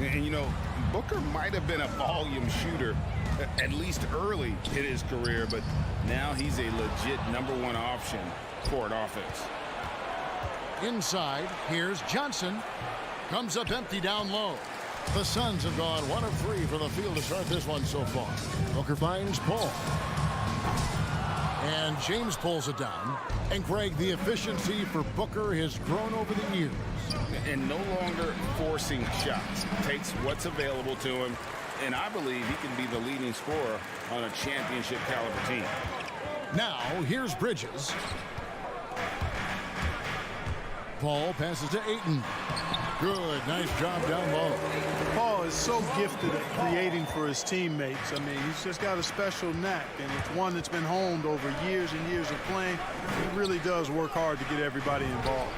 S2: And, you know, Booker might have been a volume shooter, at least early in his career, but now he's a legit #1 option for an offense.
S1: Inside, here's Johnson. Comes up empty down low. The Suns have gone 1 of 3 from the field to start this one so far. Booker finds Paul. And James pulls it down. And Greg, the efficiency for Booker has grown over the years.
S2: And no longer forcing shots. Takes what's available to him. And I believe he can be the leading scorer on a championship caliber team.
S1: Now, here's Bridges. Paul passes to Ayton. Good, nice job down low.
S10: Paul is so gifted at creating for his teammates. I mean, he's just got a special knack, and it's one that's been honed over years and years of playing. He really does work hard to get everybody involved.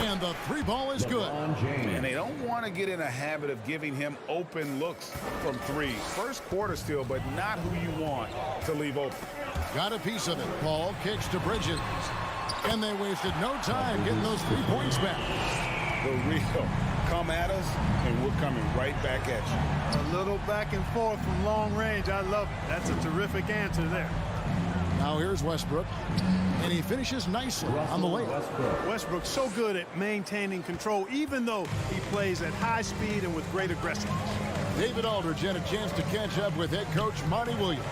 S1: And the three ball is good.
S2: And they don't want to get in a habit of giving him open looks from three. First quarter still, but not who you want to leave open.
S1: Got a piece of it. Paul kicks to Bridges. And they wasted no time getting those 3 points back.
S2: The real come at us, and we're coming right back at you.
S10: A little back and forth from long range. I love it. That's a terrific answer there.
S1: Now here's Westbrook. And he finishes nicely on the layup.
S10: Westbrook's so good at maintaining control, even though he plays at high speed and with great aggressiveness.
S1: David Aldridge had a chance to catch up with head coach Monty Williams.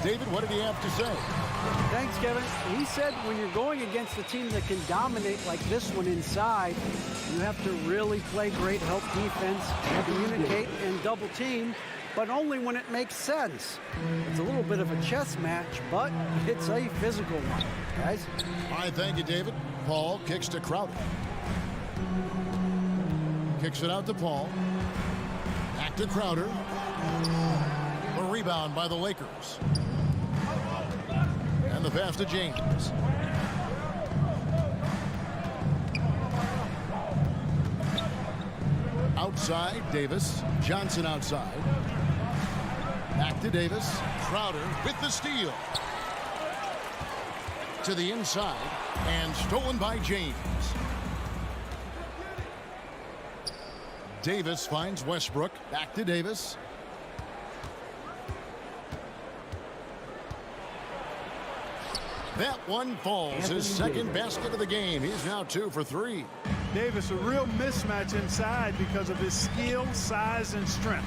S1: David, what did he have to say?
S7: Thanks, Kevin. He said when you're going against a team that can dominate like this one inside, you have to really play great help defense, communicate, and double team, but only when it makes sense. It's a little bit of a chess match, but it's a physical one, guys.
S1: All right, thank you, David. Paul kicks to Crowder. Kicks it out to Paul. Back to Crowder. A rebound by the Lakers. And the pass to James. Outside, Davis. Johnson outside. Back to Davis. Crowder with the steal. To the inside. And stolen by James. Davis finds Westbrook. Back to Davis. That one falls. His second basket of the game. He's now 2 for 3.
S10: Davis, a real mismatch inside because of his skill, size, and strength.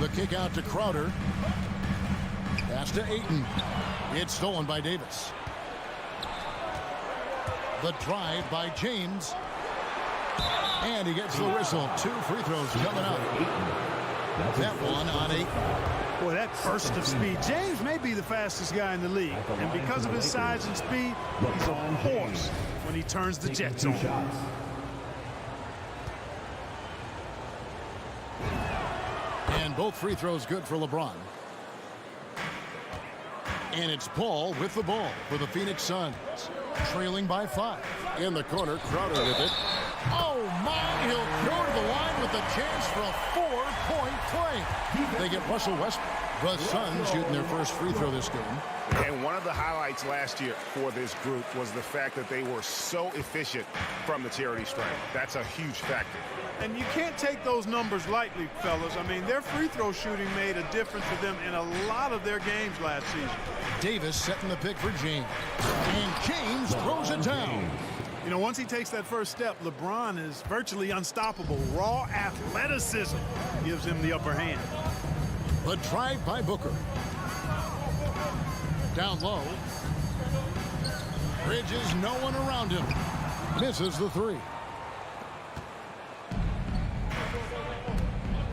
S1: The kick out to Crowder. Pass to Ayton. It's stolen by Davis. The drive by James. And he gets the whistle. 2 free throws coming up. That one on Ayton.
S10: Boy, that burst of speed. James may be the fastest guy in the league. And because of his size and speed, he's a force when he turns the Jets on.
S1: And both free throws good for LeBron. And it's Paul with the ball for the Phoenix Suns. Trailing by 5. In the corner, Crowder with it. Oh, my! He'll go to the line with a chance for a 4-point play. They get Russell Westbrook. The Suns shooting their first free throw this game.
S2: And one of the highlights last year for this group was the fact that they were so efficient from the charity stripe. That's a huge factor.
S10: And you can't take those numbers lightly, fellas. I mean, their free throw shooting made a difference for them in a lot of their games last season.
S1: Davis setting the pick for James. And James throws it down.
S10: You know, once he takes that first step, LeBron is virtually unstoppable. Raw athleticism gives him the upper hand.
S1: The drive by Booker. Down low. Bridges, no one around him. Misses the 3.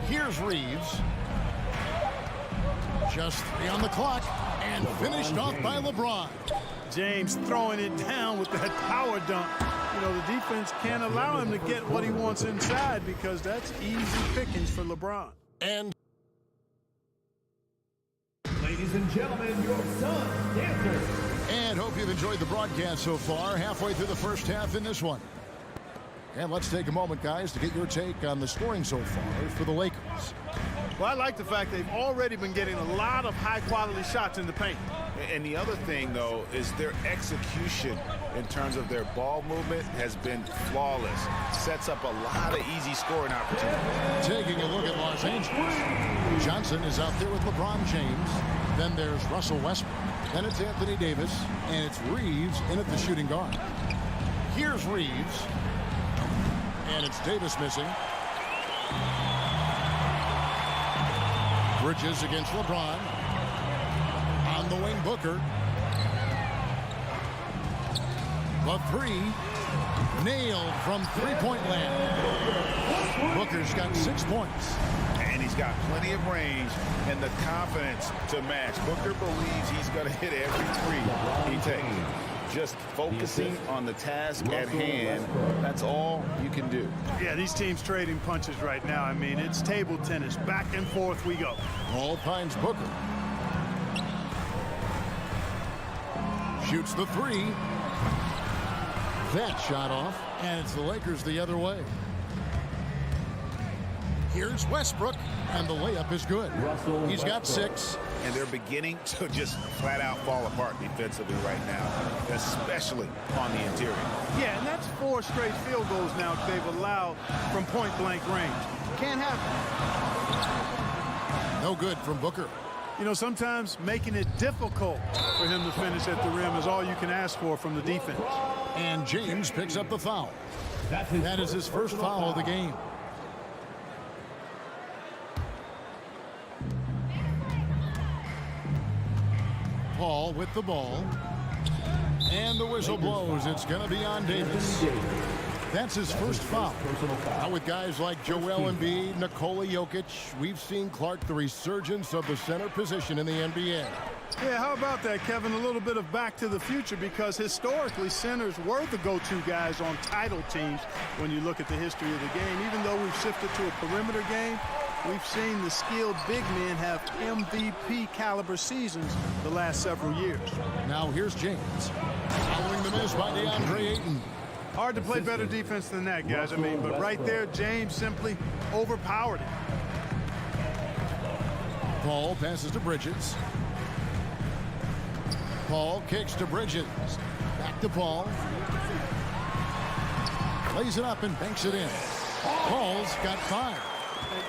S1: Here's Reeves. Just 3 on the clock. And finished off by LeBron.
S10: James throwing it down with that power dunk. You know, the defense can't allow him to get what he wants inside because that's easy pickings for LeBron.
S1: And
S5: ladies and gentlemen, your Suns dancers.
S1: And hope you've enjoyed the broadcast so far. Halfway through the first half in this one. And let's take a moment, guys, to get your take on the scoring so far for the Lakers.
S10: Well, I like the fact they've already been getting a lot of high-quality shots in the paint.
S2: And the other thing, though, is their execution in terms of their ball movement has been flawless. Sets up a lot of easy scoring opportunities.
S1: Taking a look at Los Angeles. Johnson is out there with LeBron James. Then there's Russell Westbrook. Then it's Anthony Davis. And it's Reeves in at the shooting guard. Here's Reeves. And it's Davis missing. Bridges against LeBron. On the wing, Booker. The 3. Nailed from three-point land. Booker's got 6 points.
S2: And he's got plenty of range and the confidence to match. Booker believes he's going to hit every 3 he takes. Just focusing on the task at hand, that's all you can do.
S10: Yeah, these teams trading punches right now. I mean, it's table tennis. Back and forth we go.
S1: Ball finds Booker. Shoots the 3. That shot off, and it's the Lakers the other way. Here's Westbrook, and the layup is good. He's got 6.
S2: And they're beginning to just flat out fall apart defensively right now, especially on the interior.
S10: Yeah, and that's 4 straight field goals now they've allowed from point-blank range. Can't have it.
S1: No good from Booker.
S10: You know, sometimes making it difficult for him to finish at the rim is all you can ask for from the defense.
S1: And James picks up the foul. That is his first foul of the game. Paul with the ball. And the whistle blows. It's going to be on Davis. That's his first foul. Now with guys like Joel Embiid, Nikola Jokic, we've seen, Clark, the resurgence of the center position in the NBA.
S10: Yeah, how about that, Kevin? A little bit of back to the future, because historically centers were the go-to guys on title teams when you look at the history of the game. Even though we've shifted to a perimeter game, we've seen the skilled big men have MVP caliber seasons the last several years.
S1: Now here's James. Following the miss by DeAndre Ayton.
S10: Hard to play better defense than that, guys. I mean, but right there, James simply overpowered it.
S1: Paul passes to Bridges. Paul kicks to Bridges. Back to Paul. Lays it up and banks it in. Paul's got 5.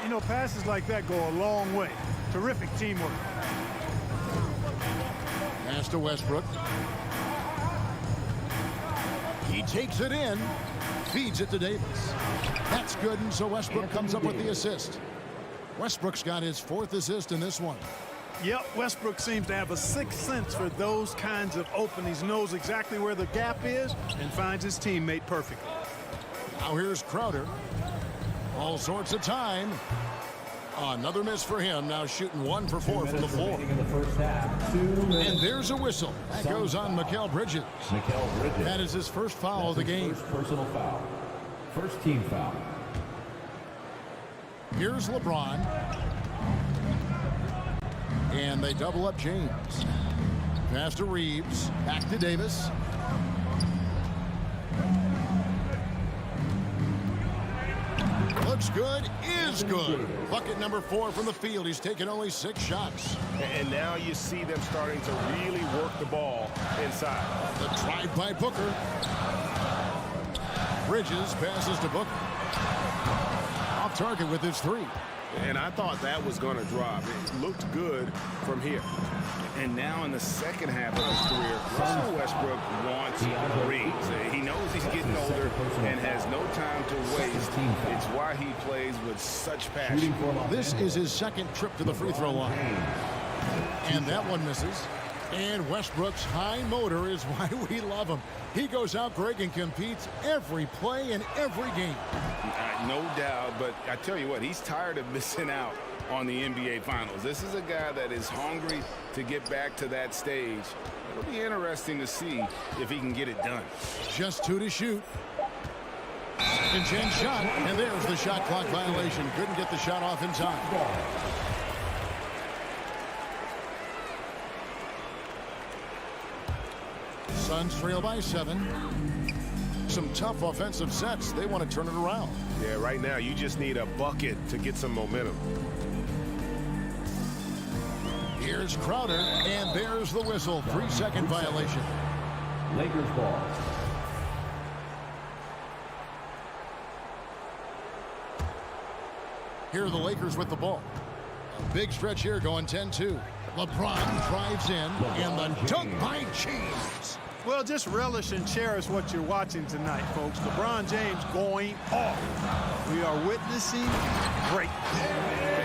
S10: You know, passes like that go a long way. Terrific teamwork.
S1: Pass to Westbrook. He takes it in, feeds it to Davis. That's good, and so Westbrook comes up with the assist. Westbrook's got his 4th assist in this one.
S10: Yep, Westbrook seems to have a sixth sense for those kinds of openings, knows exactly where the gap is, and finds his teammate perfectly.
S1: Now here's Crowder. All sorts of time. Another miss for him, now shooting 1 for 4 from the floor. And there's a whistle. That goes on Mikal Bridges. That is his first foul of the game.
S5: First personal foul. First team foul.
S1: Here's LeBron. And they double up James. Pass to Reeves. Back to Davis. Looks good, is good. Bucket number 4 from the field. He's taken only 6 shots.
S2: And now you see them starting to really work the ball inside.
S1: The drive by Booker. Bridges passes to Booker. Off target with his 3.
S2: And I thought that was going to drop. It looked good from here. And now in the second half of his career, Russell Westbrook wants rings. He knows he's getting older and has no time to waste. It's why he plays with such passion.
S1: This is his 2nd trip to the free throw line. And that one misses. And Westbrook's high motor is why we love him. He goes out, Greg, and competes every play in every game.
S2: No doubt, but I tell you what, he's tired of missing out on the NBA Finals. This is a guy that is hungry to get back to that stage. It'll be interesting to see if he can get it done.
S1: Just 2 to shoot. Second chance shot, and there's the shot clock violation. Couldn't get the shot off in time. Suns trail by 7. Some tough offensive sets. They want to turn it around.
S2: Yeah, right now you just need a bucket to get some momentum.
S1: Here's Crowder, and there's the whistle. 3-second violation.
S5: Lakers ball.
S1: Here are the Lakers with the ball. A big stretch here going 10-2. LeBron drives in, and the dunk by James.
S10: Well, just relish and cherish what you're watching tonight, folks. LeBron James going off. We are witnessing great.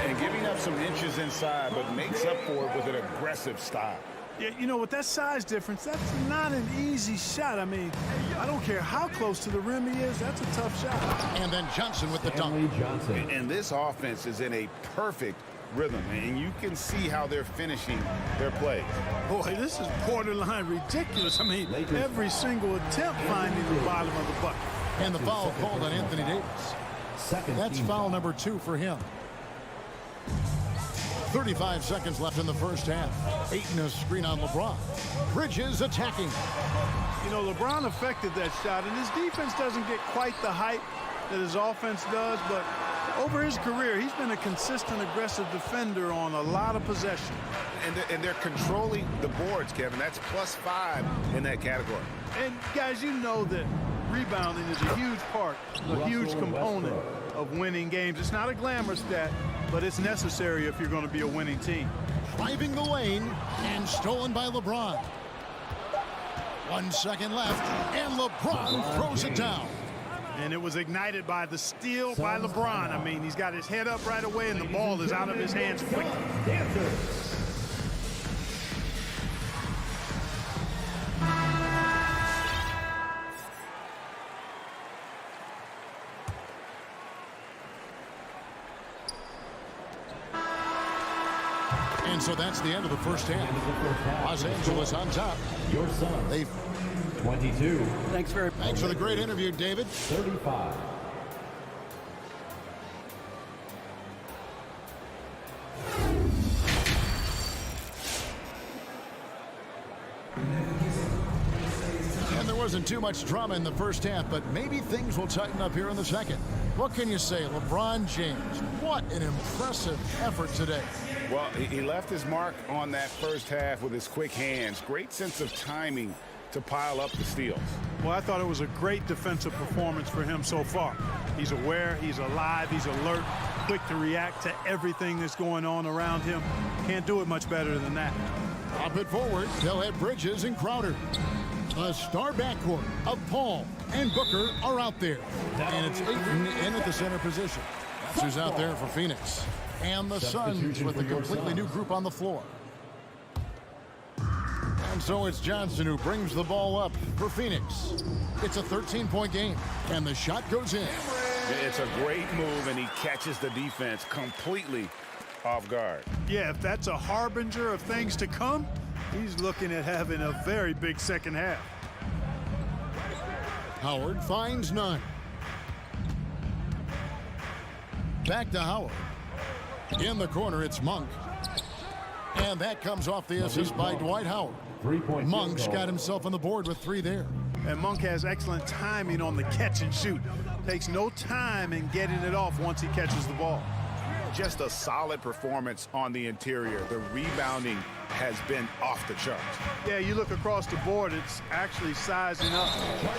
S2: And giving up some inches inside, but makes up for it with an aggressive style.
S10: Yeah, you know, with that size difference, that's not an easy shot. I mean, I don't care how close to the rim he is. That's a tough shot.
S1: And then Johnson with the dunk.
S2: And this offense is in a perfect rhythm, and you can see how they're finishing their plays.
S10: Boy, this is borderline ridiculous. I mean, every single attempt finding the bottom of the bucket.
S1: And the foul called on Anthony Davis. That's foul number 2 for him. 35 seconds left in the first half. Ayton a screen on LeBron. Bridges attacking.
S10: You know, LeBron affected that shot, and his defense doesn't get quite the hype that his offense does, but over his career, he's been a consistent, aggressive defender on a lot of possession.
S2: And they're controlling the boards, Kevin. That's +5 in that category.
S10: And, guys, you know that rebounding is a huge part, a huge component of winning games. It's not a glamour stat, but it's necessary if you're going to be a winning team.
S1: Driving the lane and stolen by LeBron. 1 second left, and LeBron throws it down.
S10: And it was ignited by the steal by LeBron. I mean, he's got his head up right away, and the ball is out of his hands quickly.
S1: So that's the end of the first half. Los Angeles on top.
S5: Your Suns.
S1: They've
S5: 22.
S7: Thanks
S1: for the great interview, David.
S5: 35.
S1: And there wasn't too much drama in the first half, but maybe things will tighten up here in the second. What can you say? LeBron James, what an impressive effort today.
S2: Well, he left his mark on that first half with his quick hands. Great sense of timing to pile up the steals.
S10: Well, I thought it was a great defensive performance for him so far. He's aware, he's alive, he's alert, quick to react to everything that's going on around him. Can't do it much better than that.
S1: Up and forward, they'll have Bridges and Crowder. The star backcourt of Paul and Booker are out there. And it's Ayton in at the center position. That's who's out there for Phoenix. And the Suns with a completely new group on the floor. And so it's Johnson who brings the ball up for Phoenix. It's a 13-point game, and the shot goes in.
S2: It's a great move, and he catches the defense completely off guard.
S10: Yeah, if that's a harbinger of things to come, he's looking at having a very big second half.
S1: Howard finds none. Back to Howard. In the corner, it's Monk. And that comes off the assist by Dwight Howard. Monk's got himself on the board with 3 there.
S10: And Monk has excellent timing on the catch and shoot. Takes no time in getting it off once he catches the ball.
S2: Just a solid performance on the interior. The rebounding has been off the charts.
S10: Yeah, you look across the board, it's actually sizing up,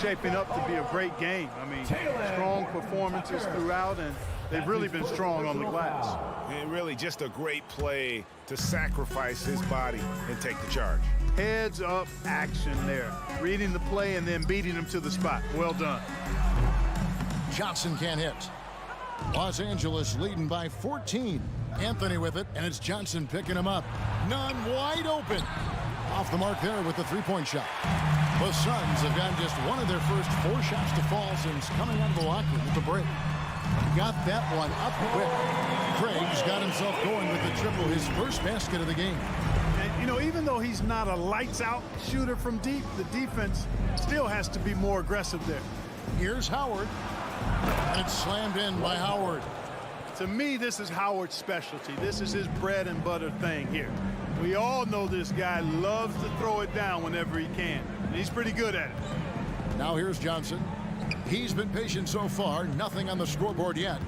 S10: shaping up to be a great game. I mean, strong performances throughout, and they've really been strong on the glass.
S2: And really just a great play to sacrifice his body and take the charge.
S10: Heads up action there. Reading the play and then beating him to the spot. Well done.
S1: Johnson can't hit. Los Angeles leading by 14. Anthony with it, and it's Johnson picking him up. None wide open. Off the mark there with the three-point shot. The Suns have gotten just one of their first 4 shots to fall since coming out of the locker room at the break. Got that one up quick. Craig's got himself going with the triple, his first basket of the game.
S10: And, you know, even though he's not a lights-out shooter from deep, the defense still has to be more aggressive there.
S1: Here's Howard. And it's slammed in by Howard.
S10: To me, this is Howard's specialty. This is his bread and butter thing here. We all know this guy loves to throw it down whenever he can. And he's pretty good at it.
S1: Now here's Johnson. He's been patient so far. Nothing on the scoreboard yet.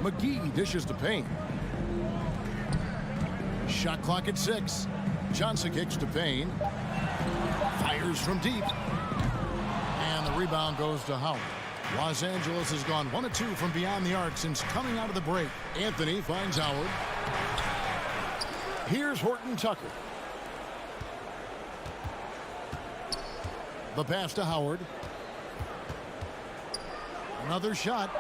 S1: McGee dishes to Payne. Shot clock at 6. Johnson kicks to Payne. Fires from deep. And the rebound goes to Howard. Los Angeles has gone 1 of 2 from beyond the arc since coming out of the break. Anthony finds Howard. Here's Horton Tucker. The pass to Howard. Another shot.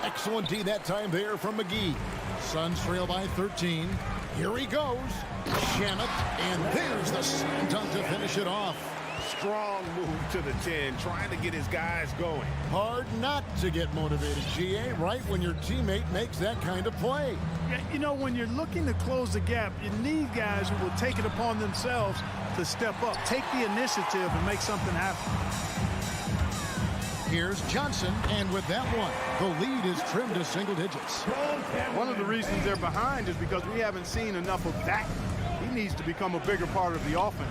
S1: Excellent D that time there from McGee. Suns trail by 13. Here he goes. Shamet. And there's the slam dunk to finish it off.
S2: Strong move to the 10, trying to get his guys going.
S1: Hard not to get motivated, GA, right when your teammate makes that kind of play.
S10: Yeah, you know, when you're looking to close the gap, you need guys who will take it upon themselves to step up, take the initiative, and make something happen.
S1: Here's Johnson, and with that one, the lead is trimmed to single digits.
S10: One of the reasons they're behind is because we haven't seen enough of that. He needs to become a bigger part of the offense.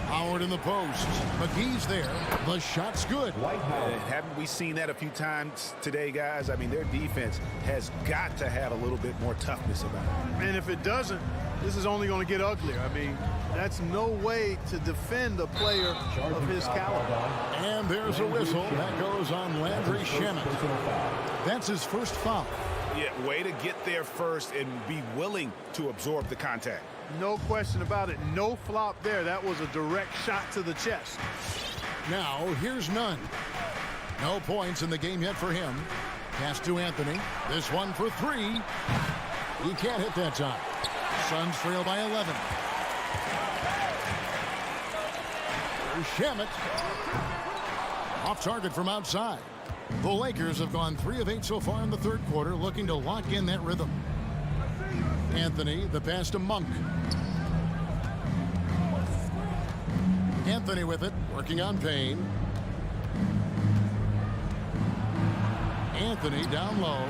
S1: Howard in the post. McGee's there. The shot's good.
S2: Haven't we seen that a few times today, guys? I mean, their defense has got to have a little bit more toughness about it.
S10: And if it doesn't, this is only going to get uglier. I mean, that's no way to defend a player of his caliber.
S1: And there's a whistle. That goes on Landry Shamet. That's his first foul.
S2: Yeah, way to get there first and be willing to absorb the contact.
S10: No question about it. No flop there. That was a direct shot to the chest.
S1: Now, here's Nunn. No points in the game yet for him. Pass to Anthony. This one for 3. He can't hit that time. Suns trail by 11. Shamet. Off target from outside. The Lakers have gone 3 of 8 so far in the third quarter, looking to lock in that rhythm. Anthony, the pass to Monk. Anthony with it, working on Payne. Anthony down low.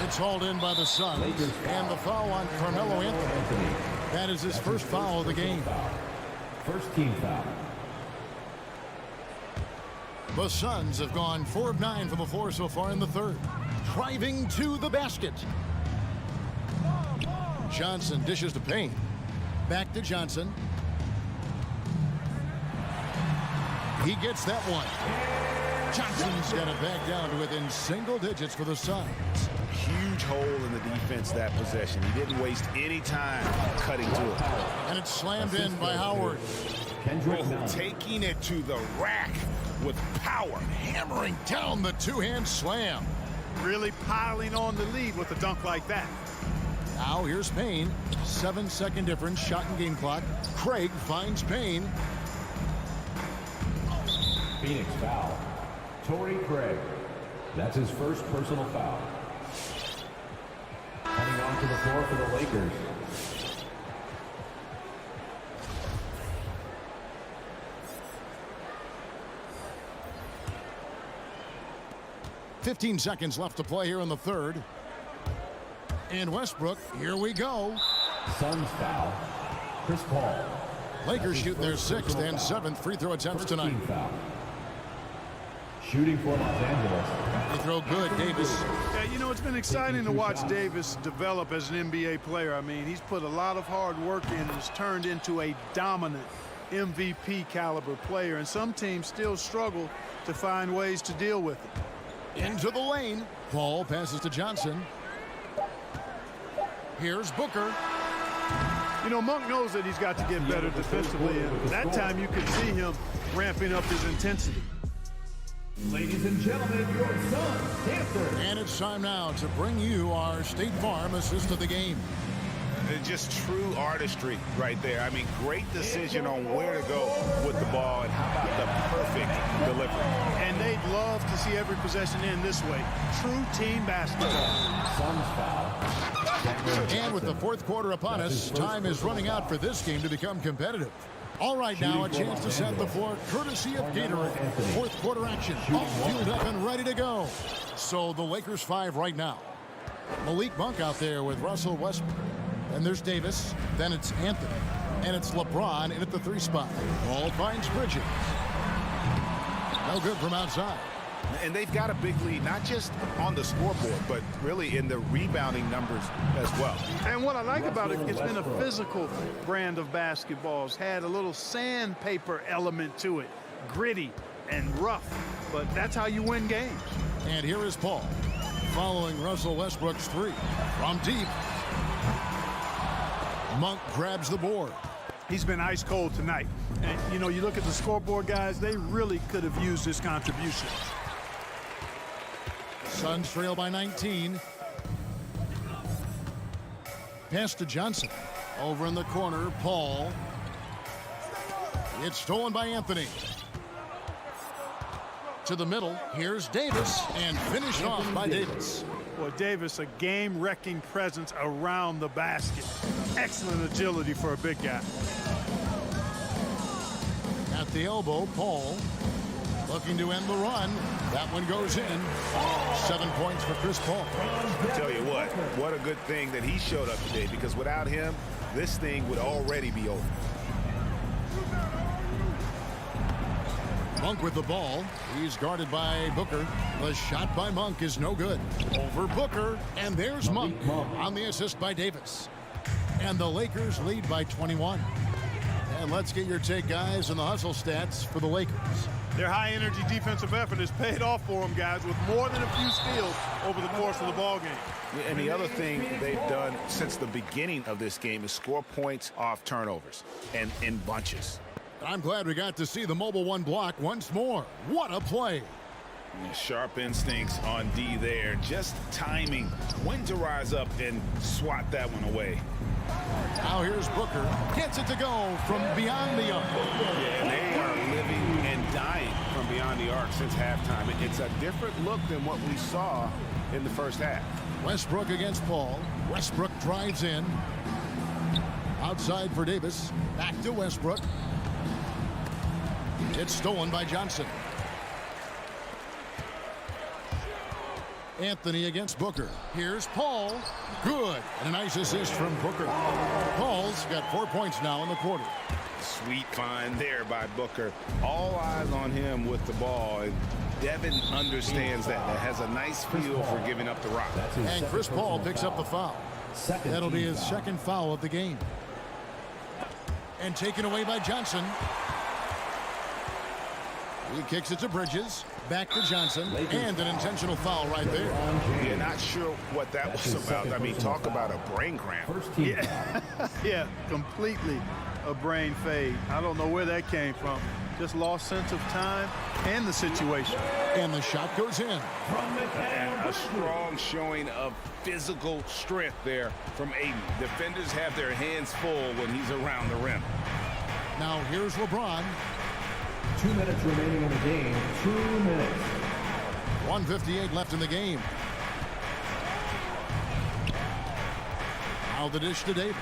S1: It's hauled in by the Suns. And the foul on Carmelo Anthony. That is his first foul of the game.
S5: First team foul.
S1: The Suns have gone 4 of 9 from the floor so far in the third. Driving to the basket. Johnson dishes to Payne. Back to Johnson. He gets that one. Johnson's got it back down to within single digits for the Suns.
S2: Huge hole in the defense that possession. He didn't waste any time cutting to it.
S1: And it's slammed in by Howard.
S2: Taking it to the rack with power.
S1: Hammering down the two-hand slam.
S10: Really piling on the lead with a dunk like that.
S1: Now here's Payne. 7-second difference, shot and game clock. Craig finds Payne.
S5: Phoenix foul. Torrey Craig. That's his first personal foul. Coming onto the floor for the Lakers.
S1: .15 seconds left to play here in the third. And Westbrook, here we go.
S5: Suns foul. Chris Paul.
S1: Lakers shoot their 6th and 7th free throw attempts tonight.
S5: Foul. Shooting for Los Angeles.
S1: They throw good, Davis.
S10: Yeah, you know, it's been exciting to watch Davis develop as an NBA player. I mean, he's put a lot of hard work in and has turned into a dominant MVP caliber player. And some teams still struggle to find ways to deal with it.
S1: Into the lane. Paul passes to Johnson. Here's Booker.
S10: You know, Monk knows that he's got to get better defensively, and that time you could see him ramping up his intensity.
S5: Ladies and gentlemen, your Suns Panther.
S1: And it's time now to bring you our State Farm assist of the game.
S2: Just true artistry right there. I mean, great decision on where to go with the ball, and how about the perfect delivery.
S10: And they'd love to see every possession end this way. True team basketball.
S5: Suns foul.
S1: And with the fourth quarter upon us, time is running out for this game to become competitive. All right, now a chance to set the floor courtesy of Gatorade. Fourth quarter action, all fueled up and ready to go. So the Lakers 5 right now. Malik Monk out there with Russell Westbrook. And there's Davis. Then it's Anthony. And it's LeBron in at the 3 spot. Ball finds Bridges. No good from outside.
S2: And they've got a big lead, not just on the scoreboard, but really in the rebounding numbers as well.
S10: And what I like about it, it's been a physical brand of basketball. It's had a little sandpaper element to it. Gritty and rough. But that's how you win games.
S1: And here is Paul, following Russell Westbrook's 3. From deep. Monk grabs the board.
S10: He's been ice cold tonight. And, you know, you look at the scoreboard, guys, they really could have used his contribution.
S1: Suns trail by 19. Pass to Johnson. Over in the corner, Paul. It's stolen by Anthony. To the middle, here's Davis, and finished off by Davis.
S10: Well, Davis, a game-wrecking presence around the basket. Excellent agility for a big guy.
S1: At the elbow, Paul looking to end the run. That one goes in. 7 points for Chris Paul.
S2: I tell you what a good thing that he showed up today, because without him, this thing would already be over.
S1: Monk with the ball. He's guarded by Booker. The shot by Monk is no good. Over Booker, and there's Monk on the assist by Davis. And the Lakers lead by 21. And let's get your take, guys, on the hustle stats for the Lakers.
S10: Their high-energy defensive effort has paid off for them, guys, with more than a few steals over the course of the ballgame.
S2: And the other thing they've done since the beginning of this game is score points off turnovers, and in bunches.
S1: I'm glad we got to see the Mobile One block once more. What a play.
S2: Sharp instincts on D there. Just timing when to rise up and swat that one away.
S1: Now here's Booker. Gets it to go from beyond the arc.
S2: Yeah, they are living and dying from beyond the arc since halftime. It's a different look than what we saw in the first half.
S1: Westbrook against Paul. Westbrook drives in. Outside for Davis. Back to Westbrook. It's stolen by Johnson. Anthony against Booker. Here's Paul. Good. And a nice assist from Booker. Paul's got 4 points now in the quarter.
S2: Sweet find there by Booker. All eyes on him with the ball. And Devin understands that. Has a nice feel for giving up the rock.
S1: And Chris Paul picks up the foul. That'll be his second foul of the game. And taken away by Johnson. He kicks it to Bridges. Back to Johnson. And an intentional foul right there.
S2: You're not sure what that was about. I mean, talk about a brain cramp.
S10: Yeah, completely a brain fade. I don't know where that came from. Just lost sense of time and the situation.
S1: And the shot goes in.
S2: And a strong showing of physical strength there from Aiden. Defenders have their hands full when he's around the rim.
S1: Now here's LeBron.
S5: 2 minutes remaining in the game. 2 minutes.
S1: 1:58 left in the game. Now the dish to Davis.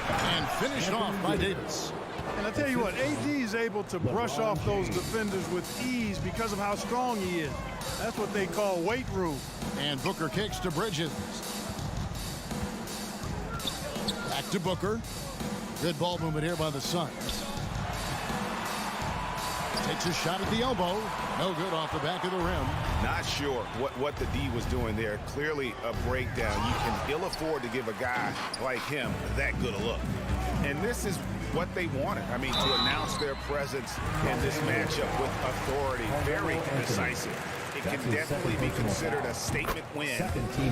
S1: And finished off by Davis.
S10: And I tell you what, AD is able to brush off those defenders with ease because of how strong he is. That's what they call weight room.
S1: And Booker kicks to Bridges. Back to Booker. Good ball movement here by the Suns. Takes a shot at the elbow. No good off the back of the rim.
S2: Not sure what the D was doing there. Clearly a breakdown. You can ill afford to give a guy like him that good a look. And this is what they wanted. I mean, to announce their presence in this matchup with authority. Very decisive. It can definitely be considered a statement win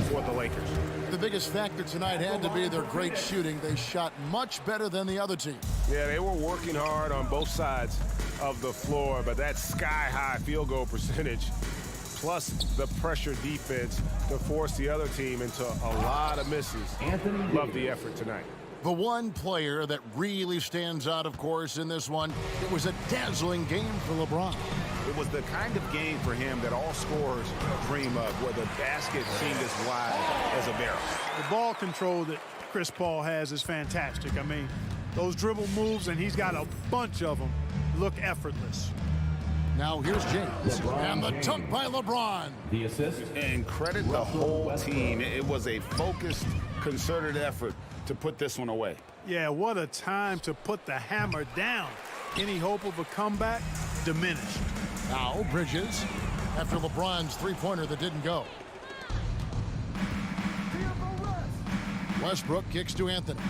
S2: for the Lakers.
S1: The biggest factor tonight had to be their great shooting. They shot much better than the other team.
S6: Yeah, they were working hard on both sides of the floor, but that sky-high field goal percentage plus the pressure defense to force the other team into a lot of misses. Love the effort tonight.
S1: The one player that really stands out, of course, in this one, it was a dazzling game for LeBron.
S2: It was the kind of game for him that all scorers dream of, where the basket seemed as wide as a barrel.
S10: The ball control that Chris Paul has is fantastic. I mean, those dribble moves, and he's got a bunch of them, look effortless.
S1: Now here's James. And the dunk by LeBron.
S5: The assist.
S2: And credit the whole team. It was a focused, concerted effort to put this one away.
S10: Yeah, what a time to put the hammer down. Any hope of a comeback diminished.
S1: Now Bridges, after LeBron's three-pointer that didn't go. Westbrook kicks to Anthony.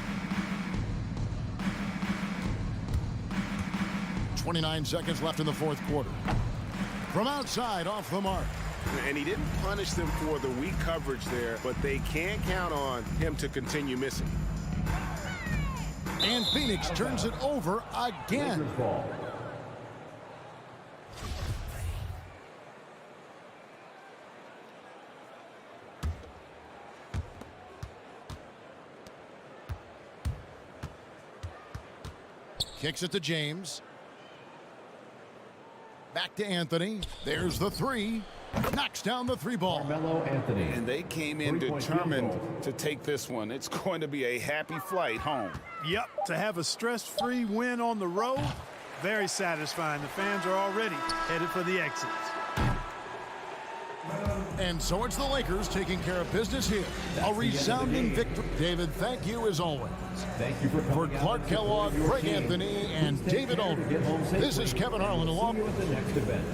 S1: 29 seconds left in the fourth quarter. From outside, off the mark.
S2: And he didn't punish them for the weak coverage there, but they can't count on him to continue missing.
S1: And Phoenix turns it over again. Kicks it to James. Back to Anthony. There's the three. Knocks down the three ball.
S5: Carmelo Anthony.
S2: And they came in determined to take this one. It's going to be a happy flight home.
S10: Yep, to have a stress-free win on the road, very satisfying. The fans are already headed for the exits.
S1: And so it's the Lakers taking care of business here. A resounding victory. David, thank you as always.
S5: Thank you for
S1: Clark Kellogg, Greg Anthony, and David Aldridge. This is Kevin Harlan along with
S5: the next event.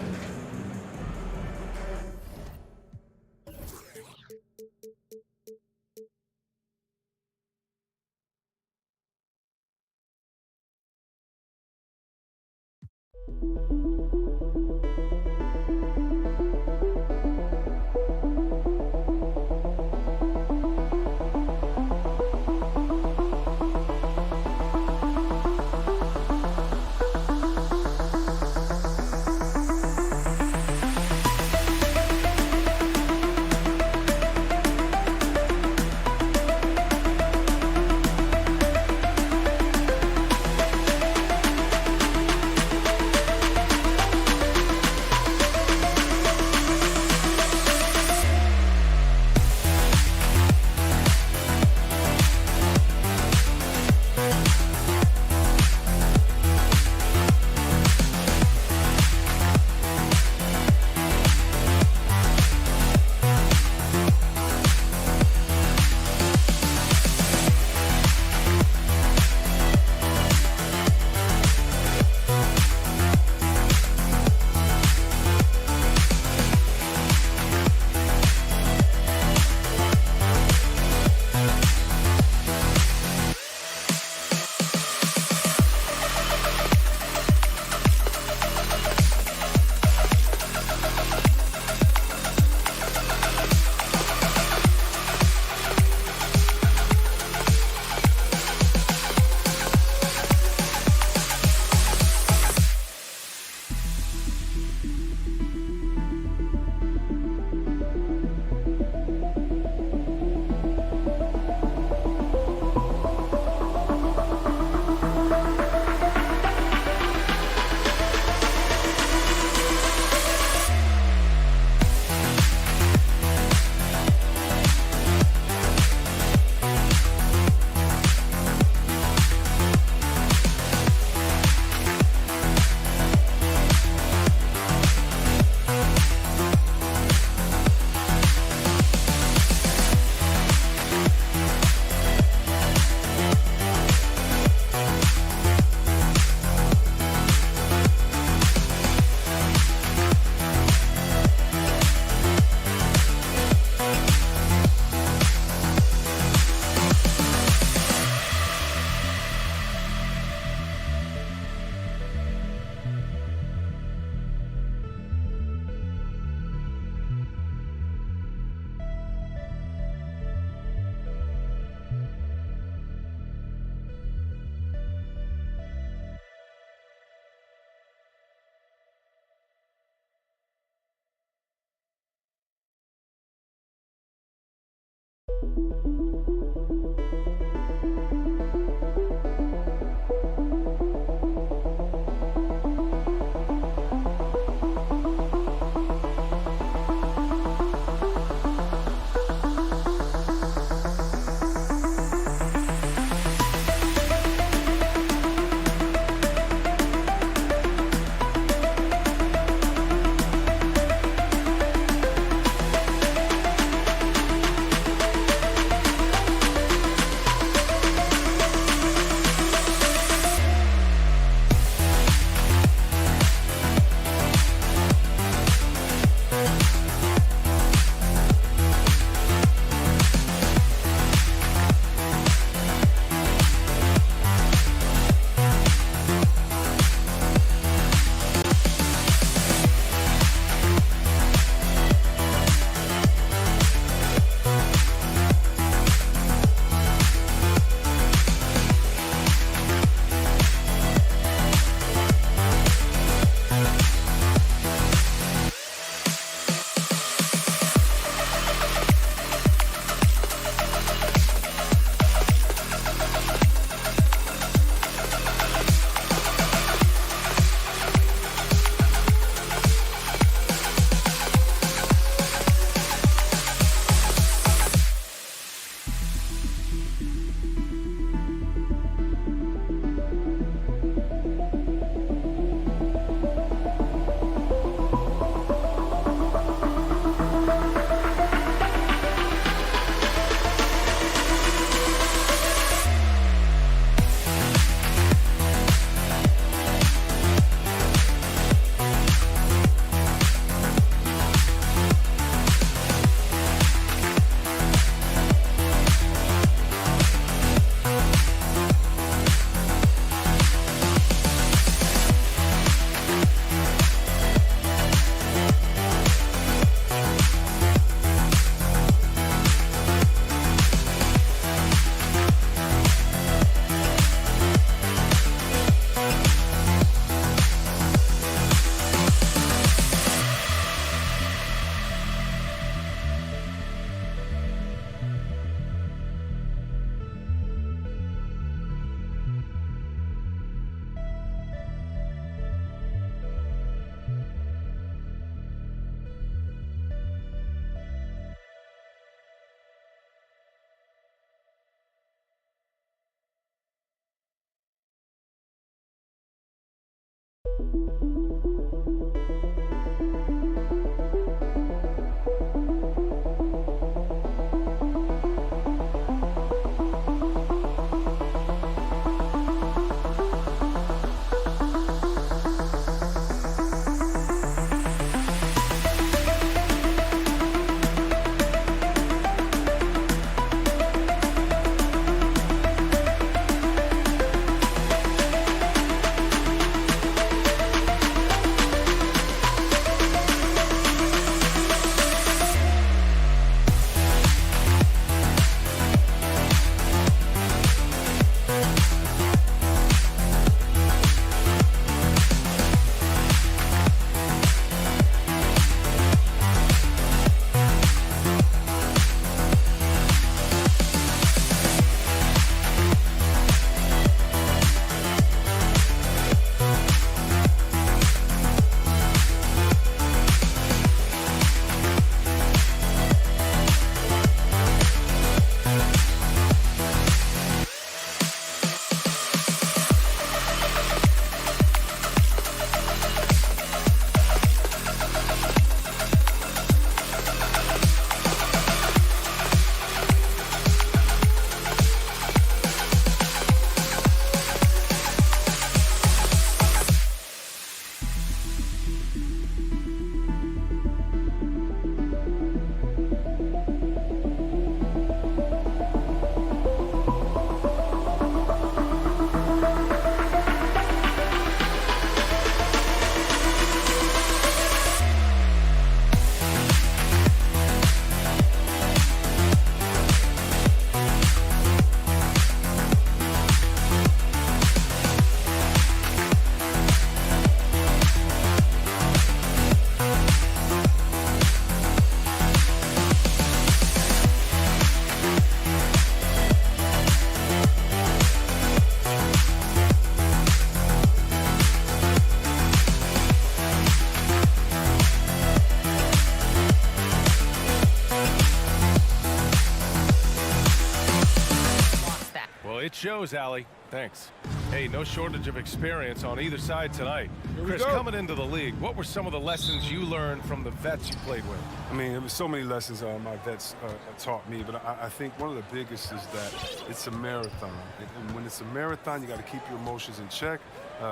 S9: It shows, Allie. Thanks. Hey, no shortage of experience on either side tonight. Chris, coming into the league, what were some of the lessons you learned from the vets you played with?
S3: I mean, there was so many lessons my vets taught me, but I think one of the biggest is that it's a marathon. And when it's a marathon, you got to keep your emotions in check,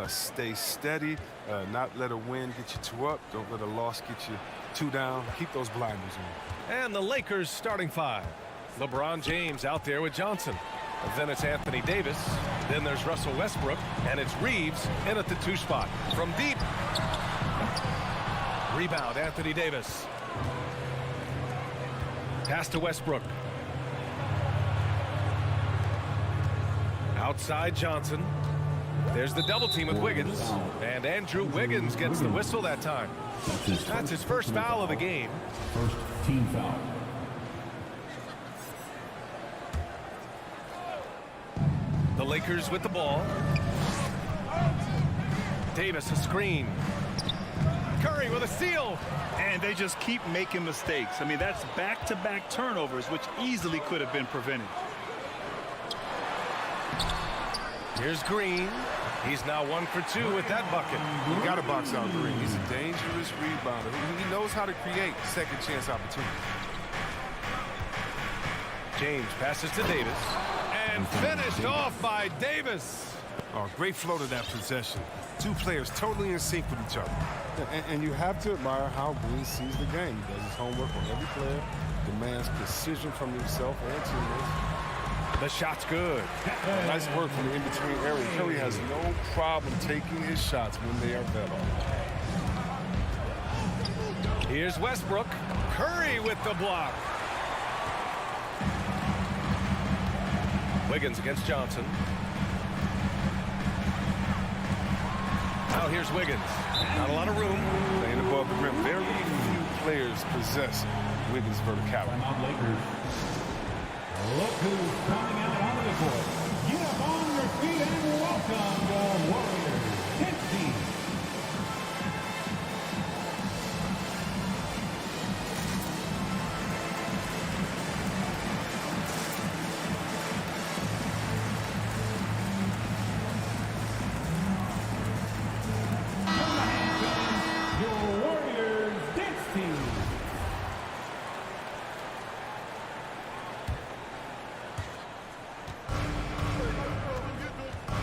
S3: stay steady, not let a win get you too up, don't let a loss get you too down. Keep those blinders on.
S9: And the Lakers starting five. LeBron James out there with Johnson. Then it's Anthony Davis. Then there's Russell Westbrook. And it's Reeves in at the 2 spot. From deep. Rebound, Anthony Davis. Pass to Westbrook. Outside Johnson. There's the double team with Wiggins. And Andrew Wiggins gets the whistle that time. That's his first foul of the game.
S5: First team foul.
S9: The Lakers with the ball. Davis a screen. Curry with a steal.
S10: And they just keep making mistakes. I mean, that's back-to-back turnovers, which easily could have been prevented.
S9: Here's Green. He's now 1 for 2 with that bucket.
S3: You got to box out Green. He's a dangerous rebounder. He knows how to create second chance opportunities.
S9: James passes to Davis. And finished off by Davis.
S3: Oh, great flow to that possession. Two players totally in sync with each other. And you have to admire how Green sees the game. He does his homework on every player, demands precision from himself and teammates.
S9: The shot's good.
S3: Nice work from the in-between area. Curry has no problem taking his shots when they are better.
S9: Here's Westbrook. Curry with the block. Wiggins against Johnson. Now here's Wiggins. Not a lot of room.
S3: Playing above the rim. Very few players possess Wiggins' verticality.
S5: Look who's coming out onto the court. Get up on your feet and welcome your Warriors. 10 team.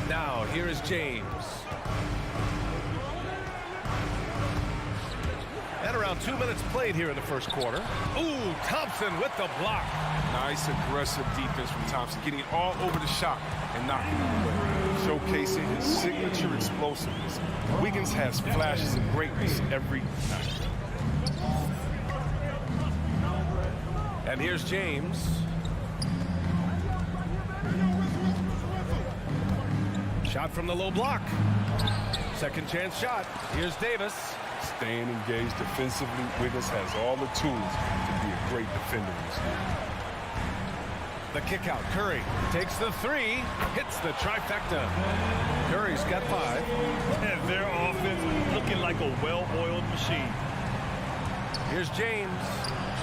S9: Now, here is James. And around 2 minutes played here in the first quarter. Ooh, Thompson with the block.
S3: Nice aggressive defense from Thompson, getting it all over the shot and knocking it away, showcasing his signature explosiveness. Wiggins has flashes of greatness every night.
S9: And here's James. Shot from the low block. Second chance shot. Here's Davis.
S3: Staying engaged defensively, Wiggins has all the tools to be a great defender in this league.
S9: The kick out. Curry takes the three. Hits the trifecta. Curry's got 5.
S10: And their offense looking like a well-oiled machine.
S9: Here's James.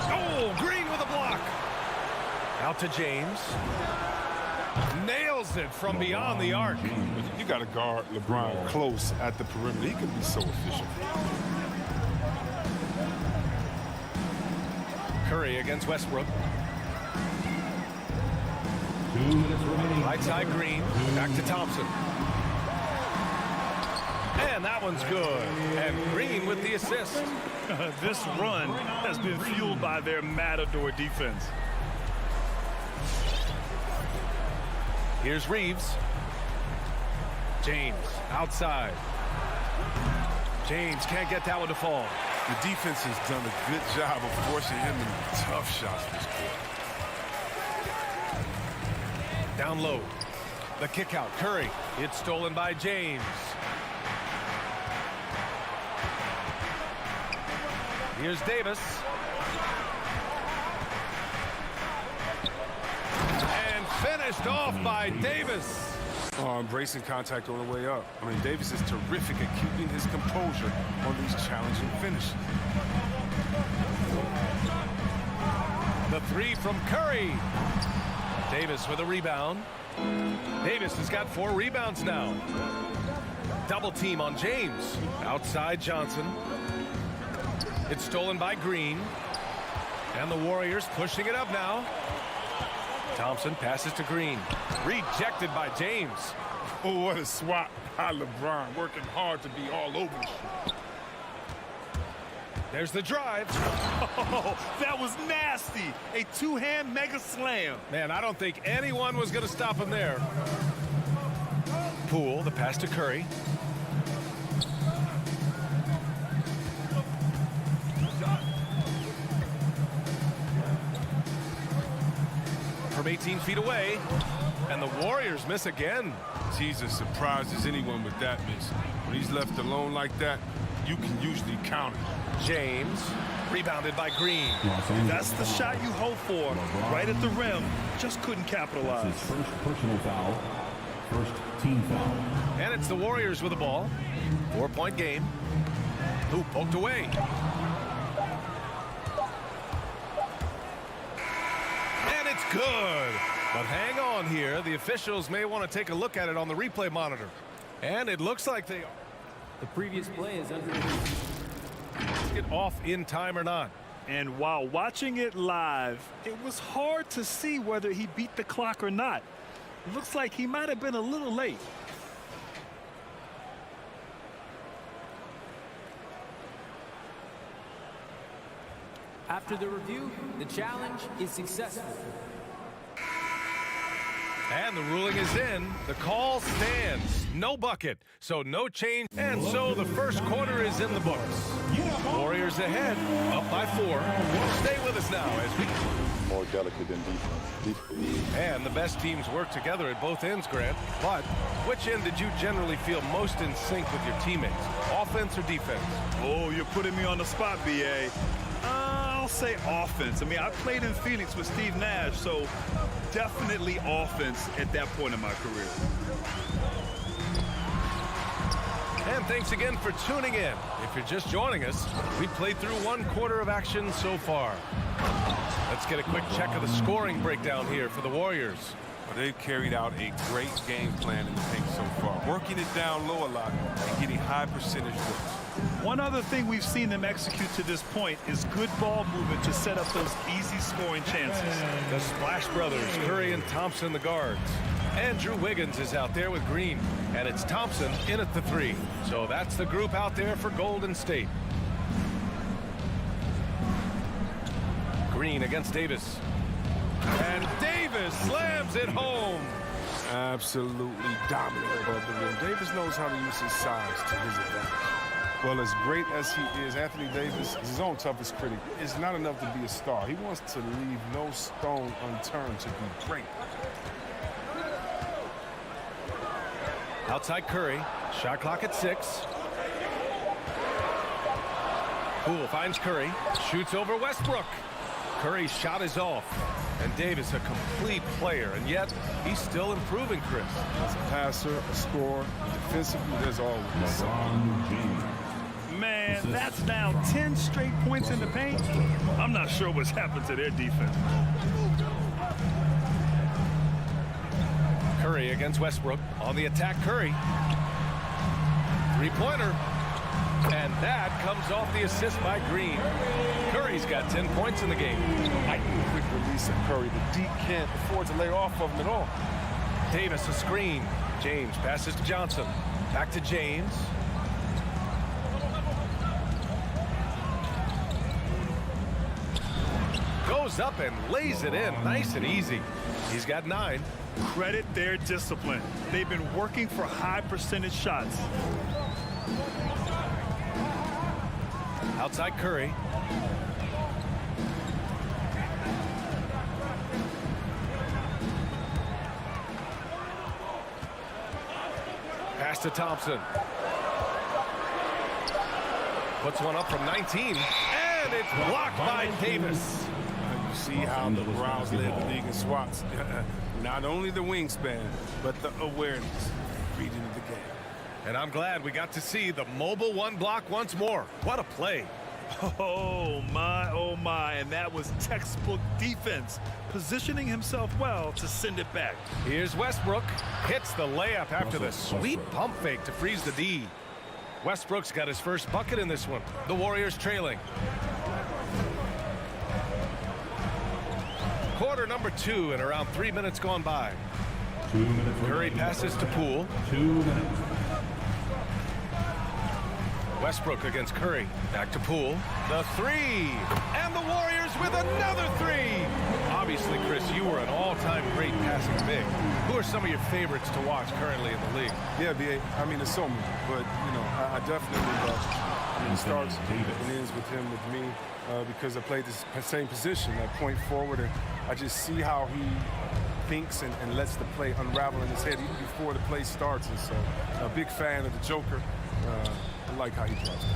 S9: Oh, Green with a block. Out to James. Nails it from beyond the arc.
S3: You got to guard LeBron close at the perimeter. He can be so efficient.
S9: Curry against Westbrook.
S5: 2 minutes remaining.
S9: Right side Green. Back to Thompson. And that one's good. And Green with the assist.
S10: This run has been fueled by their matador defense.
S9: Here's Reeves. James outside. James can't get that one to fall.
S3: The defense has done a good job of forcing him into tough shots this quarter.
S9: Down low. The kick out. Curry. It's stolen by James. Here's Davis. And finished off by Davis.
S3: Oh, embracing contact on the way up. I mean, Davis is terrific at keeping his composure on these challenging finishes.
S9: The three from Curry. Davis with a rebound. Davis has got 4 rebounds now. Double team on James. Outside Johnson. It's stolen by Green. And the Warriors pushing it up now. Thompson passes to Green. Rejected by James.
S6: Oh, what a swat by LeBron. Working hard to be all over the shit.
S9: There's the drive.
S10: Oh, that was nasty. A two-hand mega slam.
S9: Man, I don't think anyone was going to stop him there. Poole, the pass to Curry. From 18 feet away. And the Warriors miss again.
S6: He's as surprised as anyone with that miss. When he's left alone like that, you can usually count it.
S9: James, rebounded by Green.
S10: That's the shot you hope for. Right at the rim. Just couldn't capitalize.
S5: That's his first personal foul. First team foul.
S9: And it's the Warriors with the ball. 4-point game. Who poked away. And it's good. But hang on here. The officials may want to take a look at it on the replay monitor. And it looks like they are.
S4: The previous play is under
S9: get off in time or not.
S10: And while watching it live, it was hard to see whether he beat the clock or not. It looks like he might have been a little late.
S4: After the review, the challenge is successful.
S9: And the ruling is in. The call stands. No bucket, so no change. And so the first quarter is in the books. Warriors ahead, up by 4. Stay with us now as we...
S11: More delicate than defense.
S9: And the best teams work together at both ends, Grant. But which end did you generally feel most in sync with your teammates? Offense or defense?
S10: Oh, you're putting me on the spot, BA. I'll say offense. I mean, I played in Phoenix with Steve Nash, so definitely offense at that point in my career.
S9: And thanks again for tuning in. If you're just joining us, we played through 1 quarter of action so far. Let's get a quick check of the scoring breakdown here for the Warriors.
S6: Well, they've carried out a great game plan in the paint so far, working it down low a lot and getting high percentage looks.
S10: One other thing we've seen them execute to this point is good ball movement to set up those easy scoring chances.
S9: The Splash Brothers, Curry and Thompson, the guards. Andrew Wiggins is out there with Green, and it's Thompson in at the 3. So that's the group out there for Golden State. Green against Davis. And Davis slams it home.
S6: Absolutely dominant above the rim. Davis knows how to use his size to his advantage. Well, as great as he is, Anthony Davis is his own toughest critic. It's not enough to be a star. He wants to leave no stone unturned to be great.
S9: Outside Curry. Shot clock at 6. Poole finds Curry. Shoots over Westbrook. Curry's shot is off. And Davis, a complete player, and yet he's still improving, Chris.
S6: As a passer, a scorer, defensively, there's always something.
S10: Man, that's now 10 straight points in the paint. I'm not sure what's happened to their defense.
S9: Curry against Westbrook. On the attack, Curry. 3-pointer. And that comes off the assist by Green. Curry's got 10 points in the game.
S6: Lightning quick release of Curry. The deep can't afford to lay off of him at all.
S9: Davis a screen. James passes to Johnson. Back to James. Goes up and lays it in nice and easy. He's got 9.
S10: Credit their discipline. They've been working for high percentage shots.
S9: Outside Curry. Pass to Thompson. Puts one up from 19. And it's blocked by Davis.
S6: You see how the Browns led the league in swats. Not only the wingspan, but the awareness, reading the game.
S9: And I'm glad we got to see the mobile 1 block once more. What a play.
S10: Oh, my, and that was textbook defense. Positioning himself well to send it back.
S9: Here's Westbrook. Hits the layup after the sweet pump fake to freeze the D. Westbrook's got his first bucket in this one. The Warriors trailing. Quarter number 2 and around 3 minutes gone by.
S5: 2 minutes.
S9: Curry passes to Poole.
S5: 2 minutes.
S9: Westbrook against Curry. Back to Poole. The 3. And the Warriors with another 3. Obviously, Chris, you were an all-time great passing big. Who are some of your favorites to watch currently in the league?
S3: Yeah, B.A., I mean, there's so many, but, you know, I definitely it starts and ends with him, with me, because I played this same position, that point forward, and I just see how he thinks and lets the play unravel in his head even before the play starts. And so, a big fan of the Joker. I like how he drops that.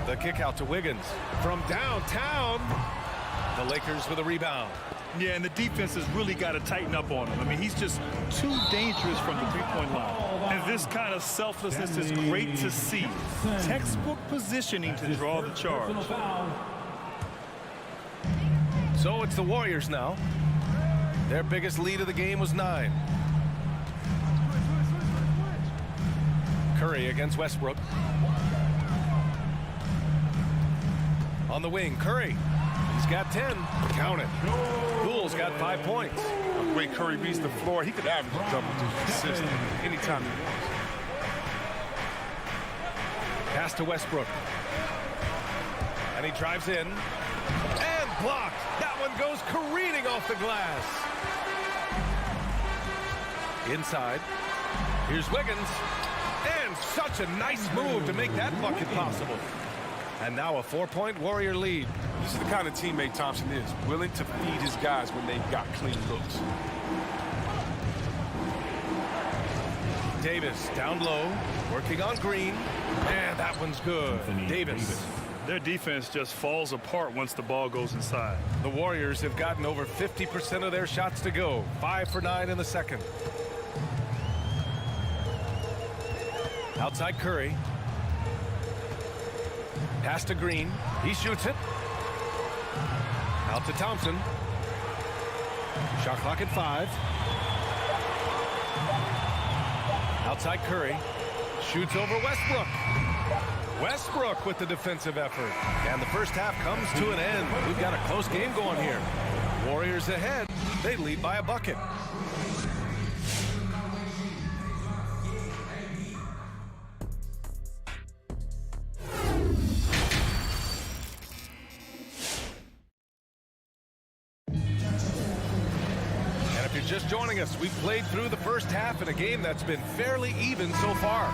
S9: The kick out to Wiggins from downtown. The Lakers with a rebound.
S10: Yeah, and the defense has really got to tighten up on him. I mean, he's just too dangerous from the three-point line. And this kind of selflessness is great to see. Textbook positioning to draw the charge.
S9: So it's the Warriors now. Their biggest lead of the game was 9. Curry against Westbrook. On the wing, Curry. He's got 10. Count it. Poole's got 5 points.
S3: The way Curry reads the floor, he could average a double-digit assist anytime he wants.
S9: Pass to Westbrook. And he drives in. And blocked. That one goes careening off the glass. Inside. Here's Wiggins. And such a nice move to make that bucket possible. And now a 4-point Warrior lead.
S3: This is the kind of teammate Thompson is, willing to feed his guys when they've got clean looks.
S9: Davis down low, working on Green. And that one's good. Davis.
S10: Their defense just falls apart once the ball goes inside.
S9: The Warriors have gotten over 50% of their shots to go. 5 for 9 in the second. Outside Curry. Pass to Green. He shoots it. Out to Thompson. Shot clock at 5. Outside Curry. Shoots over Westbrook. Westbrook with the defensive effort. And the first half comes to an end. We've got a close game going here. Warriors ahead. They lead by a bucket. Just joining us, we've played through the first half in a game that's been fairly even so far.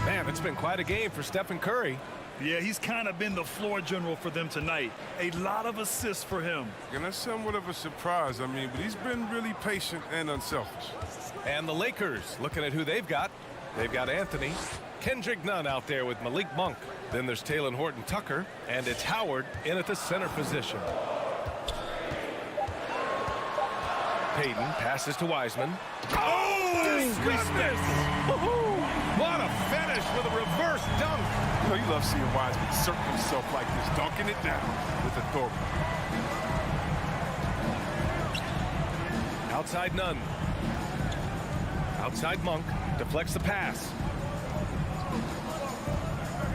S9: Man, it's been quite a game for Stephen Curry.
S10: Yeah, he's kind of been the floor general for them tonight. A lot of assists for him.
S3: And that's somewhat of a surprise, I mean, but he's been really patient and unselfish.
S9: And the Lakers, looking at who they've got. They've got Anthony, Kendrick Nunn out there with Malik Monk. Then there's Talen Horton-Tucker, and it's Howard in at the center position. Payton passes to Wiseman. Oh, goodness! What a finish with a reverse dunk.
S3: You know, you love seeing Wiseman assert himself like this, dunking it down with authority.
S9: Outside Nunn. Outside Monk. Deflects the pass.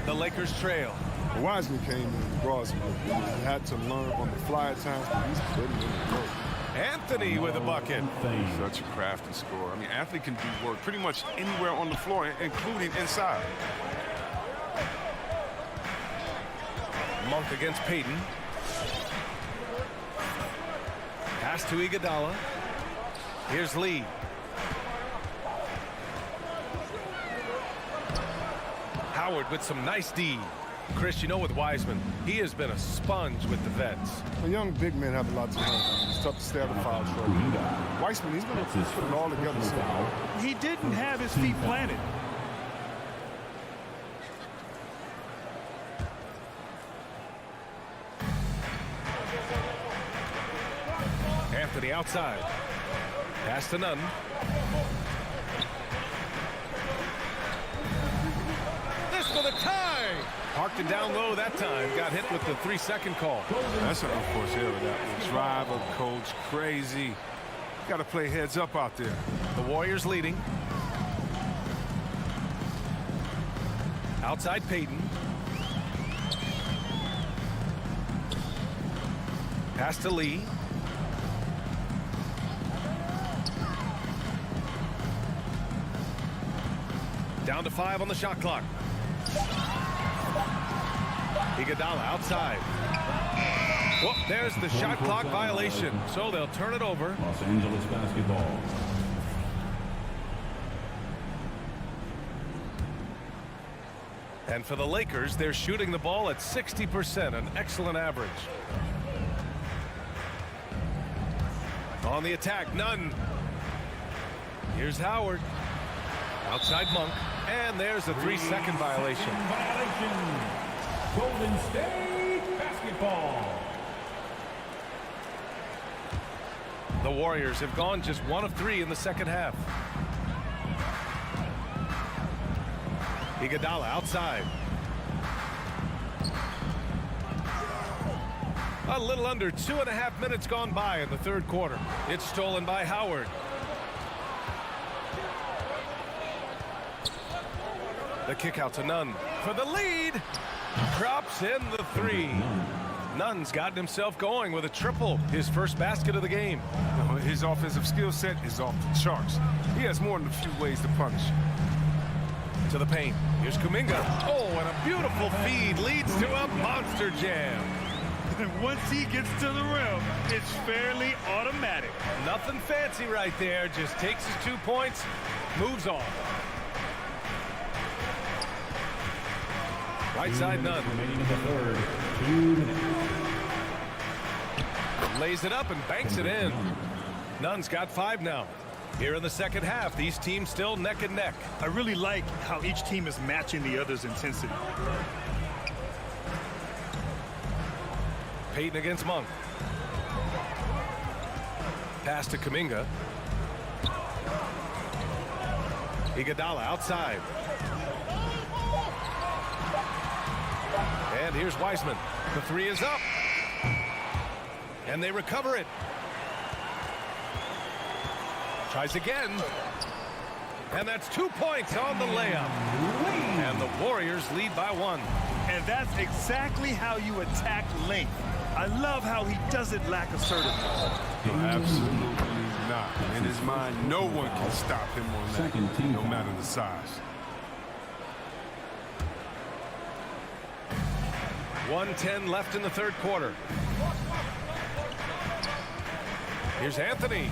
S9: The Lakers trail.
S3: Wiseman came in and brought him. He had to learn on the fly at times, but he's putting in the work.
S9: Anthony with a bucket.
S3: Such a crafty scorer. I mean, Anthony can do work pretty much anywhere on the floor, including inside.
S9: Monk against Payton. Pass to Iguodala. Here's Lee. Howard with some nice D. Chris, you know, with Wiseman, he has been a sponge with the vets.
S3: The young big men have a lot to learn. It's tough to stay out of foul trouble. Wiseman, he's going to put it all together somehow.
S10: He didn't have his feet planted.
S9: Anthony outside. Pass to Nunn. This for the tie. Parked it down low that time. Got hit with the 3-second call.
S6: That's an unforced error. That will drive a coach crazy. Got to play heads up out there.
S9: The Warriors leading. Outside Payton. Pass to Lee. Down to 5 on the shot clock. Iguodala outside. Whoop, there's the shot clock violation. So they'll turn it over.
S5: Los Angeles basketball.
S9: And for the Lakers, they're shooting the ball at 60%, an excellent average. On the attack, Nunn. Here's Howard. Outside Monk. And there's a 3-second violation.
S5: Golden State basketball.
S9: The Warriors have gone just 1 of 3 in the second half. Iguodala outside. A little under 2.5 minutes gone by in the third quarter. It's stolen by Howard. The kick out to Nunn for the lead. Drops in the 3. Nunn's gotten himself going with a triple, his first basket of the game.
S6: His offensive skill set is off the charts. He has more than a few ways to punish.
S9: To the paint. Here's Kuminga. Oh, and a beautiful feed leads to a monster jam.
S10: And once he gets to the rim, it's fairly automatic.
S9: Nothing fancy right there. Just takes his 2 points, moves on. Right side, Nunn.
S5: Remaining in the third. 2 minutes.
S9: Lays it up and banks it in. Nunn's got 5 now. Here in the second half, these teams still neck and neck.
S10: I really like how each team is matching the other's intensity.
S9: Payton against Monk. Pass to Kuminga. Iguodala outside. And here's Wiseman. The 3 is up. And they recover it. Tries again. And that's 2 points on the layup. And the Warriors lead by 1.
S10: And that's exactly how you attack length. I love how he doesn't lack assertiveness.
S6: Absolutely not. In his mind, no one can stop him on that, no matter the size.
S9: 1:10 left in the third quarter. Here's Anthony.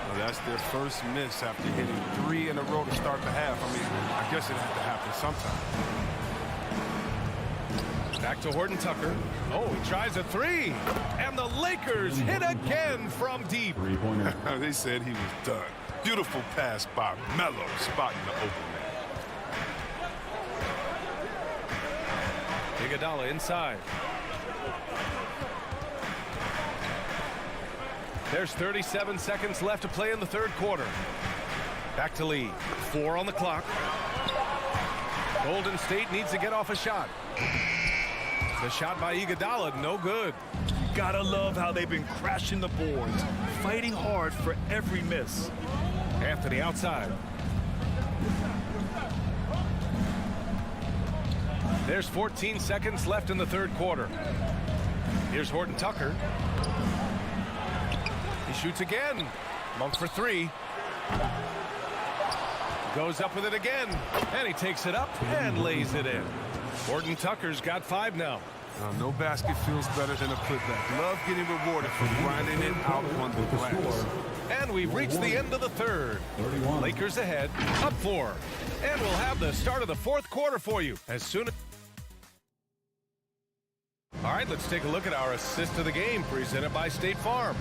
S6: Well, that's their first miss after hitting 3 in a row to start the half. I mean, I guess it had to happen sometime.
S9: Back to Horton Tucker. Oh, he tries a 3. And the Lakers hit again from deep.
S5: Three-pointer.
S6: They said he was done. Beautiful pass by Melo, spotting the open man.
S9: Iguodala inside. There's 37 seconds left to play in the third quarter. Back to Lee. 4 on the clock. Golden State needs to get off a shot. The shot by Iguodala, no good.
S10: Gotta love how they've been crashing the boards, fighting hard for every miss.
S9: Anthony outside. There's 14 seconds left in the third quarter. Here's Horton Tucker. He shoots again. Monk for 3. Goes up with it again. And he takes it up and lays it in. Horton Tucker's got 5 now.
S6: No basket feels better than a putback. Love getting rewarded for grinding it out on the glass.
S9: And we've reached the end of the third.
S5: 31.
S9: Lakers ahead, up 4. And we'll have the start of the fourth quarter for you as soon as... All right, let's take a look at our assist of the game presented by State Farm.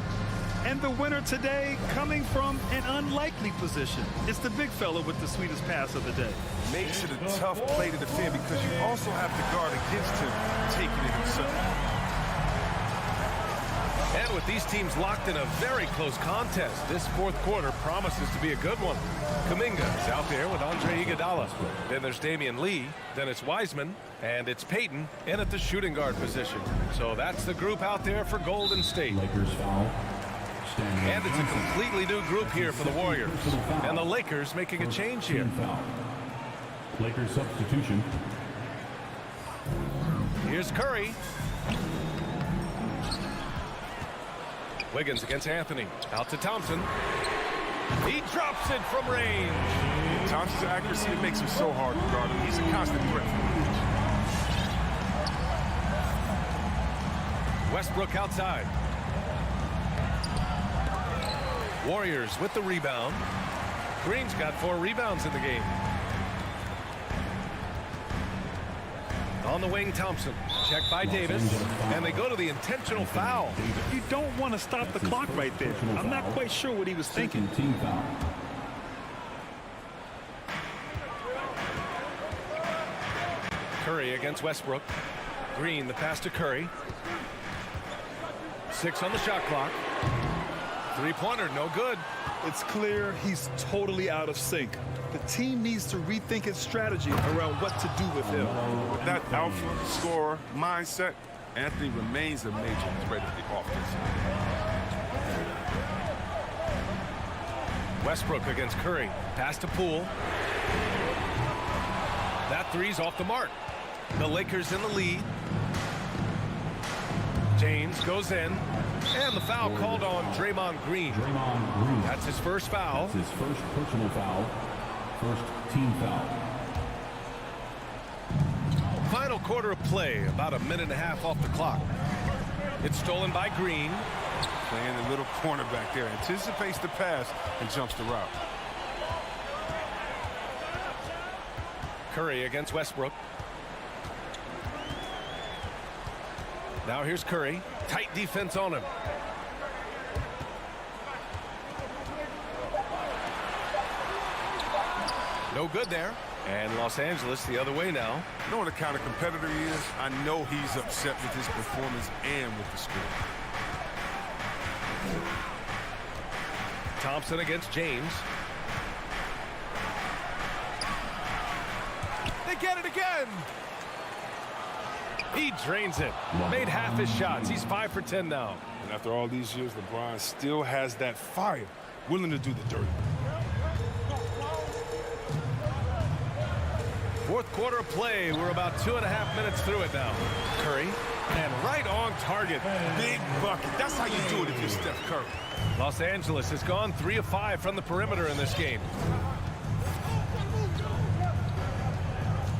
S10: And the winner today coming from an unlikely position. It's the big fella with the sweetest pass of the day.
S6: Makes it a tough play to defend because you also have to guard against him taking it himself.
S9: And with these teams locked in a very close contest, this fourth quarter promises to be a good one. Kuminga is out there with Andre Iguodala. Then there's Damian Lee. Then it's Wiseman. And it's Payton in at the shooting guard position. So that's the group out there for Golden State.
S5: Lakers foul.
S9: And it's a completely new group here for the Warriors. And the Lakers making a change here.
S5: Lakers substitution.
S9: Here's Curry. Wiggins against Anthony. Out to Thompson. He drops it from range.
S6: Thompson's accuracy makes him so hard to guard him. He's a constant threat.
S9: Westbrook outside. Warriors with the rebound. Green's got 4 rebounds in the game. On the wing, Thompson. Checked by Davis. And they go to the intentional foul.
S10: You don't want to stop the clock right there. I'm not quite sure what he was thinking.
S5: Team foul.
S9: Curry against Westbrook. Green, the pass to Curry. 6 on the shot clock. Three-pointer, no good.
S10: It's clear he's totally out of sync. The team needs to rethink its strategy around what to do with him.
S6: With that alpha scorer mindset, Anthony remains a major threat of the offense.
S9: Westbrook against Curry. Pass to Poole. That three's off the mark. The Lakers in the lead. James goes in. And the foul called on Draymond Green. That's his first foul.
S5: That's his first personal foul. First team foul.
S9: Final quarter of play, about a minute and a half off the clock. It's stolen by Green.
S6: Playing the little cornerback there. Anticipates the pass and jumps the route.
S9: Curry against Westbrook. Now here's Curry. Tight defense on him. No good there. And Los Angeles the other way now.
S6: Knowing the kind of competitor he is, I know he's upset with his performance and with the score.
S9: Thompson against James. They get it again. He drains it. Made half his shots. He's 5 for 10 now.
S6: And after all these years, LeBron still has that fire, willing to do the dirty.
S9: Fourth quarter of play. We're about 2.5 minutes through it now. Curry. And right on target.
S6: Big bucket. That's how you do it if you're Steph Curry.
S9: Los Angeles has gone 3 of 5 from the perimeter in this game.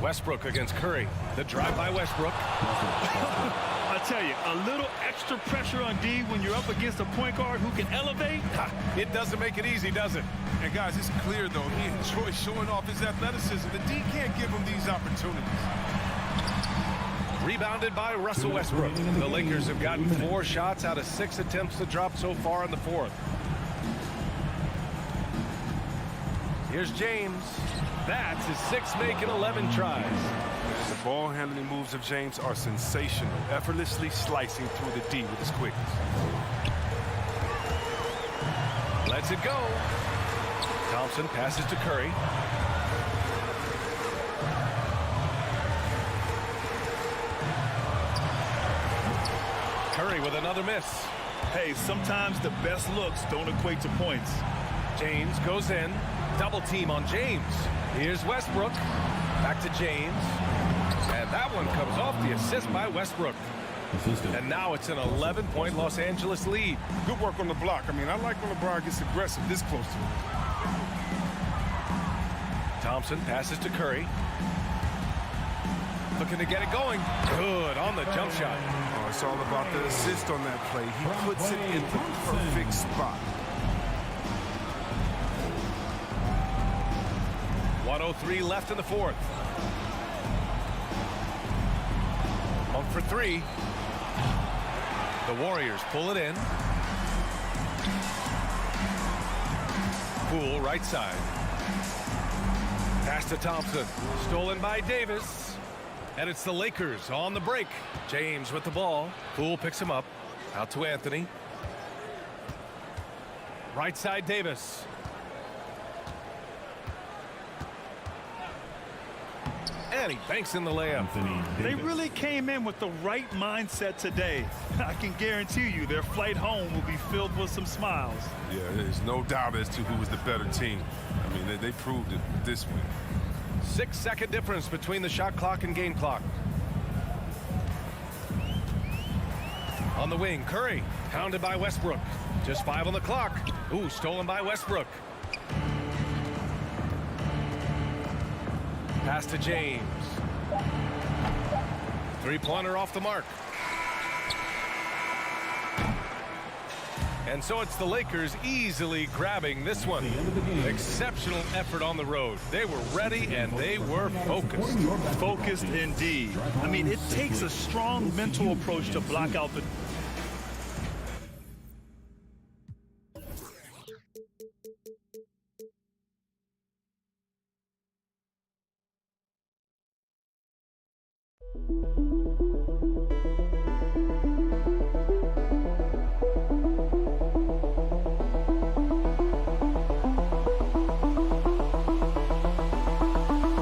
S9: Westbrook against Curry. The drive by Westbrook.
S10: I tell you, a little extra pressure on D when you're up against a point guard who can elevate.
S9: It doesn't make it easy, does it?
S6: And guys, it's clear though, he enjoys showing off his athleticism. The D can't give him these opportunities.
S9: Rebounded by Russell Westbrook. The Lakers have gotten 4 shots out of 6 attempts to drop so far in the fourth. Here's James. That's his 6th make in 11 tries.
S6: The ball handling moves of James are sensational, effortlessly slicing through the D with his quickness.
S9: Lets it go. Thompson passes to Curry. Curry with another miss.
S10: Hey, sometimes the best looks don't equate to points.
S9: James goes in. Double team on James. Here's Westbrook. Back to James. And that one comes off the assist by Westbrook. And now it's an 11-point Los Angeles lead.
S6: Good work on the block. I mean, I like when LeBron gets aggressive this close to him.
S9: Thompson passes to Curry. Looking to get it going. Good on the jump shot.
S6: Oh, it's all about the assist on that play. He puts it in the perfect spot.
S9: 1:03 left in the fourth. 1 for 3. The Warriors pull it in. Poole right side. Pass to Thompson. Stolen by Davis. And it's the Lakers on the break. James with the ball. Poole picks him up. Out to Anthony. Right side Davis. And he banks in the layup.
S10: They really came in with the right mindset today. I can guarantee you their flight home will be filled with some smiles.
S15: Yeah, there's no doubt as to who was the better team. I mean, they proved it this week.
S9: 6-second difference between the shot clock and game clock. On the wing, Curry, pounded by Westbrook. Just 5 on the clock. Ooh, stolen by Westbrook. Pass to James. Three-pointer off the mark. And so it's the Lakers easily grabbing this one. Exceptional effort on the road. They were ready and they were focused.
S10: Focused indeed. I mean, it takes a strong mental approach to block out the